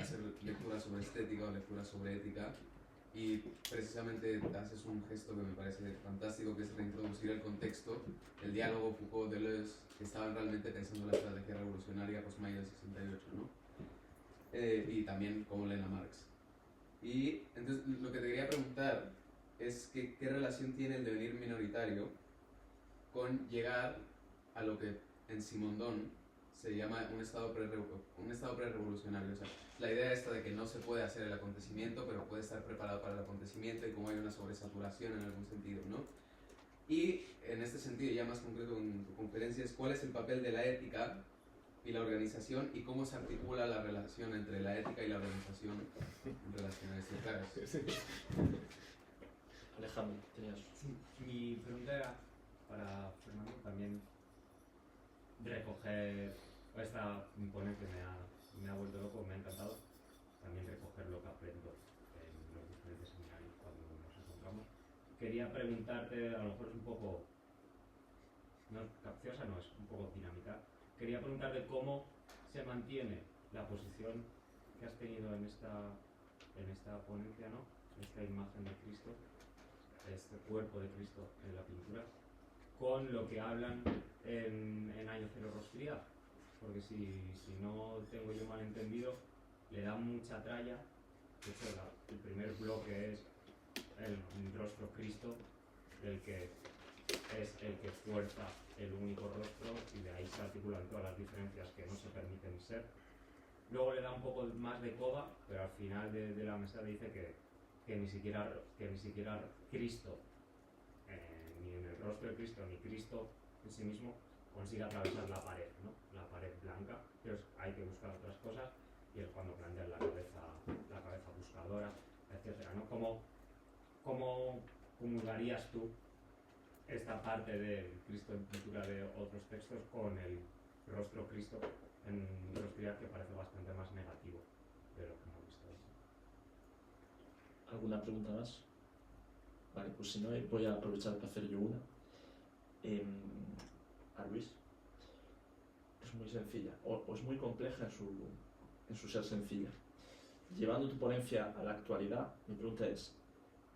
hacer lecturas sobre estética o lecturas sobre ética, y precisamente haces un gesto que me parece fantástico, que es reintroducir el contexto, el diálogo Foucault-Deleuze, que estaban realmente pensando en la estrategia revolucionaria post-mayo del 68, ¿no? Y también como leen a Marx. Y entonces lo que te quería preguntar es que, ¿qué relación tiene el devenir minoritario con llegar a lo que en Simondon se llama un estado pre-revolucionario? O sea, la idea esta de que no se puede hacer el acontecimiento, pero puede estar preparado para el acontecimiento, y como hay una sobresaturación en algún sentido, ¿no? Y en este sentido, ya más concreto en tu conferencia, es cuál es el papel de la ética y la organización, y cómo se articula la relación entre la ética y la organización en relaciones claras. Alejandro, tenías... Sí, mi pregunta era para Fernando también recoger esta ponencia, me ha vuelto loco, me ha encantado también recoger lo que aprendo en los diferentes seminarios cuando nos encontramos. Quería preguntarte, a lo mejor es un poco, no capciosa, no, es un poco dinámica, quería preguntarte cómo se mantiene la posición que has tenido en esta ponencia, ¿no? Esta imagen de Cristo, este cuerpo de Cristo en la pintura, con lo que hablan en Año Cero Rostría, porque si no tengo yo mal entendido, le da mucha tralla. De hecho, el primer bloque es el rostro Cristo, el que es el que fuerza el único rostro, y de ahí se articulan todas las diferencias que no se permiten ser. Luego le da un poco más de coba, pero al final de la mesa dice que ni siquiera Cristo, ni en el rostro de Cristo, ni Cristo en sí mismo consigue atravesar la pared, ¿no? La pared blanca, pero hay que buscar otras cosas, y es cuando plantean la cabeza buscadora, etc., ¿no? ¿Cómo comulgarías tú esta parte del Cristo en pintura de otros textos con el rostro Cristo en Rostría, que parece bastante más negativo de lo que hemos visto? ¿Alguna pregunta más? Vale, pues si no, voy a aprovechar para hacer yo una. A Luis. Es muy sencilla, o es muy compleja en su ser sencilla. Llevando tu ponencia a la actualidad, mi pregunta es,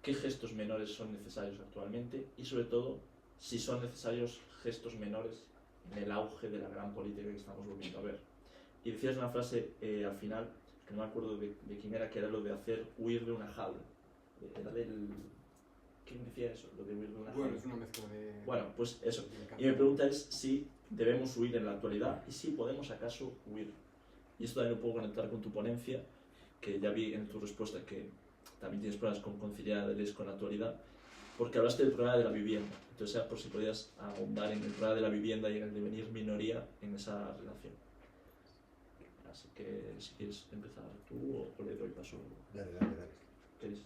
¿qué gestos menores son necesarios actualmente? Y sobre todo, si son necesarios gestos menores en el auge de la gran política que estamos volviendo a ver. Y decías una frase al final, que no me acuerdo de quién era, que era lo de hacer huir de una jaula. Era del... ¿Quién decía eso? Lo de huir de una jaula. Bueno, es una mezcla de... Bueno, pues eso. Y mi pregunta es si debemos huir en la actualidad y si podemos acaso huir. Y esto también lo puedo conectar con tu ponencia, que ya vi en tu respuesta que también tienes problemas con conciliar el Deleuze con la actualidad, porque hablaste del problema de la vivienda. Entonces, por si podías ahondar en el problema de la vivienda y en el devenir minoría en esa relación. Así que si quieres empezar tú o le doy paso. Dale. ¿Queréis?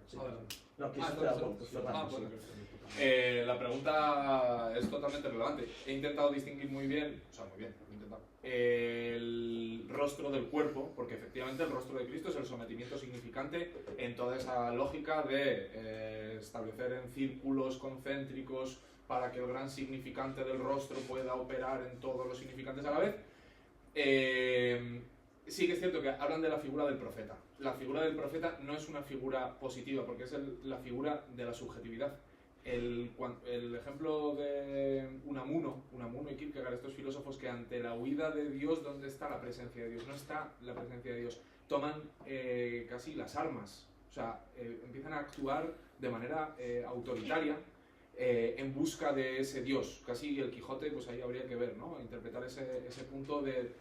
Sí. Adelante. No, ¿quieres hacer algo? Fernando, bueno. sí. La pregunta es totalmente relevante. He intentado distinguir muy bien, he intentado, el rostro del cuerpo, porque efectivamente el rostro de Cristo es el sometimiento significante en toda esa lógica de establecer en círculos concéntricos para que el gran significante del rostro pueda operar en todos los significantes a la vez. Sí que es cierto que hablan de la figura del profeta. La figura del profeta no es una figura positiva, porque es la figura de la subjetividad. El ejemplo de Unamuno y Kierkegaard, estos filósofos que ante la huida de Dios, ¿dónde está la presencia de Dios? No está la presencia de Dios. Toman casi las armas, o sea, empiezan a actuar de manera autoritaria en busca de ese Dios. Casi el Quijote, pues ahí habría que ver, ¿no? Interpretar ese punto de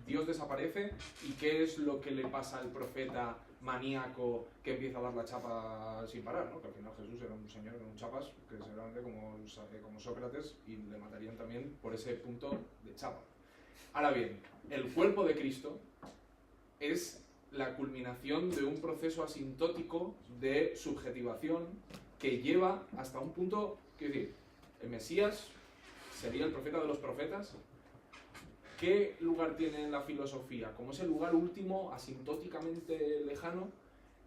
Dios desaparece y qué es lo que le pasa al profeta maníaco que empieza a dar la chapa sin parar, ¿no? Que al final Jesús era un señor con un chapas, que seguramente como Sócrates, y le matarían también por ese punto de chapa. Ahora bien, el cuerpo de Cristo es la culminación de un proceso asintótico de subjetivación que lleva hasta un punto, quiero decir, el Mesías sería el profeta de los profetas. ¿Qué lugar tiene en la filosofía? Como ese lugar último, asintóticamente lejano,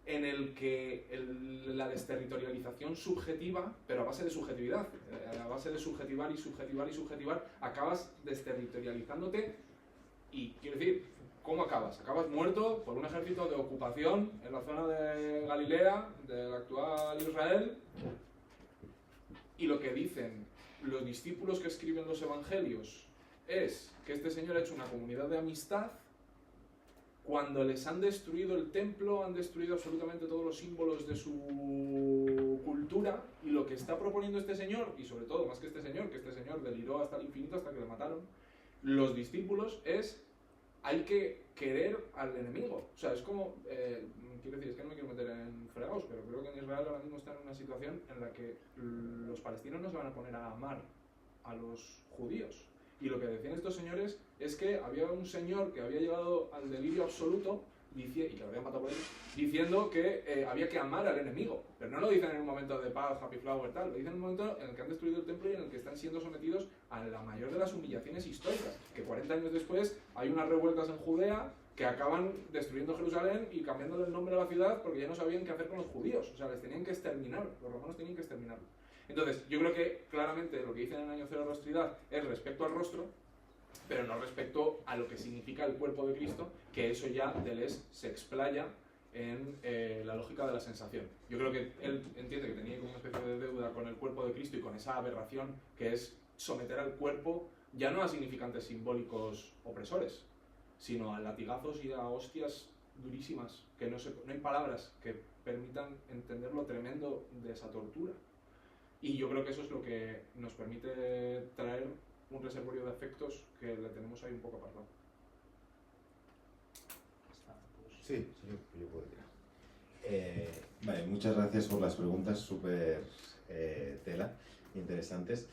en el que la desterritorialización subjetiva, pero a base de subjetividad, a base de subjetivar, acabas desterritorializándote y, quiero decir, ¿cómo acabas? Acabas muerto por un ejército de ocupación en la zona de Galilea, del actual Israel, y lo que dicen los discípulos que escriben los evangelios es que este señor ha hecho una comunidad de amistad. Cuando les han destruido el templo, han destruido absolutamente todos los símbolos de su cultura, y lo que está proponiendo este señor, y sobre todo más que este señor deliró hasta el infinito hasta que le mataron, los discípulos, es hay que querer al enemigo. O sea, es como, quiero decir, es que no me quiero meter en fregados, pero creo que en Israel ahora mismo están en una situación en la que los palestinos no se van a poner a amar a los judíos. Y lo que decían estos señores es que había un señor que había llegado al delirio absoluto y que lo habían matado por ello, diciendo que había que amar al enemigo. Pero no lo dicen en un momento de paz, happy flower, tal. Lo dicen en un momento en el que han destruido el templo y en el que están siendo sometidos a la mayor de las humillaciones históricas. Que 40 años después hay unas revueltas en Judea que acaban destruyendo Jerusalén y cambiándole el nombre a la ciudad porque ya no sabían qué hacer con los judíos. O sea, les tenían que exterminar. Los romanos tenían que exterminarlos. Entonces, yo creo que claramente lo que dicen en Año Cero de la Rostridad es respecto al rostro, pero no respecto a lo que significa el cuerpo de Cristo, que eso ya Deleuze se explaya en la lógica de la sensación. Yo creo que él entiende que tenía como una especie de deuda con el cuerpo de Cristo y con esa aberración que es someter al cuerpo ya no a significantes simbólicos opresores, sino a latigazos y a hostias durísimas, que no hay palabras que permitan entender lo tremendo de esa tortura. Y yo creo que eso es lo que nos permite traer un reservorio de afectos que le tenemos ahí un poco apartado. Sí, yo puedo ir. Vale, muchas gracias por las preguntas, súper tela, interesantes.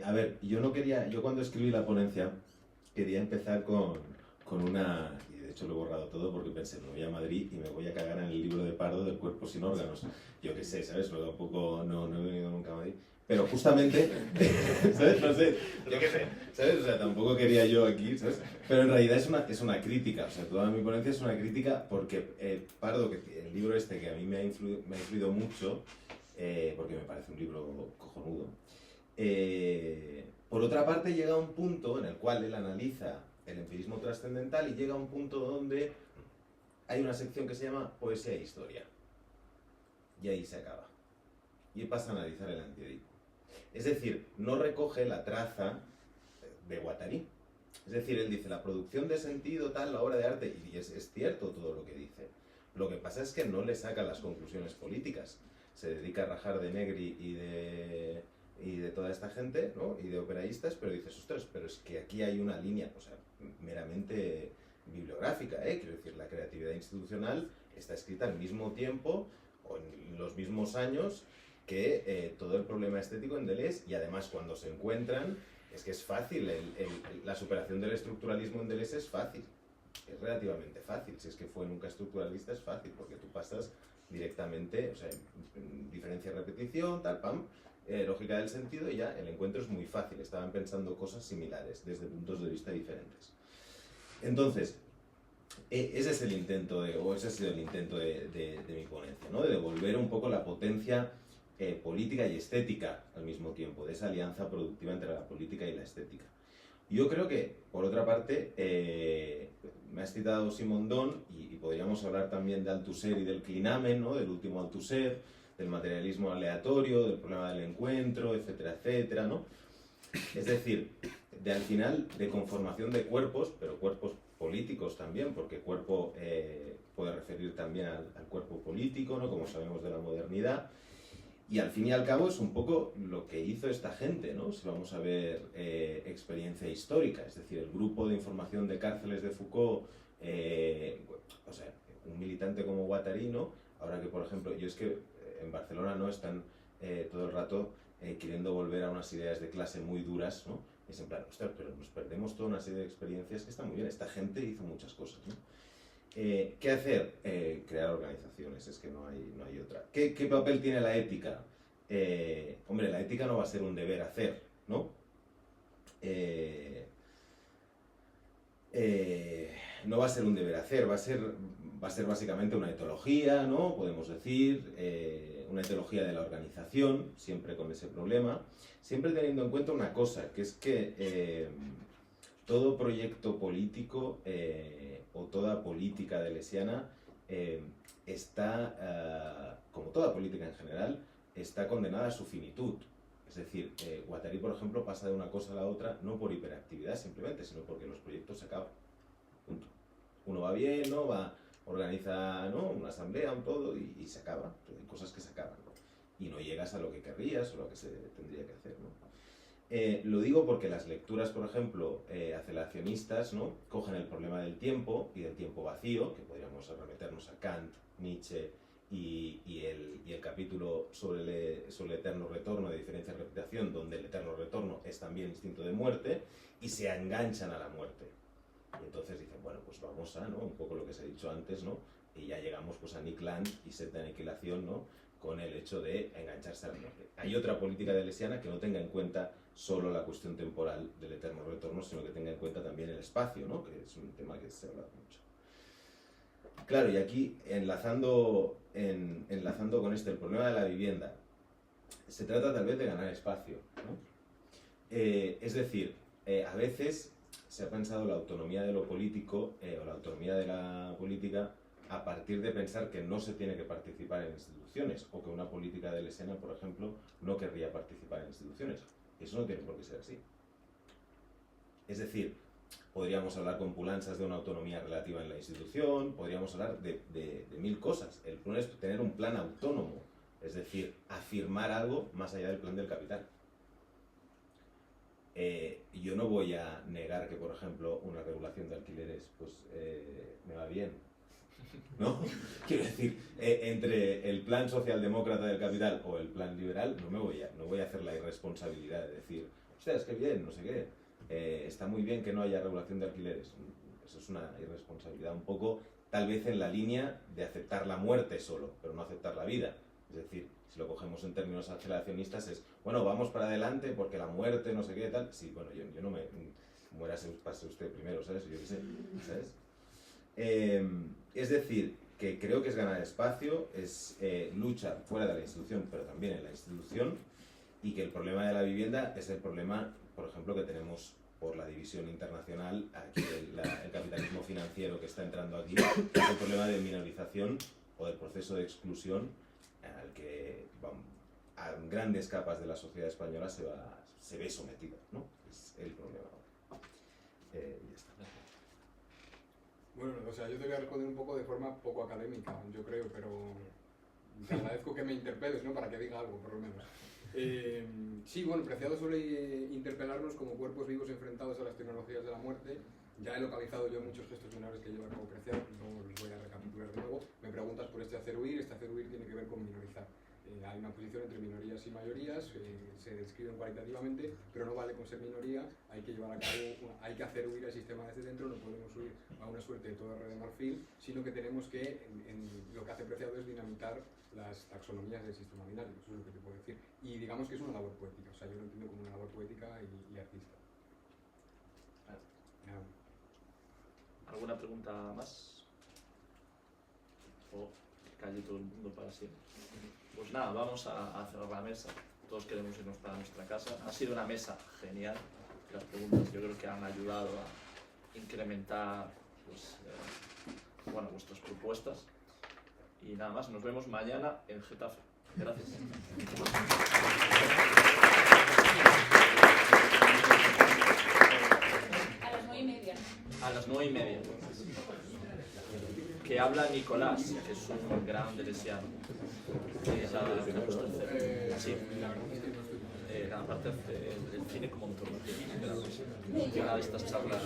A ver, yo cuando escribí la ponencia quería empezar con una, y de hecho lo he borrado todo porque pensé, me voy a Madrid y me voy a cagar en el libro de de Pardo del Cuerpo sin órganos. Yo qué sé, ¿sabes? No, tampoco, no he venido nunca a Madrid. Pero justamente, ¿sabes? No sé, yo qué sé, ¿sabes? O sea, tampoco quería yo aquí, ¿sabes? Pero en realidad es una crítica, o sea, toda mi ponencia es una crítica porque Pardo, que el libro este que a mí me ha influido mucho, porque me parece un libro cojonudo, por otra parte llega a un punto en el cual él analiza el empirismo trascendental y llega a un punto donde hay una sección que se llama poesía e historia. Y ahí se acaba. Y pasa a analizar el antiedipo. Es decir, no recoge la traza de Guattari. Es decir, él dice, la producción de sentido, tal, la obra de arte, y es cierto todo lo que dice. Lo que pasa es que no le saca las conclusiones políticas. Se dedica a rajar de Negri y de toda esta gente, ¿no? Y de operaístas, pero dices, ostras, pero es que aquí hay una línea, o sea, meramente bibliográfica, quiero decir, la creatividad institucional está escrita al mismo tiempo o en los mismos años que todo el problema estético en Deleuze, y además cuando se encuentran es que es fácil, la superación del estructuralismo en Deleuze es fácil, es relativamente fácil, si es que fue nunca estructuralista es fácil, porque tú pasas directamente, o sea, diferencia, repetición, tal, pam, lógica del sentido, y ya el encuentro es muy fácil, estaban pensando cosas similares desde puntos de vista diferentes. Entonces, ese es el intento ese ha sido el intento de mi ponencia, ¿no? De devolver un poco la potencia política y estética al mismo tiempo, de esa alianza productiva entre la política y la estética. Yo creo que, por otra parte, me has citado Simondon y podríamos hablar también de Althusser y del clinamen, ¿no? Del último Althusser, del materialismo aleatorio, del problema del encuentro, etcétera, etcétera, ¿no? Es decir, al final de conformación de cuerpos, pero cuerpos políticos también, porque cuerpo puede referir también al cuerpo político, ¿no? Como sabemos de la modernidad. Y al fin y al cabo es un poco lo que hizo esta gente, ¿no? Si vamos a ver experiencia histórica, es decir, el grupo de información de cárceles de Foucault, o sea, un militante como Guattari, ¿no? Ahora que, por ejemplo, yo es que en Barcelona no están todo el rato queriendo volver a unas ideas de clase muy duras, ¿no? Es en plan, ostras, pero nos perdemos toda una serie de experiencias que están muy bien. Esta gente hizo muchas cosas, ¿no? ¿Qué hacer? Crear organizaciones, es que no hay otra. ¿Qué papel tiene la ética? Hombre, la ética no va a ser un deber hacer, ¿no? No va a ser un deber hacer, va a ser básicamente una etología, ¿no? Podemos decir, una etología de la organización, siempre con ese problema, siempre teniendo en cuenta una cosa, que es que todo proyecto político o toda política deleuziana está, como toda política en general, está condenada a su finitud. Es decir, Guattari, por ejemplo, pasa de una cosa a la otra no por hiperactividad simplemente, sino porque los proyectos se acaban. Punto. Uno va bien, ¿no? Organiza, ¿no? Una asamblea, un todo, y se acaba. Hay cosas que se acaban, ¿no? Y no llegas a lo que querrías o lo que se tendría que hacer, ¿no? Lo digo porque las lecturas, por ejemplo, aceleracionistas, ¿no? Cogen el problema del tiempo y del tiempo vacío, que podríamos remeternos a Kant, Nietzsche y el capítulo sobre el eterno retorno de diferencia de reputación, donde el eterno retorno es también instinto de muerte, y se enganchan a la muerte. Y entonces dicen, bueno, pues vamos a, ¿no? Un poco lo que se ha dicho antes, ¿no? Y ya llegamos pues a Nick Land y set de aniquilación, ¿no? Con el hecho de engancharse a la muerte. Hay otra política deleuziana que no tenga en cuenta solo la cuestión temporal del eterno retorno, sino que tenga en cuenta también el espacio, ¿no? Que es un tema que se ha hablado mucho. Claro, y aquí, enlazando con el problema de la vivienda, se trata tal vez de ganar espacio, ¿no? Es decir, a veces se ha pensado la autonomía de lo político o la autonomía de la política a partir de pensar que no se tiene que participar en instituciones o que una política deleuziana, por ejemplo, no querría participar en instituciones. Eso no tiene por qué ser así. Es decir, podríamos hablar con Poulantzas de una autonomía relativa en la institución, podríamos hablar de mil cosas. El problema es tener un plan autónomo, es decir, afirmar algo más allá del plan del capital. Yo no voy a negar que, por ejemplo, una regulación de alquileres pues me va bien, ¿no? Quiero decir, entre el plan socialdemócrata del capital o el plan liberal no voy a hacer la irresponsabilidad de decir, ostras, qué bien, no sé qué, está muy bien que no haya regulación de alquileres. Eso es una irresponsabilidad un poco tal vez en la línea de aceptar la muerte solo, pero no aceptar la vida. Es decir, si lo cogemos en términos aceleracionistas es, bueno, vamos para adelante porque la muerte, no sé qué, tal. Sí, bueno, yo no me... pase usted primero, ¿sabes? Yo qué sé, ¿sabes? Es decir, que creo que es ganar espacio, es luchar fuera de la institución, pero también en la institución, y que el problema de la vivienda es el problema, por ejemplo, que tenemos por la división internacional, aquí el capitalismo financiero que está entrando aquí, es el problema de minorización o del proceso de exclusión al que a grandes capas de la sociedad española se ve sometida, ¿no? Es el problema. Ya está. Bueno, o sea, yo te voy a responder un poco de forma poco académica, yo creo, pero te agradezco que me interpeles, ¿no? Para que diga algo, por lo menos. Sí, bueno, Preciado suele interpelarnos como cuerpos vivos enfrentados a las tecnologías de la muerte. Ya he localizado yo muchos gestos menores que lleva a cabo Preciado, no los voy a recapitular de nuevo. Me preguntas por este hacer huir tiene que ver con minorizar. Hay una posición entre minorías y mayorías, se describen cualitativamente, pero no vale con ser minoría, hay que llevar a cabo, hay que hacer huir el sistema desde dentro, no podemos huir a una suerte de Torre de Marfil, sino que tenemos que, lo que hace Preciado es dinamitar las taxonomías del sistema binario, eso es lo que te puedo decir. Y digamos que es una labor poética, o sea, yo lo entiendo como una labor poética y artista. ¿Alguna pregunta más? ¿O calle todo el mundo para siempre? Pues nada, vamos a cerrar la mesa. Todos queremos irnos para nuestra casa. Ha sido una mesa genial. Las preguntas yo creo que han ayudado a incrementar pues, bueno, vuestras propuestas. Y nada más, nos vemos mañana en Getafe. Gracias. A las 9:30. A las 9:30. Que habla Nicolás, que es un gran delesiano. Que es la puesto el cero. Sí. Aparte el cine como autor. Y una de estas charlas.